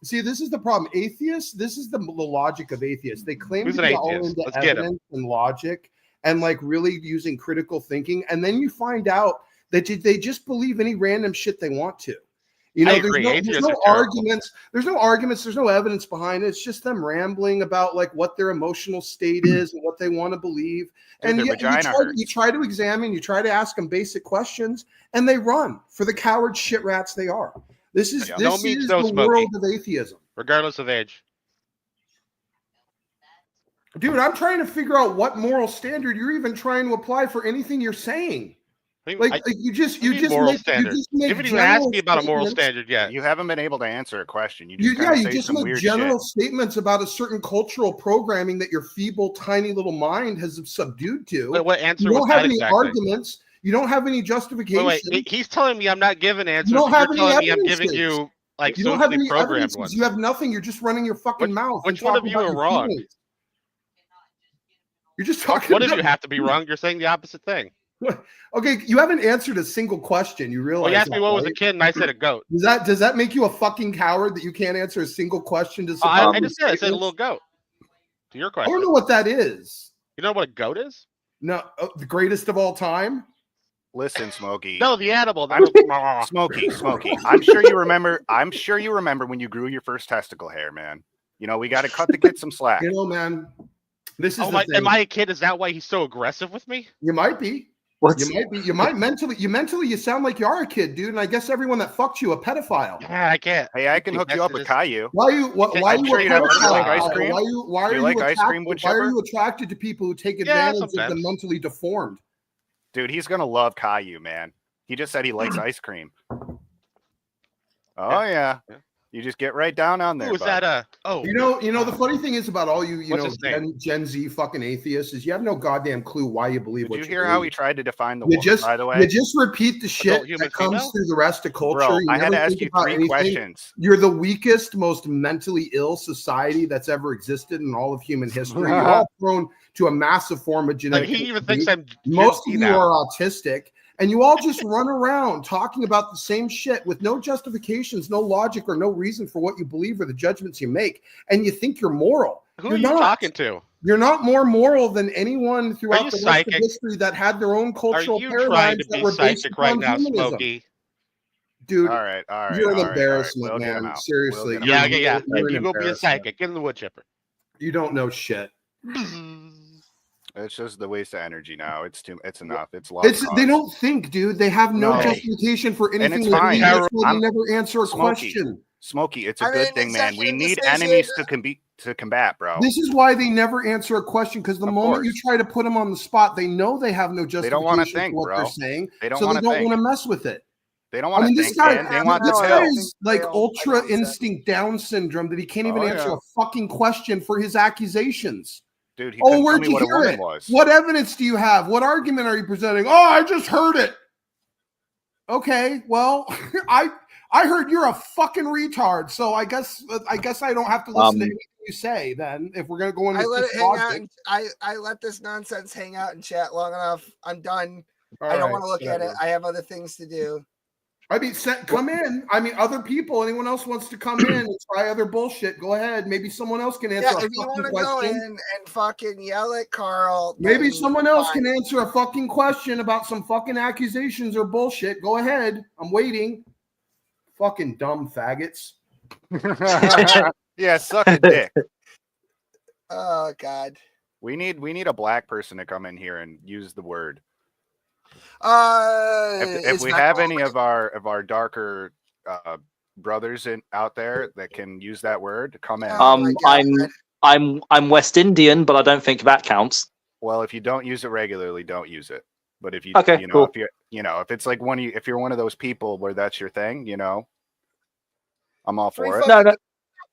See, this is the problem. Atheists. This is the logic of atheists. They claim to be all into evidence and logic and like really using critical thinking, and then you find out that they just believe any random shit they want to. There's no arguments. There's no evidence behind it. It's just them rambling about like what their emotional state is and what they want to believe. And you try to examine, you try to ask them basic questions, and they run for the coward shit rats they are. This is the world of atheism, regardless of age. Dude, I'm trying to figure out what moral standard you're even trying to apply for anything you're saying. Like you just moral make standard. you just make You haven't even asked general me about a moral statements. standard yet. You haven't been able to answer a question. You just kind of you say just some make weird general shit. statements about a certain cultural programming that your feeble, tiny little mind has subdued to. Wait, what answer You don't was have that any exactly? arguments. You don't have any justification. Wait, he's telling me I'm not giving answers. You don't You're have any telling me I'm giving evidences. you like You don't have socially any programmed evidences. ones. You have nothing. You're just running your fucking mouth. Which and one of talking you about are your wrong? feelings. You're just talking. What if you have to be wrong? You're saying the opposite thing. Okay, you haven't answered a single question. You realize? Well, you asked me that, what right? was a kid, and I said a goat. Does that make you a fucking coward that you can't answer a single question to I just said I said a little goat. To your I question. don't know what that is. You know what a goat is? No, the greatest of all time. Listen, Smokey. No, the animal. Smokey. I'm sure you remember. I'm sure you remember when you grew your first testicle hair, man. You know we got to cut the kid some slack. You know, man. This is am I a kid? Is that why he's so aggressive with me? You might be. What? You might be. You might mentally. You sound like you are a kid, dude. And I guess everyone that fucked you a pedophile. Yeah, I can't. Hey, I can hook you up with Caillou. Why you? Why I'm you sure a you'd have pedophile? like ice cream. Why are Do you like ice cream, wood Why are chipper? you attracted to people who take Yeah, advantage of the sometimes. mentally deformed? Dude, he's gonna love Caillou, man. He just said he likes ice cream. Oh yeah. You just get right down on there. Who was bud. that? You know the funny thing is about all you What's know his name? Gen Z fucking atheists is you have no goddamn clue why you believe Did what you you hear believe. how he tried to define the You woman, just by the way? you just repeat the shit human that comes female? through the rest of culture. Bro, You I had never to ask think you about 3 anything. questions. You're the weakest, most mentally ill society that's ever existed in all of human history. You're all prone to a massive form of genetic. He even thinks instability. I'm Most Gen of Z you now. are autistic, and you all just run around talking about the same shit with no justifications, no logic, or no reason for what you believe or the judgments you make, and you think you're moral. Who You're are you not. talking to? You're not more moral than anyone Are throughout you the rest psychic? of history that had their own Are cultural you trying paradigms to that be were based psychic right upon now, humanism. Smokey? Dude, all right. you're an all right. embarrassment, We'll get him man. out. Seriously. We'll get him Yeah. out. You're an You go be a embarrassment. psychic. Get in the wood chipper. You don't know shit. It's just the waste of energy now. It's enough. It's lost. They don't think, dude. They have no No. justification for And anything it's they fine. believe. That's why they I'm- never answer a Smokey. question. Smokey, it's a I good mean, thing, man. We executive need decision. enemies to combat, bro. This is why they never answer a question, because the Of moment you course. try to put them on the spot, they know they have no They justification don't wanna for think, what bro. they're saying. They don't so wanna they don't think. want to mess with it. They don't want to this think, guy, man. They want the this pill. guy is like Pill. ultra I know instinct Down syndrome that he can't even Oh, answer yeah. a fucking question for his accusations. Dude, he Oh, couldn't tell where'd me you what a hear woman it? was. What evidence do you have? What argument are you presenting? Oh, I just heard it. Okay, well, I heard you're a fucking retard, so I guess I don't have to listen to anything you say then. If we're gonna go into I let this it hang out. logic. And I let this nonsense hang out and chat long enough. I'm done. All I don't right, want to look at it. whatever. I have other things to do. I mean, come in. I mean, other people. Anyone else wants to come in and try other bullshit? Go ahead. Maybe someone else can answer Yeah, a if you fucking want to go in question. and fucking yell at Carl, Maybe then someone else fine. can answer a fucking question about some fucking accusations or bullshit. Go ahead. I'm waiting. Fucking dumb faggots. Yeah, suck a dick. Oh God. We need a black person to come in here and use the word. If Is we my have call any ready? of our darker brothers out there that can use that word to come in. Oh my God. I'm West Indian, but I don't think that counts. Well, if you don't use it regularly, don't use it. But if you Okay, you know cool. if if it's like if you're one of those people where that's your thing, I'm all Three for it. fucking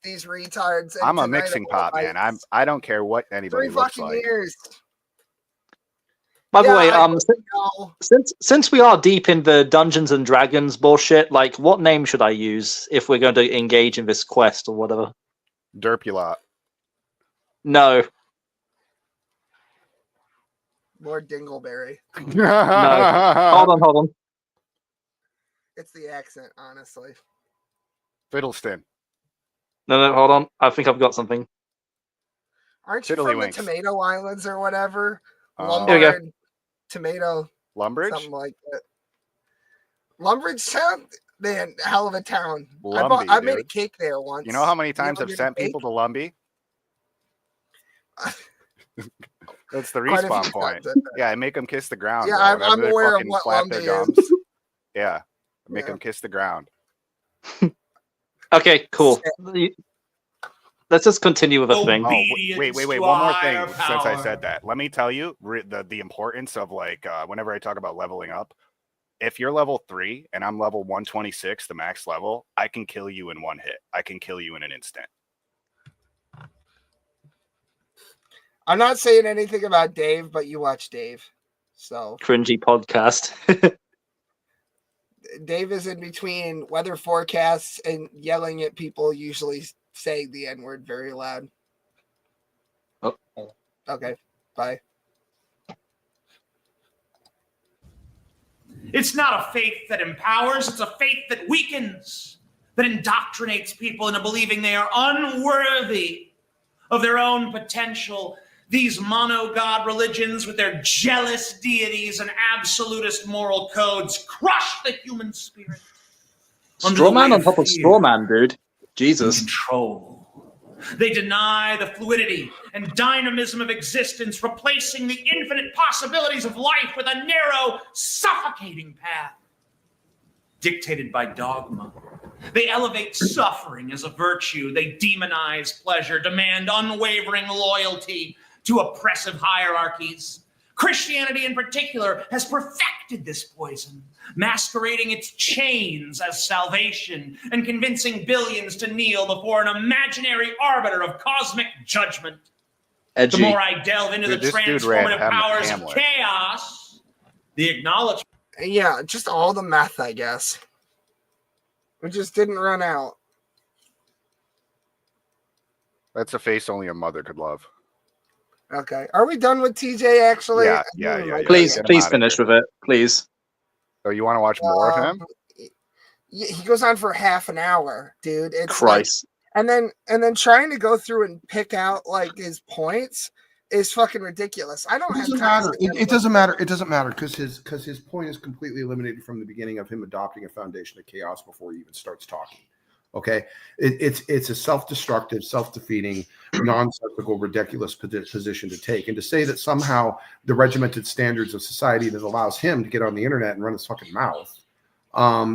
these retards. and I'm a tonight mixing I'm pot, gonna man. fight. I don't care what anybody 3 looks fucking like. years. By the Yeah, way, I know. since we are deep in the Dungeons and Dragons bullshit, like what name should I use if we're going to engage in this quest or whatever? Derpulot. No, Lord Dingleberry. no. Hold on. It's the accent, honestly. Fiddleston. No, hold on. I think I've got something. Aren't you from the Tiddlywinks. Tomato Islands or whatever? Here we go. Lombard, Tomato, Lumbridge? something like that. Lumbridge town, man, hell of a town. Lumbee, I made a dude. cake there once. You know how many You times ever I've made a sent cake? people to Lumbee? That's the Quite a respawn few point. times, I bet. Yeah, I make them kiss the ground. Yeah, bro, I'm whenever they aware of fucking what flap their Lumbee gums. is. Yeah, make Yeah. them kiss the ground. Okay, cool. Let's just continue with the thing. Oh, wait. One more thing since I said that. Let me tell you the importance of whenever I talk about leveling up, if you're level 3 and I'm level 126, the max level, I can kill you in one hit. I can kill you in an instant. I'm not saying anything about Dave, but you watch Dave. So Cringy podcast. Dave is in between weather forecasts and yelling at people, usually saying the N-word very loud. Oh. Okay, bye. It's not a faith that empowers, it's a faith that weakens, that indoctrinates people into believing they are unworthy of their own potential. These mono-god religions with their jealous deities and absolutist moral codes crush the human spirit. Straw man on top of straw man, dude. Jesus. Control. They deny the fluidity and dynamism of existence, replacing the infinite possibilities of life with a narrow, suffocating path dictated by dogma. They elevate suffering as a virtue. They demonize pleasure, demand unwavering loyalty to oppressive hierarchies. Christianity in particular has perfected this poison, masquerading its chains as salvation and convincing billions to kneel before an imaginary arbiter of cosmic judgment. Edgy. The more I delve into the transformative powers of chaos, the acknowledgement. Yeah, just all the meth, I guess. We just didn't run out. That's a face only a mother could love. Okay. Are we done with TJ, actually? Yeah. Please finish with it, please. Oh, you want to watch more of him? He goes on for half an hour, dude. It's Christ. Like, and then trying to go through and pick out like his points is fucking ridiculous. I don't have time. It doesn't matter. It doesn't matter because his point is completely eliminated from the beginning of him adopting a foundation of chaos before he even starts talking. Okay, it's a self-destructive, self-defeating, nonsensical, ridiculous position to take, and to say that somehow the regimented standards of society that allows him to get on the internet and run his fucking mouth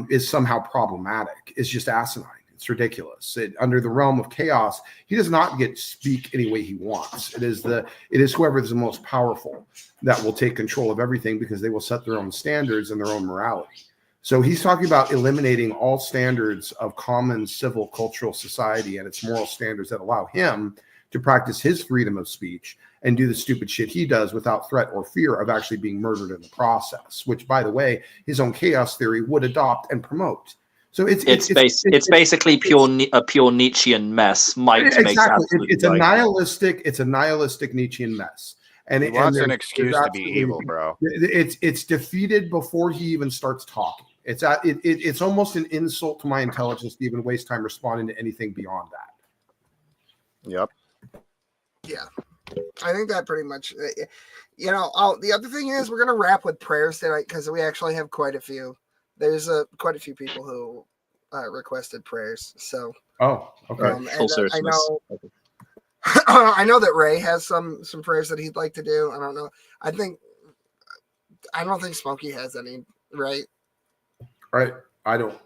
is somehow problematic. It's just asinine. It's ridiculous. Under the realm of chaos, he does not get to speak any way he wants. It is whoever is the most powerful that will take control of everything because they will set their own standards and their own morality. So he's talking about eliminating all standards of common civil cultural society and its moral standards that allow him to practice his freedom of speech and do the stupid shit he does without threat or fear of actually being murdered in the process, which, by the way, his own chaos theory would adopt and promote. So it's basically a pure Nietzschean mess. Exactly. It's a nihilistic Nietzschean mess. And he wants an excuse to be evil, bro. It's defeated before he even starts talking. It's almost an insult to my intelligence to even waste time responding to anything beyond that. Yep. Yeah, I think that pretty much. The other thing is we're gonna wrap with prayers tonight because we actually have quite a few. There's quite a few people who requested prayers. So. Oh, okay. I know. I know that Ray has some prayers that he'd like to do. I don't know. I don't think Smokey has any, right? Right. I don't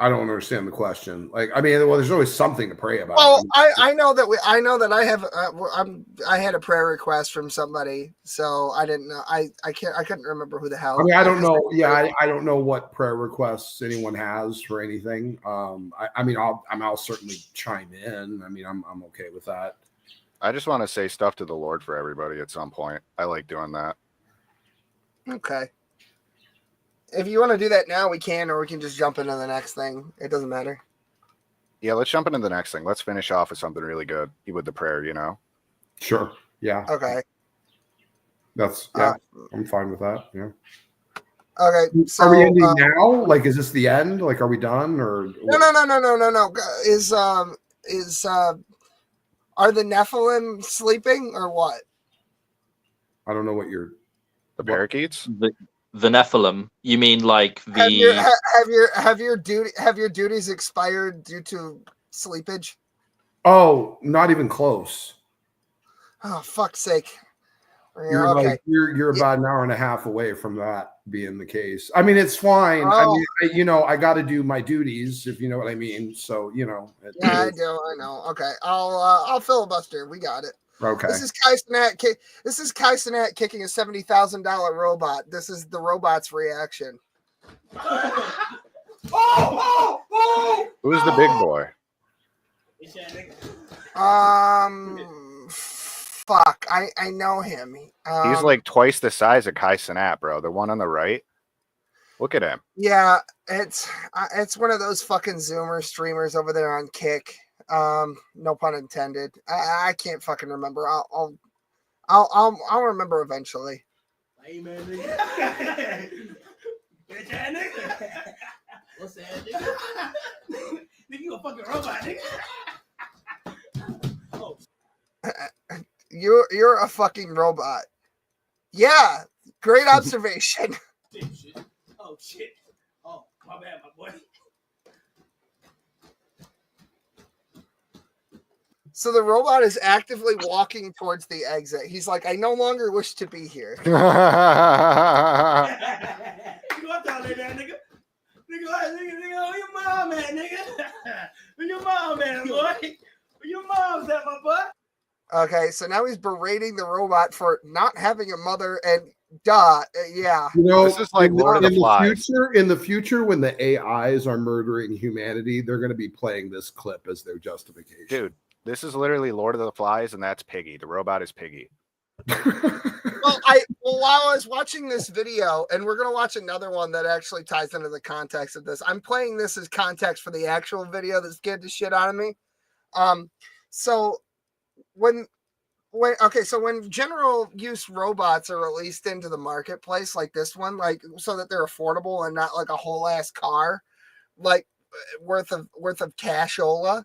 understand the question. Like, I mean, well, there's always something to pray about. Well, I know that I have. I had a prayer request from somebody, so I didn't know. I couldn't remember who the hell. I mean, I don't know. Yeah, I don't know what prayer requests anyone has for anything. I'll certainly chime in. I mean, I'm okay with that. I just want to say stuff to the Lord for everybody at some point. I like doing that. Okay. If you want to do that now, we can, or we can just jump into the next thing. It doesn't matter. Yeah, let's jump into the next thing. Let's finish off with something really good with the prayer, Sure. Yeah. Okay. I'm fine with that. Yeah. Okay. So are we ending now? Like, is this the end? Like, are we done or? No. Are the Nephilim sleeping or what? I don't know what the parakeets. The Nephilim. You mean like the have your duties expired due to sleepage? Oh, not even close. Oh, fuck's sake. You're okay. You're about an hour and a half away from that being the case. I mean, it's fine. Oh. I mean, I got to do my duties, if you know what I mean. So, Yeah, I do. I know. Okay. I'll filibuster. We got it. Okay. This is Kai Cenat. This is Kai Cenat kicking a $70,000 robot. This is the robot's reaction. Who's the big boy? Fuck. I know him. He's like twice the size of Kai Cenat, bro. The one on the right. Look at him. Yeah, it's one of those fucking Zoomer streamers over there on Kick. No pun intended. I can't fucking remember. I'll remember eventually. Hey man, nigga. Bitch ass nigga. What's that, nigga? Nigga, you a fucking robot, nigga. You're a fucking robot. Yeah, great observation. Oh shit. Oh, my bad, my boy. So the robot is actively walking towards the exit. He's like, I no longer wish to be here. You want that there, nigga? Nigga, where your mom at, nigga? Where your mom at, boy? Where your mom's at, my boy? Okay, so now he's berating the robot for not having a mother, and yeah. You know, this is like Lord of the Flies. In the future, when the AIs are murdering humanity, they're going to be playing this clip as their justification. Dude, this is literally Lord of the Flies, and that's Piggy. The robot is Piggy. Well, while I was watching this video, and we're gonna watch another one that actually ties into the context of this. I'm playing this as context for the actual video that scared the shit out of me. So when general use robots are released into the marketplace, like this one, like so that they're affordable and not like a whole ass car, like worth of cashola,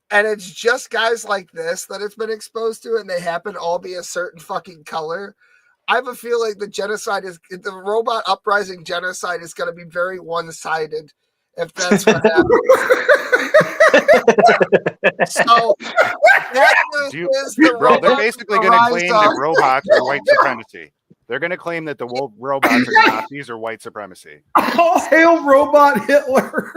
and it's just guys like this that it's been exposed to, and they happen to all be a certain fucking color. I have a feeling the robot uprising genocide is going to be very one-sided if that's what happens. So they're basically going to claim that robots are white supremacy. They're going to claim that the robots are Nazis or white supremacy. All hail Robot Hitler.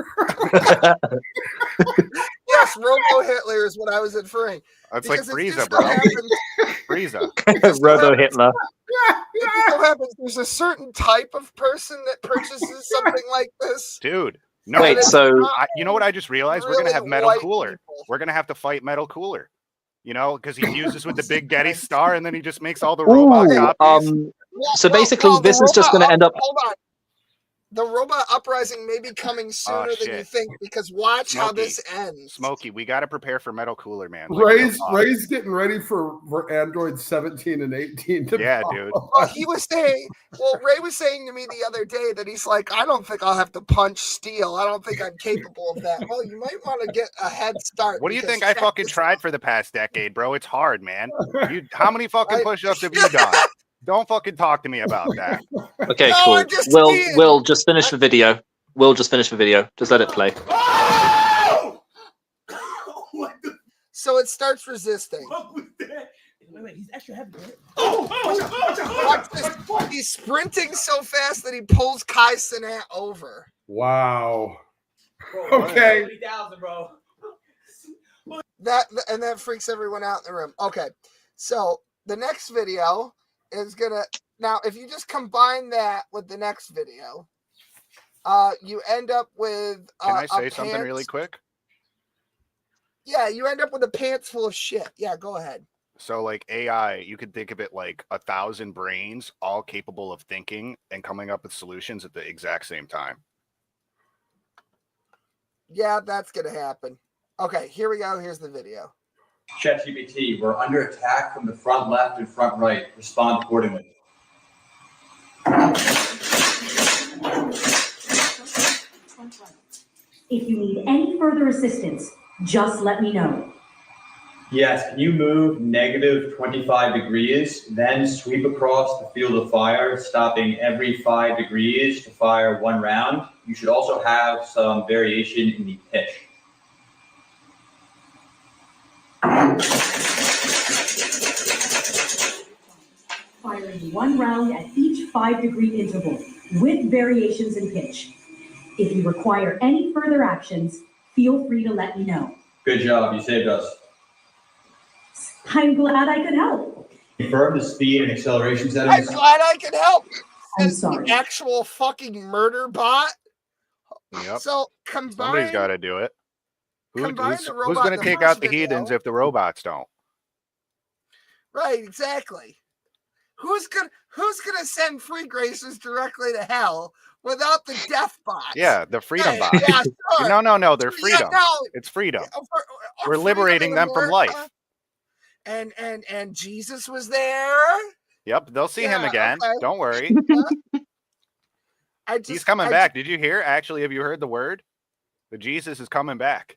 Yes, Robo Hitler is what I was inferring. That's like Frieza, bro. Frieza. Robo Hitler. It just so happens there's a certain type of person that purchases something like this. Dude. No, wait, so you know what I just realized? Really we're gonna have Metal white Cooler. people. We're gonna have to fight Metal Cooler. You know, because he fuses with the Big Daddy Star, and then he just makes all the robot copies. So basically, this is just going to end up. Hold on. The robot uprising may be coming sooner than you think, because watch how this ends. Smokey, we got to prepare for Metal Cooler, man. Ray's getting ready for Android 17 and 18 to dude. Well, he was saying, Ray was saying to me the other day that he's like, I don't think I'll have to punch steel. I don't think I'm capable of that. Well, you might want to get a head start. What do you think I fucking tried for the past decade, bro? It's hard, man. How many fucking push-ups have you done? Don't fucking talk to me about that. Okay, cool. We'll just finish the video. Just let it play. So it starts resisting. Wait, he's extra heavy. Watch this. He's sprinting so fast that he pulls Kai Cenat over. Wow. Okay. 30,000, bro. That freaks everyone out in the room. Okay, so the next video is gonna if you just combine that with the next video, you end up with. Can I say something really quick? Yeah, you end up with a pants full of shit. Yeah, go ahead. So, like AI, you could think of it like 1,000 brains, all capable of thinking and coming up with solutions at the exact same time. Yeah, that's gonna happen. Okay, here we go. Here's the video. ChatGPT, we're under attack from the front left and front right. Respond accordingly. If you need any further assistance, just let me know. Yes, can you move negative 25 degrees, then sweep across the field of fire, stopping every 5 degrees to fire one round? You should also have some variation in the pitch. Firing one round at each 5-degree interval, with variations in pitch. If you require any further actions, feel free to let me know. Good job, you saved us. I'm glad I could help. Confirm the speed and acceleration I'm settings. glad I could help. I'm Says the sorry. actual fucking murder bot. Yep. So Somebody's combine got to do it. combine the Who's robot going in to the take out first the video. heathens if the robots don't? Right, exactly. Who's gonna send free gracers directly to hell without the death bots? Yeah, the freedom Hey, bots. yeah, sure. No, they're Yeah, freedom. no, It's freedom. for We're freedom liberating in them from America. life. And Jesus was there. Yep, they'll see him Yeah, again. okay. Don't worry. He's coming back. Did you hear? Actually, have you heard the word? The Jesus is coming back.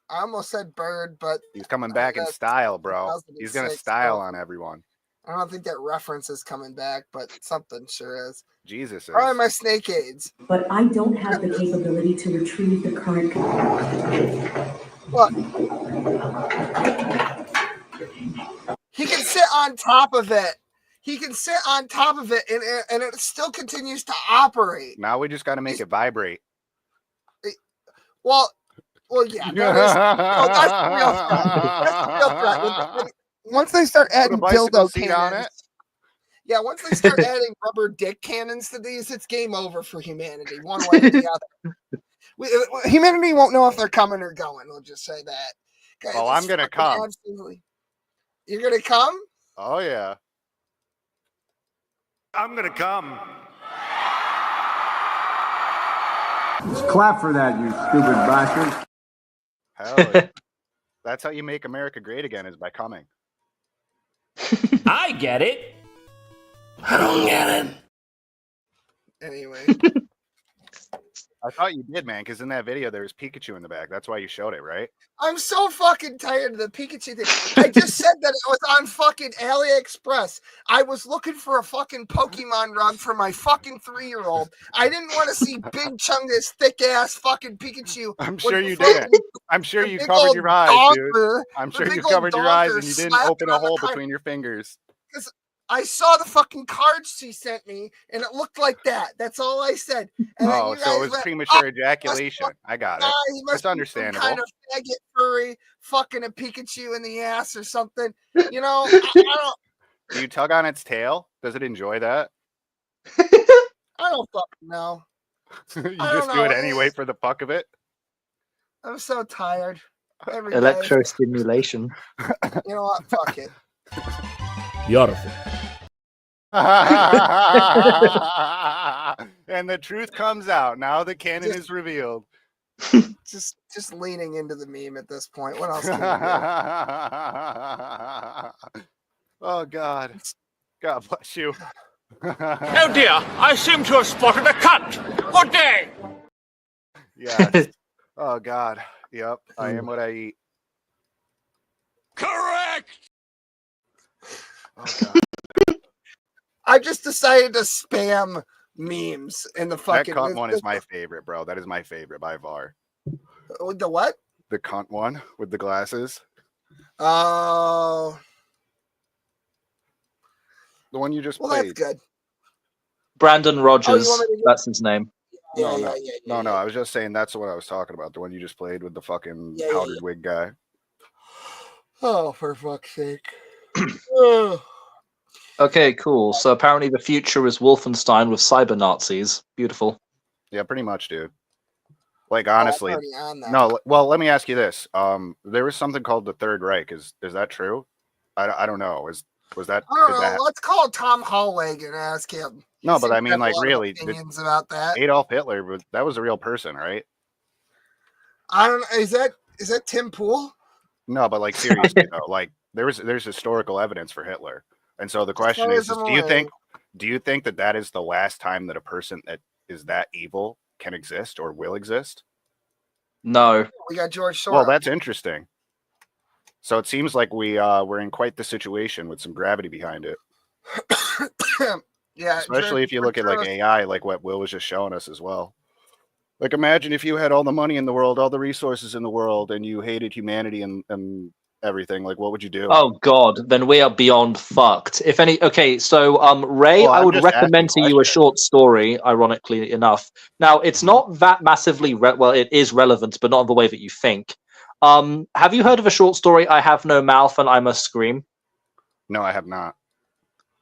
I almost said bird, but He's coming back in style, bro. He's gonna 2006, style so on everyone. I don't think that reference is coming back, but something sure is. Jesus is. Probably my snake aids. But I don't have the capability to retrieve the current. Look. He can sit on top of it. He can sit on top of it, and it still continues to operate. Now we just got to make it vibrate. Well, yeah, that's the real threat. That's the real threat. Once they start adding dildo cannons, yeah, once they start adding rubber dick cannons to these, it's game over for humanity, one way or the other. Humanity won't know if they're coming or going. We'll just say that. Guys, Well, I'm gonna come. Absolutely. You're gonna come? Oh yeah. I'm gonna come. Just clap for that, you stupid bastard. Hell yeah. That's how you make America great again, is by coming. I get it. I don't get it. Anyway. I thought you did, man, because in that video there was Pikachu in the back. That's why you showed it, right? I'm so fucking tired of the Pikachu thing. I just said that it was on fucking AliExpress. I was looking for a fucking Pokemon rug for my fucking 3-year-old. I didn't want to see Big Chungus thick ass fucking Pikachu. I'm sure you did. I'm sure you covered your eyes, dude. I'm sure you covered your eyes and you didn't open a hole between your fingers. Because I saw the fucking cards she sent me, and it looked like that. That's all I said. And Oh, so it was premature ejaculation. I got it. He must It's understandable. Be some kind of faggot furry fucking a Pikachu in the ass or something. You know, I don't. Do you tug on its tail? Does it enjoy that? I don't fucking know. You just do it anyway for the fuck of it? I'm so tired. Every day. Electrostimulation. You know what? Fuck it. Beautiful. And the truth comes out. Now the canon is revealed. Just leaning into the meme at this point. What else can you do? Oh God. God bless you. Oh dear, I seem to have spotted a cunt. Good day. Yes. Oh God. Yep. I am what I eat. Correct. Oh God. I just decided to spam memes in the fucking. That cunt one is my favorite, bro. That is my favorite by far. The what? The cunt one with the glasses. Oh. The one you just Well, played. that's good. Brandon Rogers. want me to- That's his name. No, I was just saying that's what I was talking about. The one you just played with the fucking powdered wig guy. Oh, for fuck's sake. Ugh. Okay, cool. So apparently the future is Wolfenstein with cyber Nazis. Beautiful. Yeah, pretty much, dude. Like honestly, already on that. no. Well, let me ask you this: there was something called the Third Reich. Is that true? I don't know. Was that? I don't is know. that... Let's call Tom Hallweg and ask him. He No, but seems I to mean, have a like, lot of really, opinions about that. Adolf Hitler, that was a real person, right? I don't know. Is that Tim Pool? No, but like seriously though, like there's historical evidence for Hitler, and so the question is do you think that is the last time that a person that is that evil can exist or will exist? No. We got George Soros. Well, that's interesting. So it seems like we're in quite the situation with some gravity behind it. Yeah, especially if you look at like AI, like what Will was just showing us as well. Like imagine if you had all the money in the world, all the resources in the world, and you hated humanity and everything. Like, what would you do? Oh God, then we are beyond fucked. If any, okay. So, Ray, Well, I I'm would just recommend to asking you a short story. Ironically enough, now it's not that massively well. It is relevant, but not in the way that you think. Have you heard of a short story, I Have No Mouth and I Must Scream? No, I have not.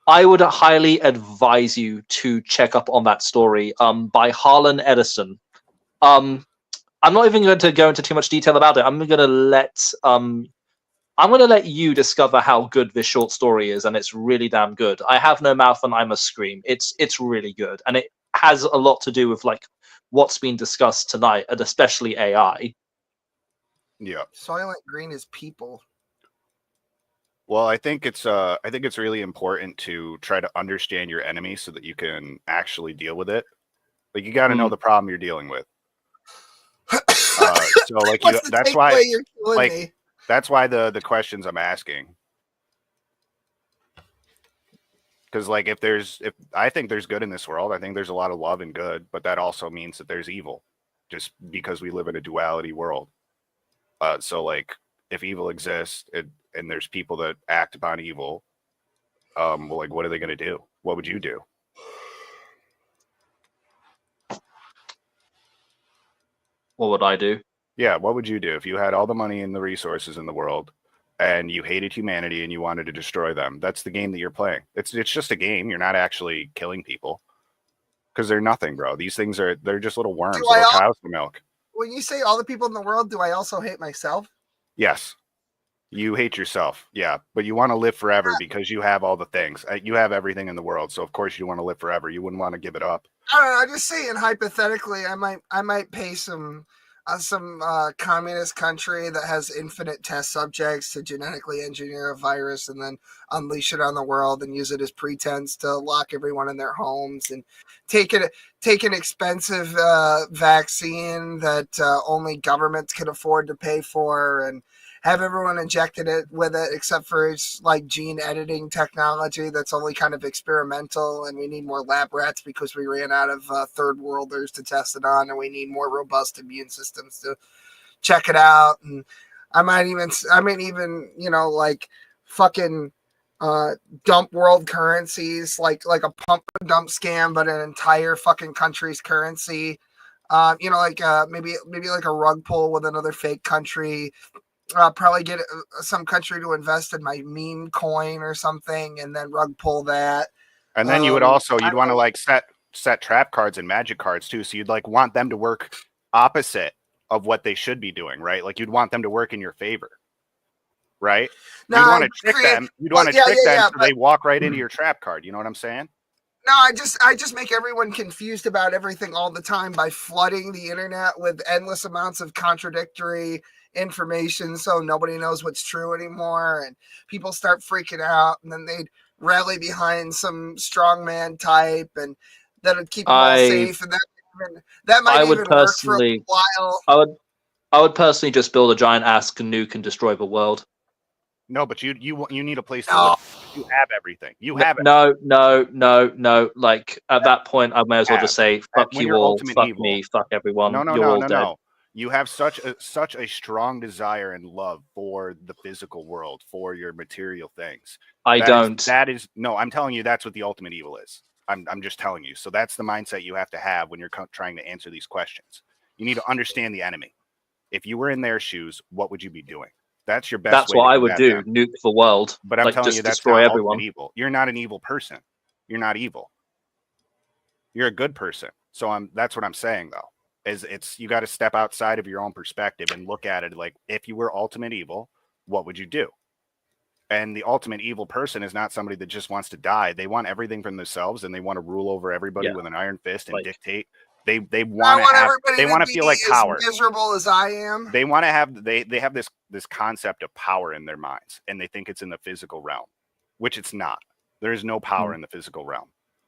I would highly advise you to check up on that story by Harlan Edison. I'm not even going to go into too much detail about it. I'm going to let you discover how good this short story is, and it's really damn good. I Have No Mouth and I Must Scream. It's really good, and it has a lot to do with like what's been discussed tonight, and especially AI. Yeah. Soylent Green is people. Well, I think it's really important to try to understand your enemy so that you can actually deal with it. Like, you got to know the problem you're dealing with. So like What's the that's why takeaway you're killing like me? that's why the questions I'm asking. Because like if I think there's good in this world, I think there's a lot of love and good, but that also means that there's evil, just because we live in a duality world. So like if evil exists and there's people that act upon evil, well, like what are they going to do? What would you do? What would I do? Yeah, what would you do if you had all the money and the resources in the world and you hated humanity and you wanted to destroy them? That's the game that you're playing. It's just a game. You're not actually killing people because they're nothing, bro. These things they're just little worms, little cows for milk. When you say all the people in the world, do I also hate myself? Yes. You hate yourself. Yeah. But you want to live forever because you have all the things. You have everything in the world. So of course you want to live forever. You wouldn't want to give it up. I don't know. I'm just saying hypothetically, I might pay some communist country that has infinite test subjects to genetically engineer a virus and then unleash it on the world and use it as pretense to lock everyone in their homes and take an expensive vaccine that only governments can afford to pay for and have everyone injected it with it, except for it's like gene editing technology that's only kind of experimental, and we need more lab rats because we ran out of third worlders to test it on, and we need more robust immune systems to check it out. And I might even like fucking dump world currencies, like a pump and dump scam, but an entire fucking country's currency. Maybe like a rug pull with another fake country. Probably get some country to invest in my meme coin or something, and then rug pull that. And then you'd want to like set trap cards and magic cards too. So you'd like want them to work opposite of what they should be doing, right? Like you'd want them to work in your favor, right? You'd want to trick them. You'd want to trick them so they walk right into your trap card. You know what I'm saying? No, I just make everyone confused about everything all the time by flooding the internet with endless amounts of contradictory information, so nobody knows what's true anymore, and people start freaking out, and then they'd rally behind some strongman type, and that would keep them all safe, and that might even work for a while. I would personally just build a giant ass nuke and destroy the world. No, but you need a place to live. You have everything. You have it. No. Like at that point, I may as well just say, "Fuck you all, fuck evil. Me, fuck everyone. No. You're all dead." You have such a strong desire and love for the physical world, for your material things. I don't. I'm telling you, that's what the ultimate evil is. I'm just telling you. So that's the mindset you have to have when you're trying to answer these questions. You need to understand the enemy. If you were in their shoes, what would you be doing? That's your best. That's what I would do. Nuke the world. But I'm telling you, that's destroy not everyone. Ultimate evil. You're not an evil person. You're not evil. You're a good person. So that's what I'm saying though. You got to step outside of your own perspective and look at it like, if you were ultimate evil, what would you do? And the ultimate evil person is not somebody that just wants to die. They want everything from themselves, and they want to rule over everybody with an iron fist and dictate. They want to feel like power. As miserable as I am. They want to have they have this concept of power in their minds, and they think it's in the physical realm, which it's not. There is no power in the physical realm,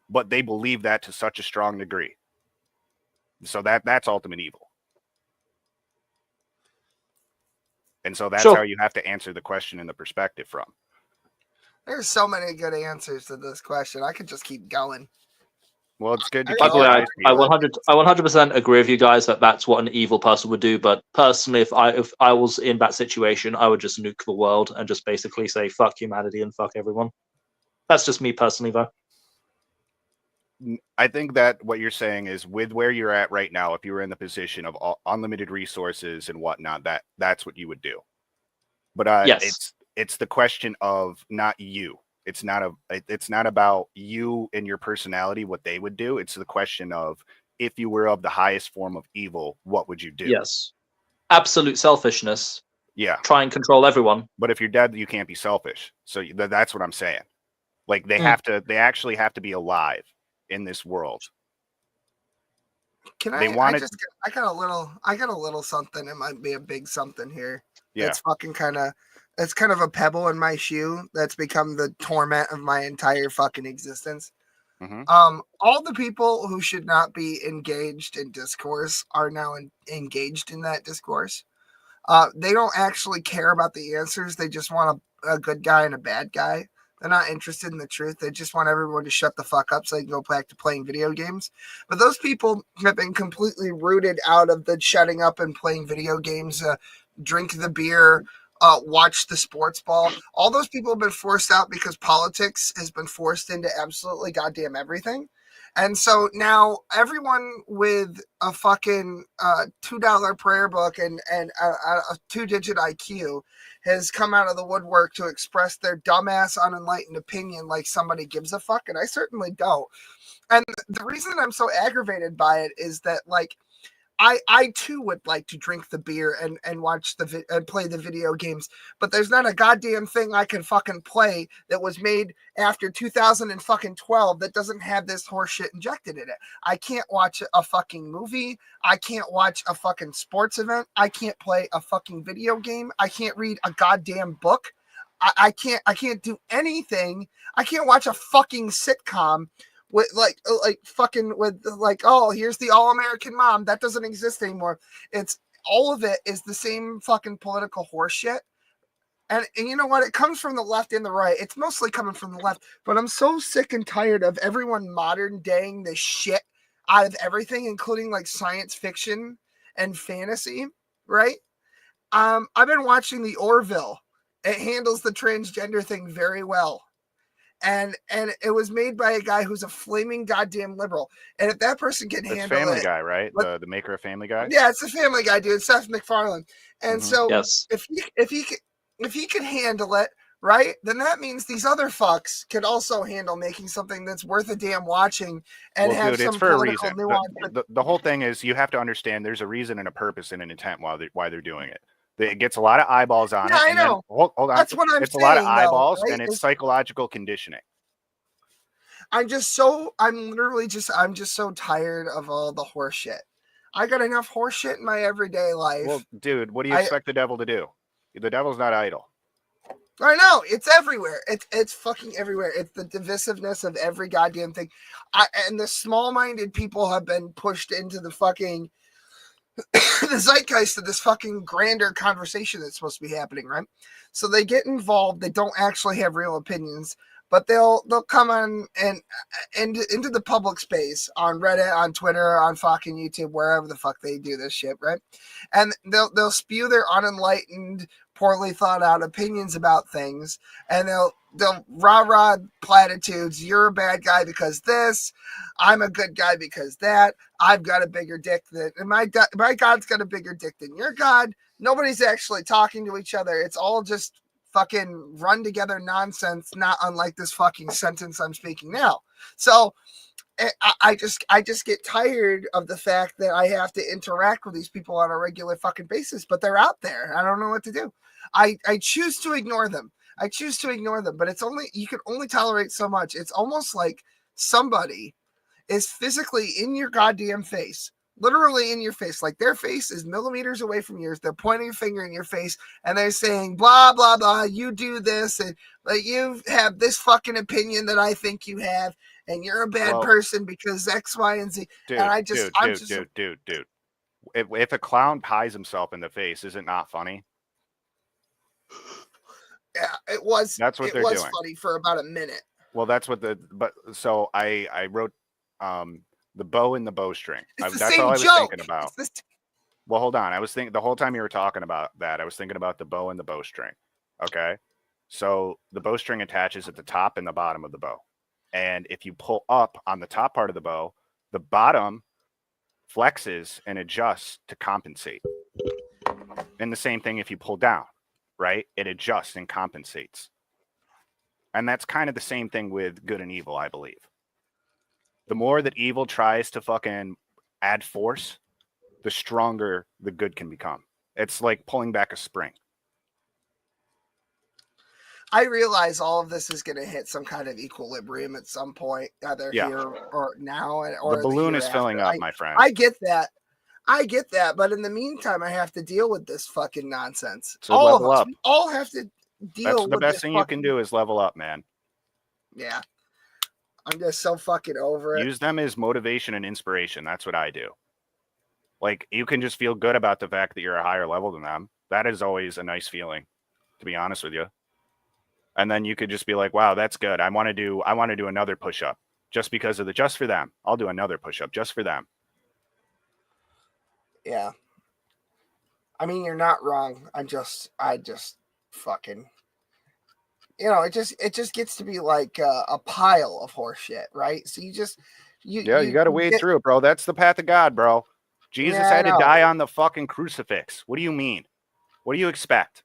but they believe that to such a strong degree. So that's ultimate evil. And so that's how you have to answer the question in the perspective from. There's so many good answers to this question. I could just keep going. Well, it's good to By the way, I 100% agree with you guys that that's what an evil person would do. But personally, if I was in that situation, I would just nuke the world and just basically say fuck humanity and fuck everyone. That's just me personally, though. I think that what you're saying is with where you're at right now, if you were in the position of unlimited resources and whatnot, that's what you would do. But Yes. it's the question of not you. It's not about you and your personality, what they would do. It's the question of if you were of the highest form of evil, what would you do? Yes. Absolute selfishness. Yeah. Try and control everyone. But if you're dead, you can't be selfish. So that's what I'm saying. Like they actually have to be alive in this world. Can They I? want it. I got a little something. It might be a big something here. Yeah. It's it's kind of a pebble in my shoe that's become the torment of my entire fucking existence. Mm-hmm. All the people who should not be engaged in discourse are now engaged in that discourse. They don't actually care about the answers. They just want a good guy and a bad guy. They're not interested in the truth. They just want everyone to shut the fuck up so they can go back to playing video games. But those people have been completely rooted out of the shutting up and playing video games, drink the beer, watch the sports ball. All those people have been forced out because politics has been forced into absolutely goddamn everything. And so now everyone with a fucking $2 prayer book and a 2-digit IQ has come out of the woodwork to express their dumbass, unenlightened opinion like somebody gives a fuck, and I certainly don't. And the reason I'm so aggravated by it is that, like, I too would like to drink the beer and watch and play the video games, but there's not a goddamn thing I can fucking play that was made after 2012 that doesn't have this horseshit injected in it. I can't watch a fucking movie. I can't watch a fucking sports event. I can't play a fucking video game. I can't read a goddamn book. I can't do anything. I can't watch a fucking sitcom with like fucking with like, oh, here's the all-American mom. That doesn't exist anymore. It's all of it is the same fucking political horseshit. And you know what? It comes from the left and the right. It's mostly coming from the left. But I'm so sick and tired of everyone modern daying the shit out of everything, including like science fiction and fantasy, right? I've been watching the Orville. It handles the transgender thing very well. And it was made by a guy who's a flaming goddamn liberal. And if that person can handle Family it, Guy, right? The maker of Family Guy. yeah, it's a Family Guy dude, Seth MacFarlane. And so Yes. if he can handle it, right, then that means these other fucks can also handle making something that's worth a damn watching and Well, have dude, some it's for a political reason. nuance. The whole thing is you have to understand there's a reason and a purpose and an intent why they're doing it. It gets a lot of eyeballs on Yeah, it. I And then, know. hold on. That's what I'm it's saying, a lot of though, eyeballs, right? and it's psychological conditioning. I'm just so tired of all the horse shit. I got enough horse shit in my everyday life. Well, dude, what do you expect the devil to do? The devil's not idle. I know, it's everywhere. It's fucking everywhere. It's the divisiveness of every goddamn thing. And the small-minded people have been pushed into the fucking the zeitgeist of this fucking grander conversation that's supposed to be happening, right? So they get involved. They don't actually have real opinions, but they'll come on and into the public space on Reddit, on Twitter, on fucking YouTube, wherever the fuck they do this shit, right? And they'll spew their unenlightened, poorly thought out opinions about things, and they'll rah platitudes. You're a bad guy because this. I'm a good guy because that. I've got a bigger dick than my God's got a bigger dick than your God. Nobody's actually talking to each other. It's all just fucking run together nonsense, not unlike this fucking sentence I'm speaking now. So I just get tired of the fact that I have to interact with these people on a regular fucking basis, but they're out there. I don't know what to do. I choose to ignore them. But you can only tolerate so much. It's almost like somebody is physically in your goddamn face, literally in your face. Like their face is millimeters away from yours. They're pointing a finger in your face and they're saying, blah, blah, blah, you do this. And like, you have this fucking opinion that I think you have. And you're a bad person because X, Y, and Z. Dude, And dude. If a clown pies himself in the face, is it not funny? Yeah, it was. That's what they're doing. Funny for about a minute. Well, that's what so I wrote the bow and the bowstring. That's all I was thinking about. Well, hold on. I was thinking the whole time you were talking about that, I was thinking about the bow and the bowstring. Okay. So the bowstring attaches at the top and the bottom of the bow. And if you pull up on the top part of the bow, the bottom flexes and adjusts to compensate. And the same thing if you pull down, right? It adjusts and compensates. And that's kind of the same thing with good and evil, I believe. The more that evil tries to fucking add force, the stronger the good can become. It's like pulling back a spring. I realize all of this is going to hit some kind of equilibrium at some point, either here or now, or the balloon is hereafter. filling up, my friend. I get that. But in the meantime, I have to deal with this fucking nonsense. So all of level us, up. we all have to deal That's with the best this thing you can do is level up, man. Yeah. I'm just so fucking over it. Use them as motivation and inspiration. That's what I do. Like, you can just feel good about the fact that you're a higher level than them. That is always a nice feeling, to be honest with you. And then you could just be like, wow, that's good. I want to do another push-up just because of just for them. I'll do another push-up just for them. Yeah. I mean, you're not wrong. I just fucking, it just gets to be like a pile of horse shit, right? So you got to wade through it, bro. That's the path of God, bro. Jesus had to die on the fucking crucifix. What do you mean? What do you expect?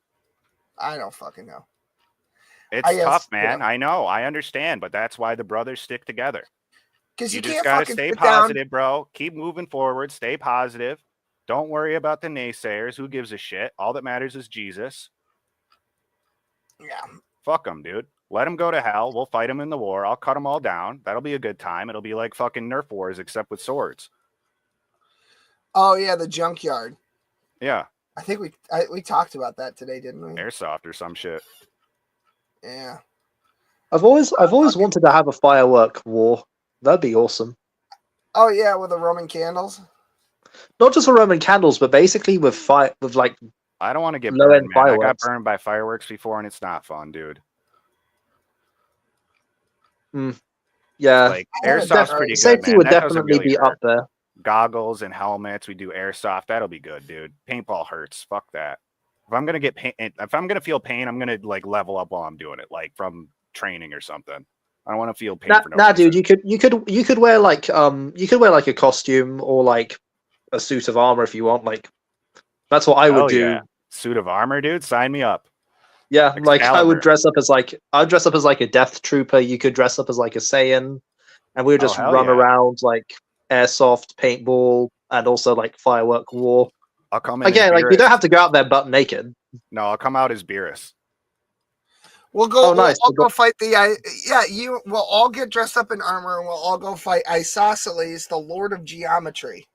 I don't fucking know. It's tough, man. I know. I understand, but that's why the brothers stick together. Because you just can't gotta fucking stay sit positive, bro. Keep moving forward. Stay positive. Don't worry about the naysayers. Who gives a shit? All that matters is Jesus. Yeah. Fuck them, dude. Let them go to hell. We'll fight them in the war. I'll cut them all down. That'll be a good time. It'll be like fucking Nerf wars, except with swords. Oh yeah, the junkyard. Yeah. I think we talked about that today, didn't we? Airsoft or some shit. Yeah. I've always wanted to have a firework war. That'd be awesome. Oh yeah, with the Roman candles. Not just for Roman candles, but basically with like. I don't want to get low burned, end man. fireworks. I got burned by fireworks before, and it's not fun, dude. Yeah, like airsoft's pretty good. Safety Man. would That doesn't definitely really be hurt. up there. Goggles and helmets. We do airsoft. That'll be good, dude. Paintball hurts. Fuck that. If I'm gonna get pain, if I'm gonna feel pain, I'm gonna like level up while I'm doing it, like from training or something. I don't want to feel pain for no reason. Dude, you could wear like a costume or like a suit of armor if you want. Like that's what I would do. Yeah. Suit of armor, dude. Sign me up. Yeah, like I would Excalibur. dress up as like a death trooper. You could dress up as like a Saiyan, and we would just hell run yeah. around like airsoft, paintball, and also like firework war. I'll come in Again, as like you Beerus. don't have to go out there butt naked. No, I'll come out as Beerus. We'll go. Oh, nice. We'll go fight the. We'll all get dressed up in armor and we'll all go fight Isosceles, the Lord of Geometry.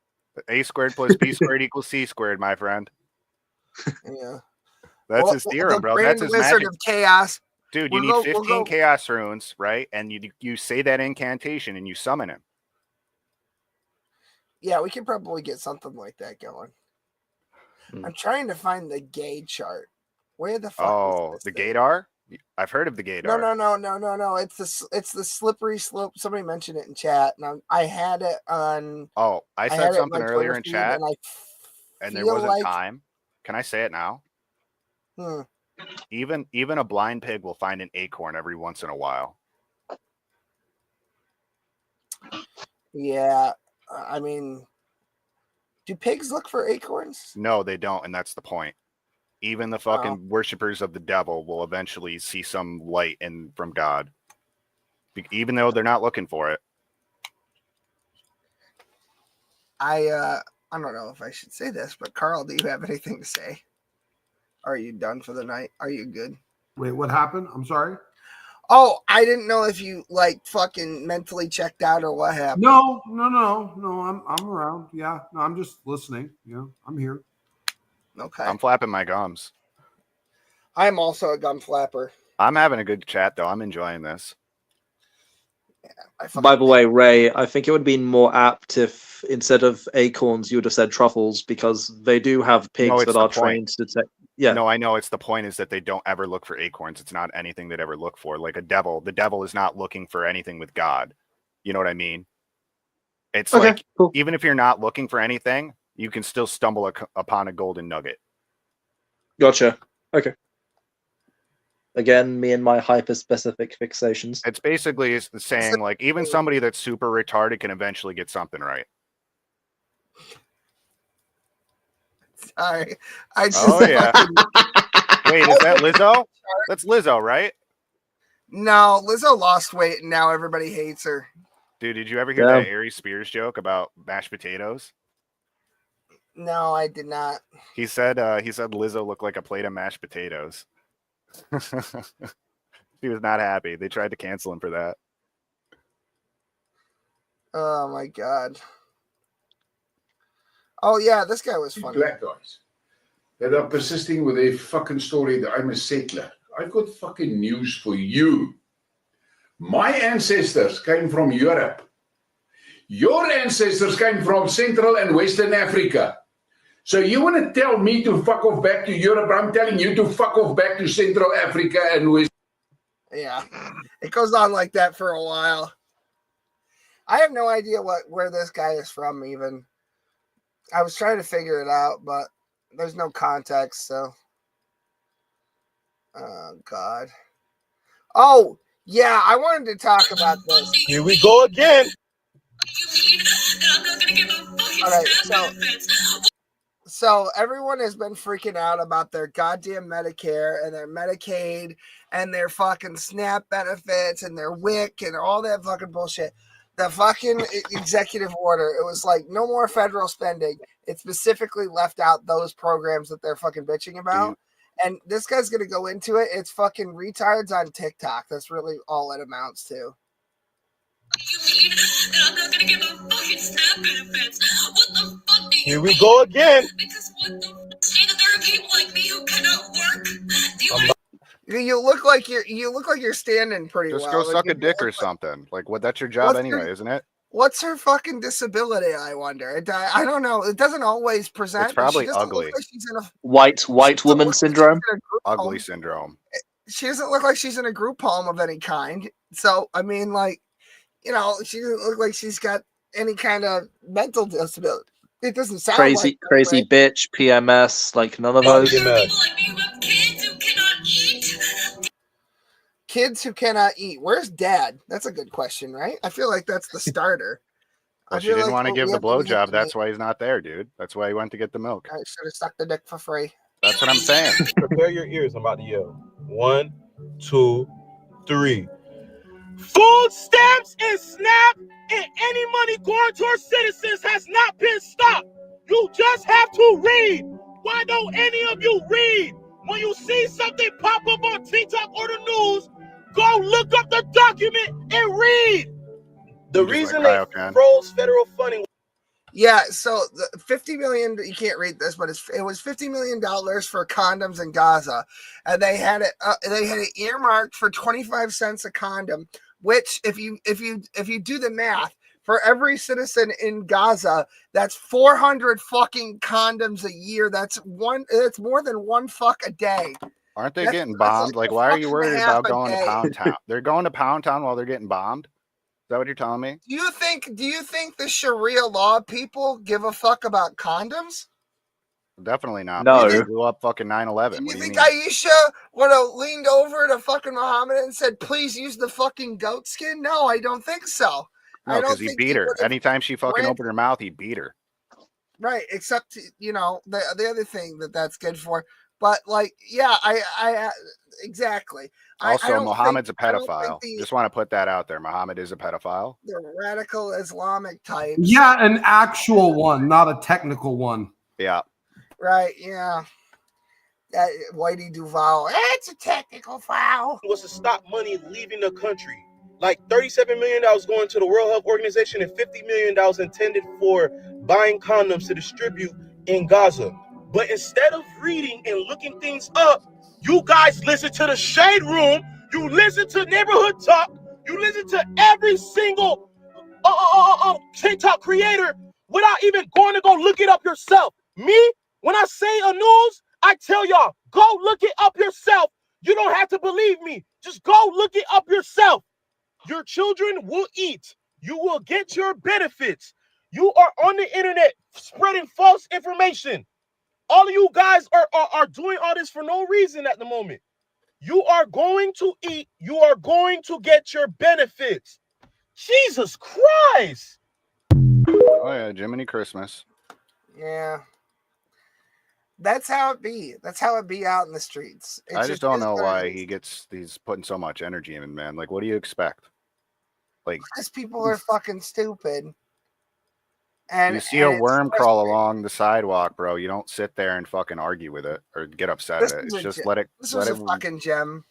A squared plus B squared equals C squared, my friend. Yeah. That's his theorem, the bro. Grand That's his Wizard magic. of Chaos. Dude, you need 15 chaos runes, right? And you say that incantation and you summon him. Yeah, we could probably get something like that going. I'm trying to find the gay chart. Where the fuck is this the Gator? I've heard of the Gator. No. It's the slippery slope. Somebody mentioned it in chat, and I had it on. Oh, I said something earlier in feed, chat, and there wasn't time. Can I say it now? Even a blind pig will find an acorn every once in a while. Yeah, I mean, do pigs look for acorns? No, they don't, and that's the point. Even the fucking worshippers of the devil will eventually see some light from God, even though they're not looking for it. I don't know if I should say this, but Carl, do you have anything to say? Are you done for the night? Are you good? Wait, what happened? I'm sorry. Oh, I didn't know if you like fucking mentally checked out or what happened. No. I'm around. Yeah, no, I'm just listening. Yeah, I'm here. Okay. I'm flapping my gums. I'm also a gum flapper. I'm having a good chat though. I'm enjoying this. By the way, Ray, I think it would have been more apt if instead of acorns, you would have said truffles because they do have pigs that are trained to detect. Yeah. No, I know. It's the point is that they don't ever look for acorns. It's not anything they'd ever look for. Like a devil, the devil is not looking for anything with God. You know what I mean? It's like, even if you're not looking for anything, you can still stumble upon a golden nugget. Gotcha. Okay. Again, me and my hyper-specific fixations. It's basically saying like even somebody that's super retarded can eventually get something right. Sorry, I just Oh yeah. Wait, is that Lizzo? That's Lizzo, right? No, Lizzo lost weight and now everybody hates her. Dude, did you ever hear that Ari Spears joke about mashed potatoes? No, I did not. He said Lizzo looked like a plate of mashed potatoes. He was not happy. They tried to cancel him for that. Oh my god. Oh yeah, this guy was funny. Black guys that are persisting with their fucking story that I'm a settler. I've got fucking news for you. My ancestors came from Europe. Your ancestors came from Central and Western Africa. So you want to tell me to fuck off back to Europe? I'm telling you to fuck off back to Central Africa and West. Yeah, it goes on like that for a while. I have no idea where this guy is from even. I was trying to figure it out, but there's no context, so. Oh, God. Oh, yeah, I wanted to talk about this. Here we go again. All right, so everyone has been freaking out about their goddamn Medicare and their Medicaid and their fucking SNAP benefits and their WIC and all that fucking bullshit. The fucking executive order, it was like no more federal spending. It specifically left out those programs that they're fucking bitching about. And this guy's going to go into it. It's fucking retards on TikTok. That's really all it amounts to. I'm not gonna give a fucking SNAP benefits. What the fuck do you Here we go again. Because what the fuck? Say that there are people like me who cannot work. You look like you're standing pretty Just well. go suck a dick or something. Like what? That's your job anyway, isn't it? What's her fucking disability? I wonder. I don't know. It doesn't always present. It's probably she doesn't ugly. Look like she's in a White woman syndrome. Ugly syndrome. She doesn't look like she's in a group home of any kind. So I mean, like, she doesn't look like she's got any kind of mental disability. It doesn't sound crazy bitch, PMS, like none of those. Kids who cannot eat. Where's dad? That's a good question, right? I feel like that's the starter. Well, she didn't want to give the blowjob. That's why he's not there, dude. That's why he went to get the milk. I should have sucked the dick for free. That's what I'm saying. Prepare your ears. I'm about to yell. 1, 2, 3. Food stamps and SNAP and any money going to our citizens has not been stopped. You just have to read. Why don't any of you read? When you see something pop up on TikTok or the news, go look up the document and read. The reason they froze federal funding. Yeah, so the $50 million. You can't read this, but it was $50 million for condoms in Gaza, and they had it. They had it earmarked for 25 cents a condom. Which, if you do the math, for every citizen in Gaza, that's 400 fucking condoms a year. That's more than one fuck a day. Aren't they getting bombed? Like, why are you worried about going to Pound Town? They're going to Pound Town while they're getting bombed? Is that what you're telling me? Do you think the Sharia law people give a fuck about condoms? Definitely not. No. They blew up fucking 9/11. You think Aisha would have leaned over to fucking Muhammad and said, please use the fucking goat skin? No, I don't think so. No, because he beat her. Anytime she fucking opened her mouth, he beat her. Right, except, the other thing that's good for. But, like, yeah, I exactly. Also, Muhammad's a pedophile. Just want to put that out there. Muhammad is a pedophile. The radical Islamic type. Yeah, an actual one, not a technical one. Yeah. Right, yeah. That Whitey Duvall. It's a technical foul. Was to stop money leaving the country. Like $37 million going to the World Health Organization and $50 million intended for buying condoms to distribute in Gaza. But instead of reading and looking things up, you guys listen to the Shade Room. You listen to Neighborhood Talk. You listen to every single TikTok creator without even going to go look it up yourself. Me, when I say a news, I tell y'all, go look it up yourself. You don't have to believe me. Just go look it up yourself. Your children will eat. You will get your benefits. You are on the internet spreading false information. All of you guys are doing all this for no reason at the moment. You are going to eat. You are going to get your benefits. Jesus Christ. Oh yeah, Jiminy Christmas. Yeah. That's how it be. That's how it be out in the streets. It I just don't is know what it why is. he's putting so much energy in, man. Like, what do you expect? Like, Because people are fucking stupid. And you see a it's worm crawl frustrating. along the sidewalk, bro. You don't sit there and fucking argue with it or get upset This at it. was It's a just gem. let it This let was it. a fucking gem.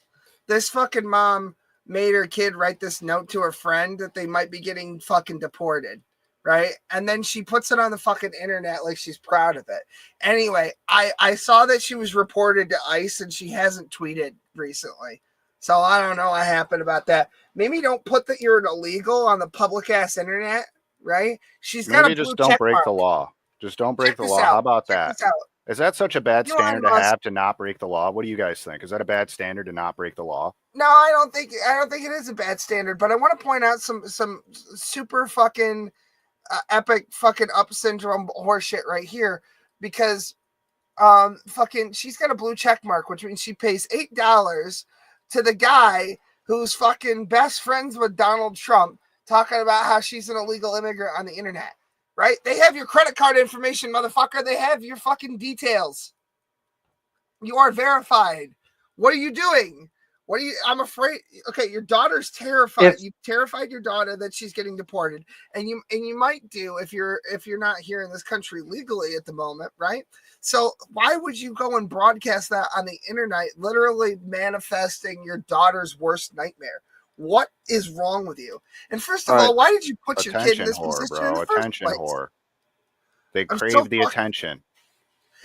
This fucking mom made her kid write this note to her friend that they might be getting fucking deported, right? And then she puts it on the fucking internet like she's proud of it. Anyway, I saw that she was reported to ICE and she hasn't tweeted recently. So I don't know what happened about that. Maybe don't put that you're an illegal on the public ass internet, right? She's got a Maybe blue just don't check break mark. the law. Just don't break Check the this law. How out. about Check that? this out. Is that such a bad Elon standard to Musk. have to not break the law? What do you guys think? Is that a bad standard to not break the law? No, I don't think it is a bad standard, but I want to point out some super fucking epic fucking up syndrome horseshit right here, because fucking she's got a blue check mark, which means she pays $8 to the guy who's fucking best friends with Donald Trump, talking about how she's an illegal immigrant on the internet. Right? They have your credit card information, motherfucker. They have your fucking details. You are verified. What are you doing? What are you? I'm afraid. Okay, your daughter's terrified. You terrified your daughter that she's getting deported, and you might do if you're not here in this country legally at the moment, right? So why would you go and broadcast that on the internet, literally manifesting your daughter's worst nightmare? What is wrong with you? And first of all, why did you put your kid in Attention this whore, position in bro. the first Attention place? whore. They I'm crave so the attention.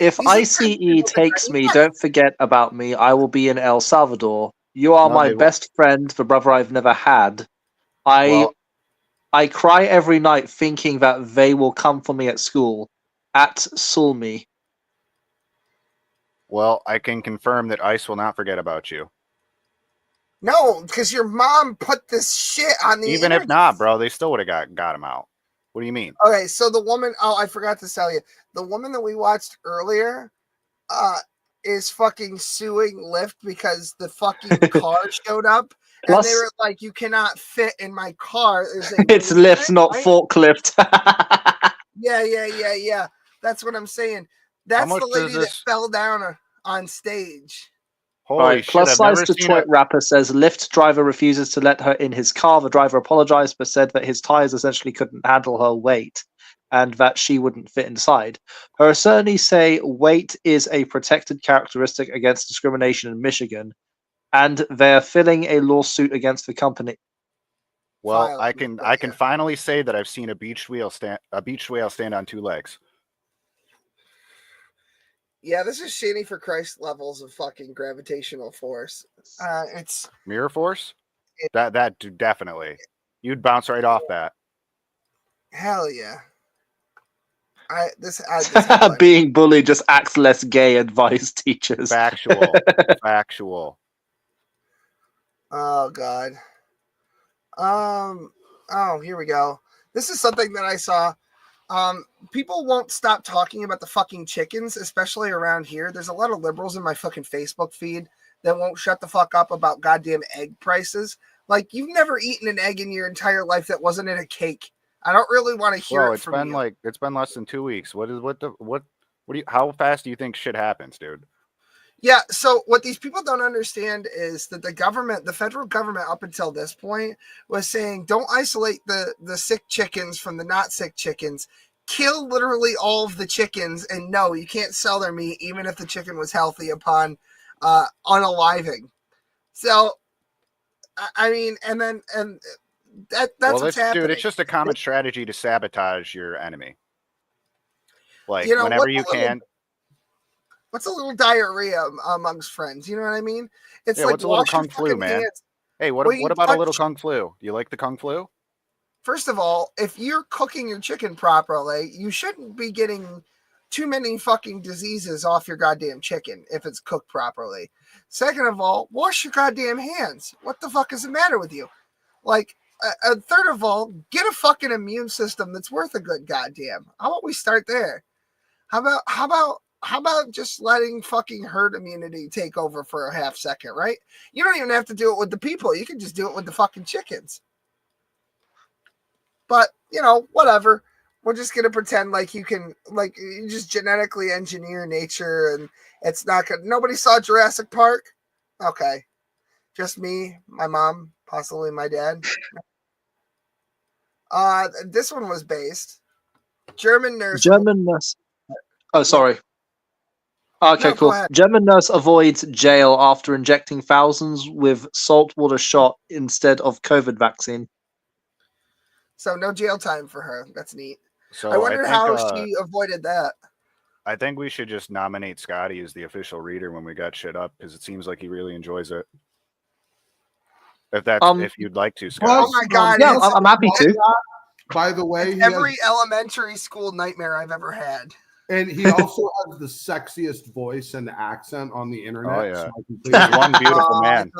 If He's a ICE takes me, don't forget about me. I will be in El Salvador. You are No, my they won't. best friend, the brother I've never had. I cry every night thinking that they will come for me at school. At Sulmi. Well, I can confirm that ICE will not forget about you. No, because your mom put this shit on the Even internet. if not, bro, they still would have got him out. What do you mean? Okay, so the woman, I forgot to tell you, the woman that we watched earlier is fucking suing Lyft because the fucking car showed up and they were like, you cannot fit in my car. There's a It's blueprint, lift, not right? forklift. Yeah. That's what I'm saying. That's much the lady does that this- fell down on stage. Holy Right, shit! plus I've size never seen Detroit rapper says Lyft driver refuses to let her in his car. The driver apologized but said that his tires essentially couldn't handle her weight and that she wouldn't fit inside. Her attorneys say weight is a protected characteristic against discrimination in Michigan, and they're filing a lawsuit against the company. Well, I can finally say that I've seen a beach whale stand on two legs. Yeah, this is Shady for Christ levels of fucking gravitational force. It's Mirror force? That definitely. You'd bounce right off that. hell yeah. Being bullied just acts less gay, advice teachers. Factual. Oh god. Oh, here we go. This is something that I saw. People won't stop talking about the fucking chickens, especially around here. There's a lot of liberals in my fucking Facebook feed that won't shut the fuck up about goddamn egg prices. Like, you've never eaten an egg in your entire life that wasn't in a cake. I don't really want to hear Bro, it from you. it's been less than 2 weeks. How fast do you think shit happens, dude? Yeah, so what these people don't understand is that the federal government up until this point was saying, don't isolate the sick chickens from the not sick chickens. Kill literally all of the chickens, and no, you can't sell their meat even if the chicken was healthy upon unaliving. So, I mean, and that's what's happening. Dude, it's just a common strategy to sabotage your enemy. Like, You know, whenever you can. What's a little diarrhea amongst friends? You know what I mean? It's Yeah, like, what's a little wash your kung flu, fucking man? hands. Hey, what When you about a touch- little kung flu? Do you like the kung flu? First of all, if you're cooking your chicken properly, you shouldn't be getting too many fucking diseases off your goddamn chicken if it's cooked properly. Second of all, wash your goddamn hands. What the fuck is the matter with you? Like, third of all, get a fucking immune system that's worth a good goddamn. How about we start there? How about how about just letting fucking herd immunity take over for a half second, right? You don't even have to do it with the people. You can just do it with the fucking chickens. But, you know, whatever. We're just going to pretend like you can, like, you just genetically engineer nature and it's not good. Nobody saw Jurassic Park? Okay. Just me, my mom, possibly my dad. This one was based. German nurse. Oh, sorry. Okay, No, go cool. ahead. German nurse avoids jail after injecting thousands with saltwater shot instead of COVID vaccine. So no jail time for her. That's neat. So I wonder think, how she avoided that. I think we should just nominate Scotty as the official reader when we got shit up because it seems like he really enjoys it. If that's if you'd like to, Scotty. Oh my god! Yeah, I'm happy to. By the way, he every has, elementary school nightmare I've ever had. and he also has the sexiest voice and accent on the internet. Oh, yeah. so I He's one beautiful man.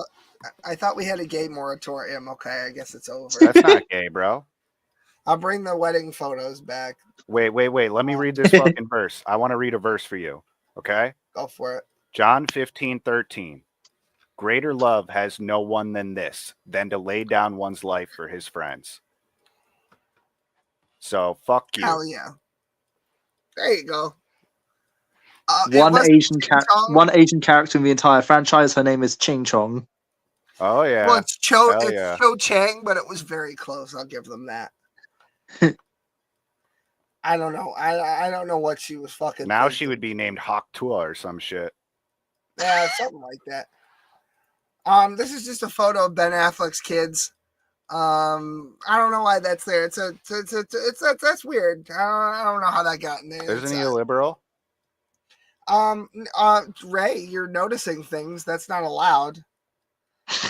I thought we had a gay moratorium. Okay, I guess it's over. That's not gay, bro. I'll bring the wedding photos back. Wait. Let me read this fucking verse. I want to read a verse for you. Okay? Go for it. John 15:13. Greater love has no one than this, than to lay down one's life for his friends. So fuck you. Hell yeah. There you go. One Asian character in the entire franchise. Her name is Ching Chong. Oh yeah. Well, it's Cho Hell Chang, but it was very close. I'll give them that. I don't know. I don't know what she was fucking. Now thinking. she would be named Hawk Tua or some shit. Yeah, something like that. This is just a photo of Ben Affleck's kids. I don't know why that's there. That's weird. I don't know how that got in there. Isn't he a liberal? Ray, you're noticing things. That's not allowed.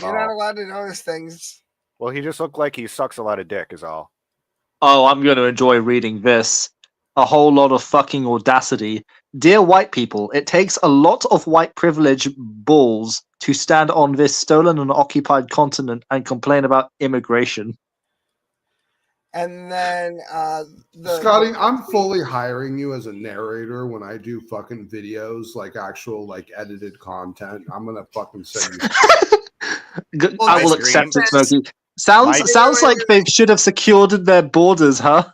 You're not allowed to notice things. Well, he just looked like he sucks a lot of dick, is all. Oh, I'm going to enjoy reading this. A whole lot of fucking audacity. Dear white people, it takes a lot of white privilege balls to stand on this stolen and occupied continent and complain about immigration. And then Scotty, I'm fully hiring you as a narrator when I do fucking videos, like actual like edited content. I'm gonna fucking send you. I will accept it, Smokey. Sounds like they should have secured their borders, huh?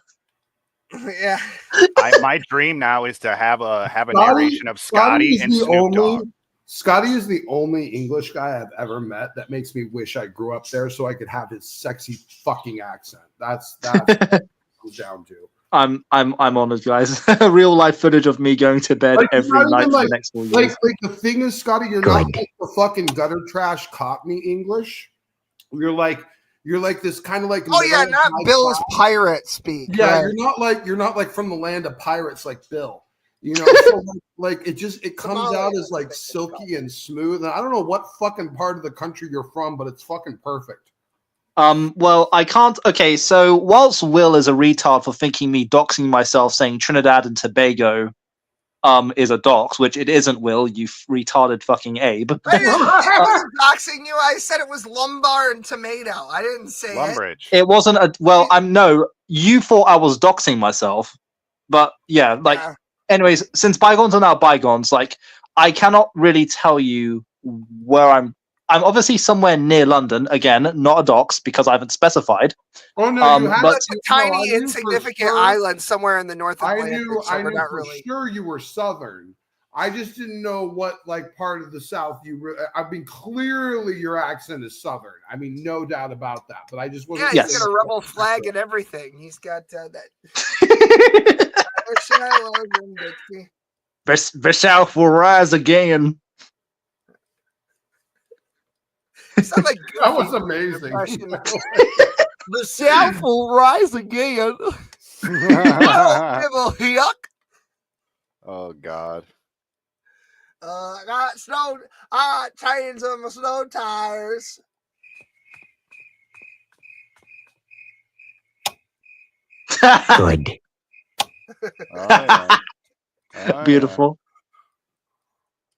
Yeah. My dream now is to have a narration of Scotty and Snoop Dogg. Scotty is the only English guy I've ever met that makes me wish I grew up there so I could have his sexy fucking accent. That's what it comes down to. I'm honored, guys. Real life footage of me going to bed every night for the next 4 years. Like the thing is, Scotty, you're not like the fucking gutter trash Cockney English. You're like this kind of like not Bill's pirate speak. Yeah, right. you're not like from the land of pirates like Bill. You know, so like it comes out as like silky and smooth. And I don't know what fucking part of the country you're from, but it's fucking perfect. Well, I can't. Okay, so whilst Will is a retard for thinking me doxing myself, saying Trinidad and Tobago is a dox, which it isn't, Will, you retarded fucking Abe. I wasn't doxing you. I said it was lumbar and tomato. I didn't say Lumbridge. It wasn't a you thought I was doxing myself. But yeah, like anyways, since bygones are now bygones, like I cannot really tell you where I'm obviously somewhere near London, again, not a dox because I haven't specified. Oh no, you but a tiny insignificant island somewhere in the North Atlantic. I knew not for really. sure you were Southern. I just didn't know what like part of the South you were. I mean, clearly your accent is Southern. I mean, no doubt about that. But I just wasn't. Yeah, he's got a rebel flag and everything. He's got that. The South will rise again. Like that was amazing. The South will rise again. Yuck. Oh God. Got snow. Chains on my snow tires. Good. Beautiful.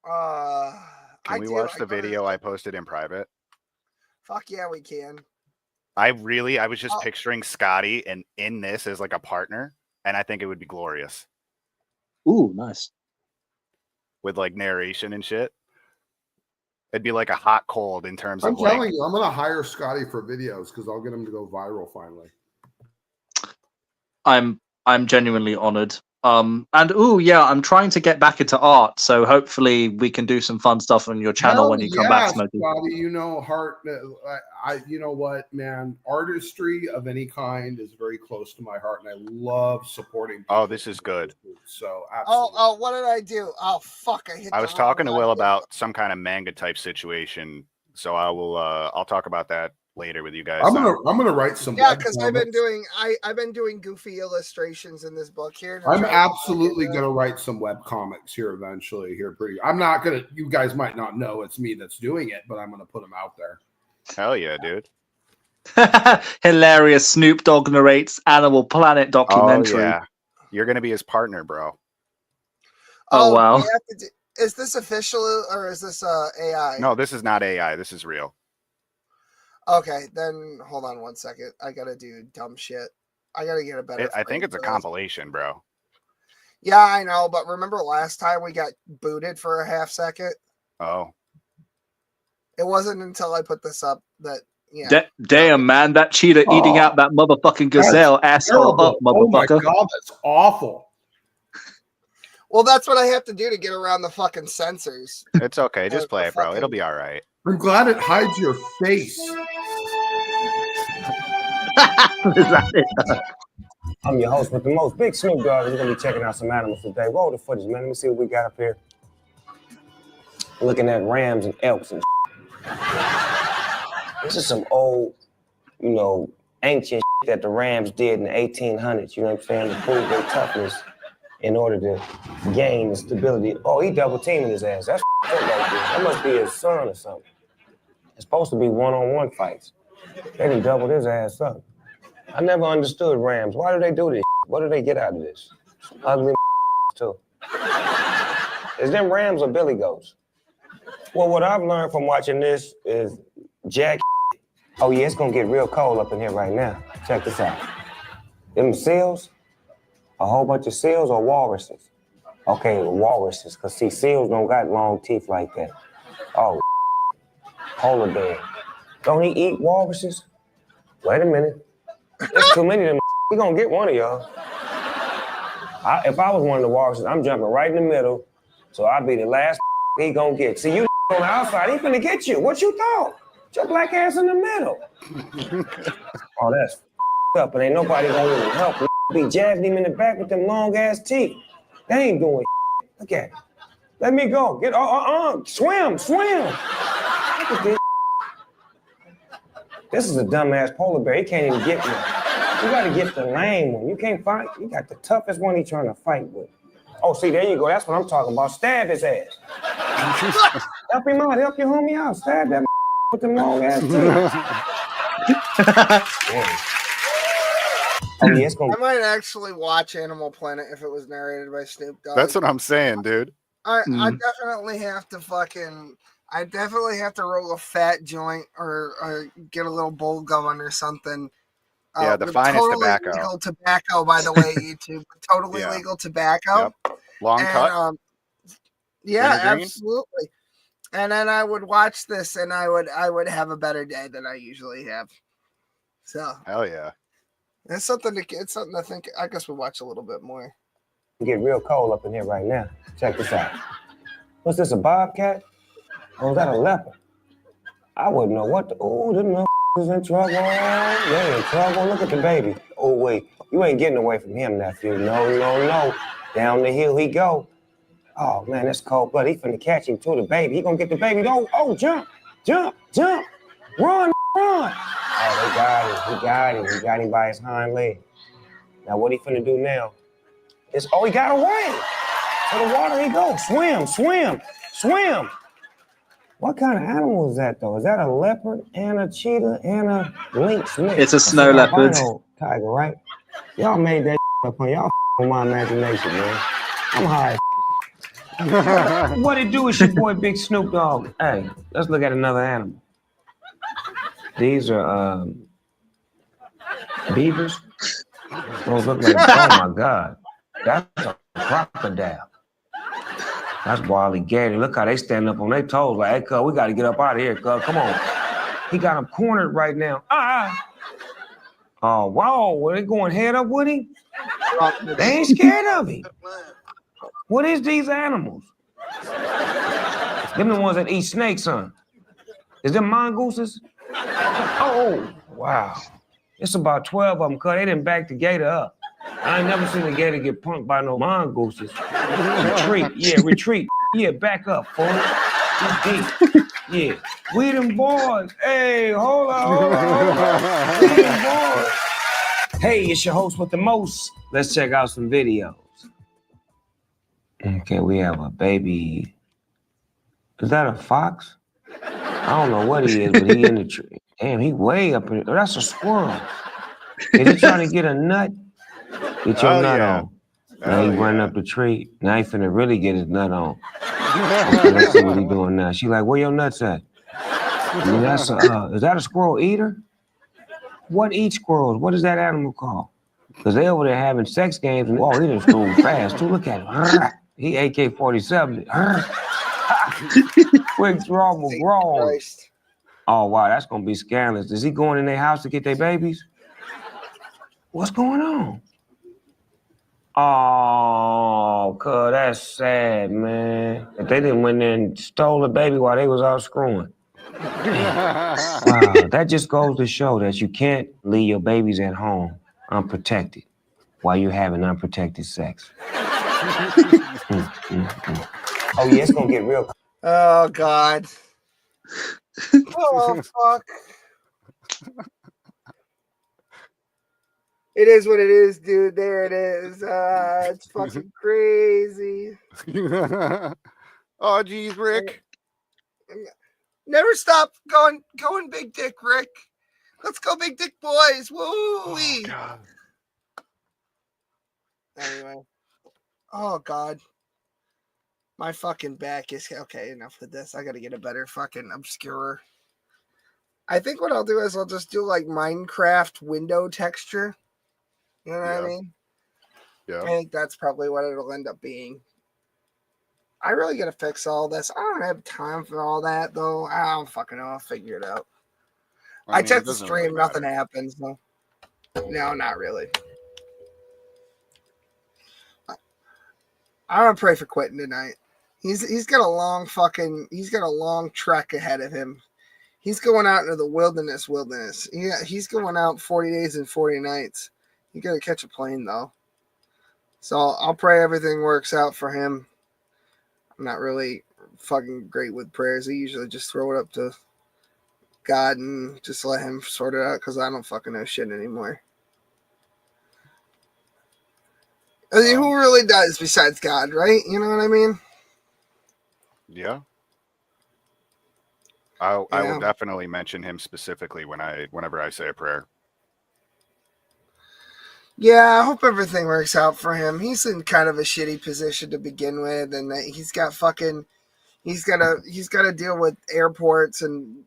Can we watch the video I posted in private? Fuck yeah, we can. I was just picturing Scotty and in this as like a partner, and I think it would be glorious. Ooh, nice. with like narration and shit. It'd be like a hot cold in terms I'm of like. telling you, I'm gonna hire Scotty for videos because I'll get him to go viral finally. I'm genuinely honored. And yeah, I'm trying to get back into art, so hopefully we can do some fun stuff on your channel Hell when you come back, Smokey. Scotty, you know, you know what, man, artistry of any kind is very close to my heart, and I love supporting people. Oh, this is good. So, absolutely. Oh, what did I do? Oh, fuck! I was talking to Will about some kind of manga type situation, so I will. I'll talk about that later with you guys. I'm gonna write some. Yeah, because I've been doing goofy illustrations in this book here. I'm absolutely gonna write some web comics here eventually. I'm not gonna. You guys might not know it's me that's doing it, but I'm gonna put them out there. Hell yeah, dude! Hilarious. Snoop Dogg narrates Animal Planet documentary. Oh, yeah. You're gonna be his partner, bro. Oh wow! Is this official or is this AI? No, this is not AI. This is real. Okay, then hold on 1 second. I gotta do dumb shit. I gotta get a better. I think it's a compilation, bro. Yeah, I know, but remember last time we got booted for a half second? Oh. It wasn't until I put this up that Damn, man, that cheetah eating out that motherfucking gazelle, asshole up, motherfucker. Oh my god, that's awful. Well, that's what I have to do to get around the fucking censors. It's okay. Just play it, bro. It'll be all right. I'm glad it hides your face. I'm your host with the most, Big Snoop Dogg. We're gonna be checking out some animals today. Roll the footage, man. Let me see what we got up here. Looking at rams and elks and this is some old, you know, ancient that the Rams did in the 1800s. You know what I'm saying? To prove their toughness in order to gain the stability. Oh, he double teaming his ass. That's right there. That must be his son or something. It's supposed to be one-on-one fights. They done doubled his ass up. I never understood Rams. Why do they do this? What do they get out of this? Some ugly too. Is them Rams or Billy Goats? Well, what I've learned from watching this is Jack. Oh yeah, it's gonna get real cold up in here right now. Check this out. Them seals, a whole bunch of seals or walruses? Okay, walruses, because see, seals don't got long teeth like that. Oh, polar bear. Don't he eat walruses? Wait a minute. There's too many of them. We gonna get one of y'all. If I was one of the walruses, I'm jumping right in the middle, so I'll be the last he gonna get. See, you on the outside, he finna get you. What you thought? Your black ass in the middle. Oh, that's up, and ain't nobody gonna even help. Be jabbing him in the back with them long ass teeth. They ain't doing. Look at it. Let me go. Get swim. Look at this. This is a dumbass polar bear. He can't even get me. You gotta get the lame one. You can't fight. You got the toughest one he's trying to fight with. Oh, see, there you go. That's what I'm talking about. Stab his ass. Help him out. Help your homie out. Stab that with them long ass teeth. Oh, yeah, I might actually watch Animal Planet if it was narrated by Snoop Dogg. That's what I'm saying, dude. I definitely have to roll a fat joint or get a little bowl going or something. Yeah, the finest totally tobacco. Legal tobacco, by the way, YouTube. Totally legal tobacco. Yep. Long cut. Yeah, Wintergreen? absolutely. And then I would watch this, and I would have a better day than I usually have. So hell yeah. It's something to think. I guess we'll watch a little bit more. Get real cold up in here right now. Check this out. What's this, a bobcat? Or is that a leopard? I wouldn't know what the. Oh, them motherfuckers in trouble. They in trouble. Look at the baby. Oh, wait. You ain't getting away from him, nephew. No. Down the hill he go. Oh, man, that's cold blood. He finna catch him to the baby. He gonna get the baby. Oh, jump. Run. Oh, they got him. He got him by his hind leg. Now, what he finna do now is, he got away. To the water he goes. Swim. What kind of animal is that, though? Is that a leopard and a cheetah and a lynx mix? It's a snow leopard. Tiger, right? Y'all made that up on y'all on my imagination, man. I'm high. What it do is your boy Big Snoop Dogg. Hey, let's look at another animal. These are beavers. Those look like, oh my God, that's a crocodile. That's Wally Gator. Look how they stand up on their toes like, hey, cuz, we got to get up out of here, cuz. Come on. He got him cornered right now. Oh, wow. Were they going head up with him? They ain't scared of him. What is these animals? Them the ones that eat snakes, son. Is them mongooses? Oh, wow. It's about 12 of them, cuz. They didn't back the gator up. I ain't never seen a gator get punked by no mongooses. Retreat. Yeah, retreat. Yeah, back up, fool. Deep. Yeah. We them boys. Hey, hold on. We them boys. Hey, it's your host with the most. Let's check out some videos. Okay, we have a baby. Is that a fox? I don't know what he is, but he in the tree. Damn, he way up in. Oh, that's a squirrel. Is he trying to get a nut? Get your nut on. Now he running up the tree. Now he finna really get his nut on. Okay, let's see what he doing now. She like, where your nuts at? I mean, that's is that a squirrel eater? What eats squirrels? What is that animal called? Because they over there having sex games. And, oh, he done screwed fast, too. Look at him. He AK-47. Quick draw McGraw. Oh, wow, that's going to be scandalous. Is he going in their house to get their babies? What's going on? Oh, cuz, that's sad, man. If they didn't went in and stole the baby while they was out screwing. Wow, that just goes to show that you can't leave your babies at home unprotected while you're having unprotected sex. Oh, yeah, it's going to get real. Oh, God. Oh, fuck. It is what it is, dude. There it is. It's fucking crazy. Oh, geez, Rick. Never stop going big dick, Rick. Let's go big dick boys. Woo-wee. Oh, God. Anyway. Oh, God. My fucking back is... Okay, enough with this. I got to get a better fucking obscurer. I think what I'll do is I'll just do like Minecraft window texture. You know what I mean? Yeah. I think that's probably what it'll end up being. I really got to fix all this. I don't have time for all that, though. I don't fucking know. I'll figure it out. I checked the stream. Nothing happens. No, not really. I want to pray for Quentin tonight. He's got a long trek ahead of him. He's going out into the wilderness. Yeah, he's going out 40 days and 40 nights. You got to catch a plane, though. So I'll pray everything works out for him. I'm not really fucking great with prayers. I usually just throw it up to God and just let him sort it out because I don't fucking know shit anymore. I mean, who really does besides God, right? You know what I mean? Yeah. I will definitely mention him specifically whenever I say a prayer. Yeah, I hope everything works out for him. He's in kind of a shitty position to begin with, and he's got to deal with airports and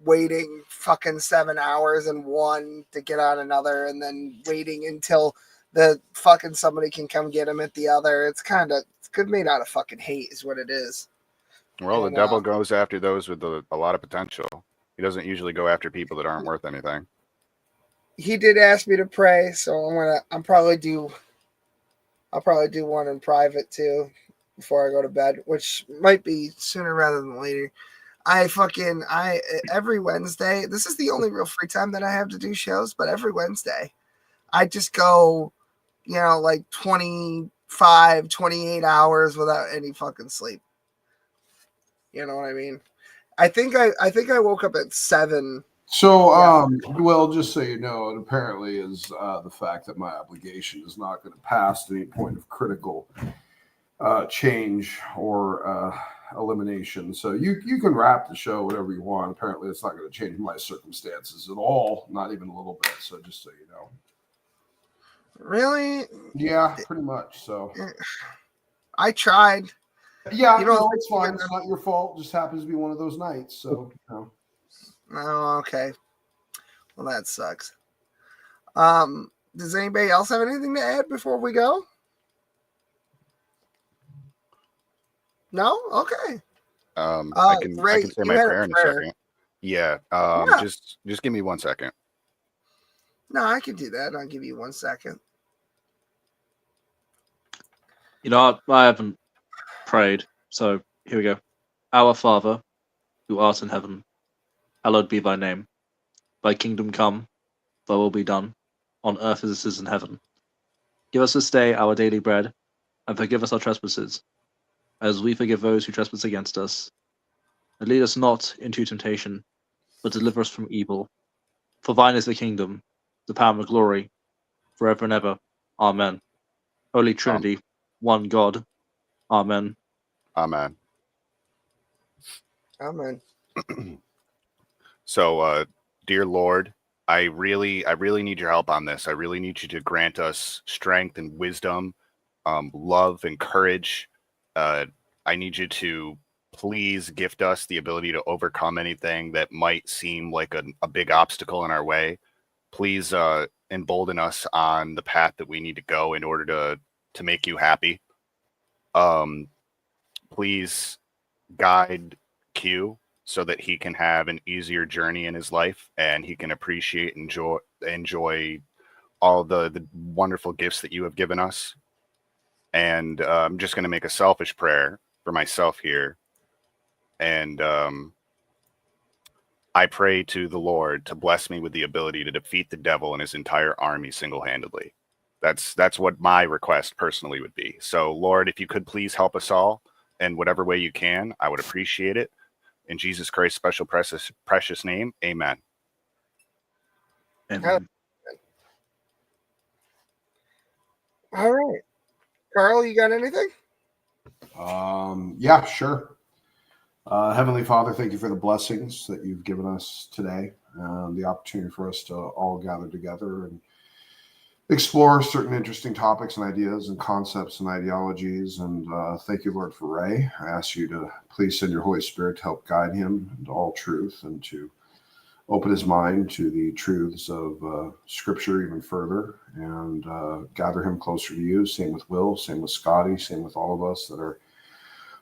waiting fucking 7 hours in one to get on another, and then waiting until the fucking somebody can come get him at the other. It's good made out of fucking hate is what it is. Well, the devil goes after those with a lot of potential. He doesn't usually go after people that aren't worth anything. He did ask me to pray, so I'll probably do one in private too before I go to bed, which might be sooner rather than later. Every Wednesday, this is the only real free time that I have to do shows, but every Wednesday I just go, like 25, 28 hours without any fucking sleep. You know what I mean? I think I woke up at 7. So, well, just so you know, it apparently is the fact that my obligation is not going to pass to any point of critical change or elimination. So you can wrap the show whatever you want. Apparently, it's not going to change my circumstances at all, not even a little bit. So just so you know. Really? Yeah, pretty much. So I tried. Yeah, it's fine. It's not your fault. It just happens to be one of those nights. So. Oh, okay. Well, that sucks. Does anybody else have anything to add before we go? No? Okay. I can Ray, say you my had a prayer in a prayer. second. Yeah. Yeah. Just give me 1 second. No, I can do that. I'll give you 1 second. You know, I haven't prayed, so here we go. Our Father, who art in heaven, hallowed be thy name. Thy kingdom come, thy will be done, on earth as it is in heaven. Give us this day our daily bread, and forgive us our trespasses, as we forgive those who trespass against us. And lead us not into temptation, but deliver us from evil. For thine is the kingdom, the power and the glory, forever and ever. Amen. Holy Trinity, one God. Amen. Amen. Amen. So, dear Lord, I really need your help on this. I really need you to grant us strength and wisdom, love and courage. I need you to please gift us the ability to overcome anything that might seem like a big obstacle in our way. Please embolden us on the path that we need to go in order to make you happy. Please guide Q so that he can have an easier journey in his life and he can appreciate and enjoy all the wonderful gifts that you have given us. And I'm just going to make a selfish prayer for myself here. And I pray to the Lord to bless me with the ability to defeat the devil and his entire army single-handedly. That's what my request personally would be. So, Lord, if you could please help us all in whatever way you can, I would appreciate it. In Jesus Christ's special precious name, amen. Amen. All right. Carl, you got anything? Yeah, sure. Heavenly Father, thank you for the blessings that you've given us today, the opportunity for us to all gather together and explore certain interesting topics and ideas and concepts and ideologies. And thank you, Lord, for Ray. I ask you to please send your Holy Spirit to help guide him into all truth and to open his mind to the truths of Scripture even further and gather him closer to you. Same with Will, same with Scotty, same with all of us that are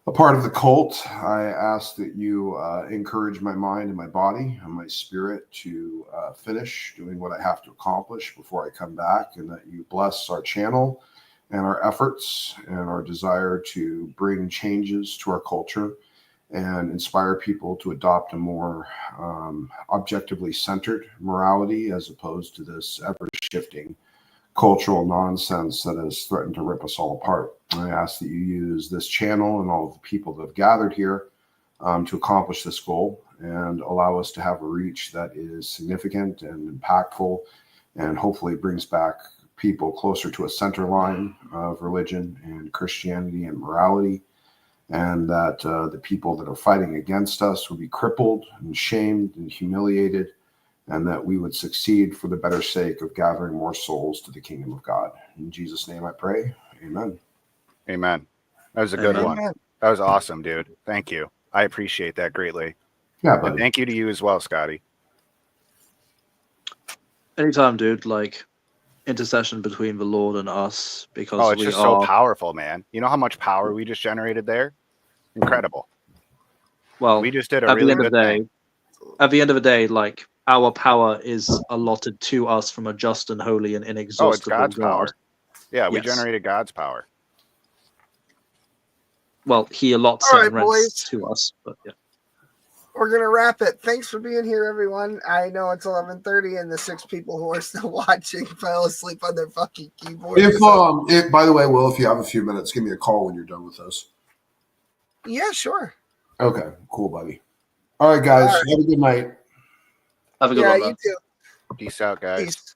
a part of the cult. I ask that you encourage my mind and my body and my spirit to finish doing what I have to accomplish before I come back, and that you bless our channel and our efforts and our desire to bring changes to our culture and inspire people to adopt a more objectively centered morality as opposed to this ever-shifting cultural nonsense that has threatened to rip us all apart. I ask that you use this channel and all of the people that have gathered here to accomplish this goal and allow us to have a reach that is significant and impactful and hopefully brings back people closer to a center line of religion and Christianity and morality, and that the people that are fighting against us will be crippled and shamed and humiliated, and that we would succeed for the better sake of gathering more souls to the kingdom of God. In Jesus' name I pray. Amen. Amen. That was a good one. That was awesome, dude. Thank you. I appreciate that greatly. Yeah, and buddy. thank you to you as well, Scotty. Anytime, dude, like intercession between the Lord and us, because Oh, it's we just are so powerful, man. You know how much power we just generated there? Incredible. well, We just did a at really the end of good the day, thing. at the end of the day, like our power is allotted to us from a just and holy and Oh, it's inexhaustible God's God. power. Yeah, we Yes. generated God's power. Well, he allots All certain right, rents boys. to us, but yeah. We're gonna wrap it. Thanks for being here, everyone. I know it's 11:30, and the 6 people who are still watching fell asleep on their fucking keyboard. By the way, Will, if you have a few minutes, give me a call when you're done with this. Yeah, sure. Okay, cool, buddy. All right, guys. All right. Have a good night. Have a good Yeah, one, you man. too. Peace out, guys. Peace.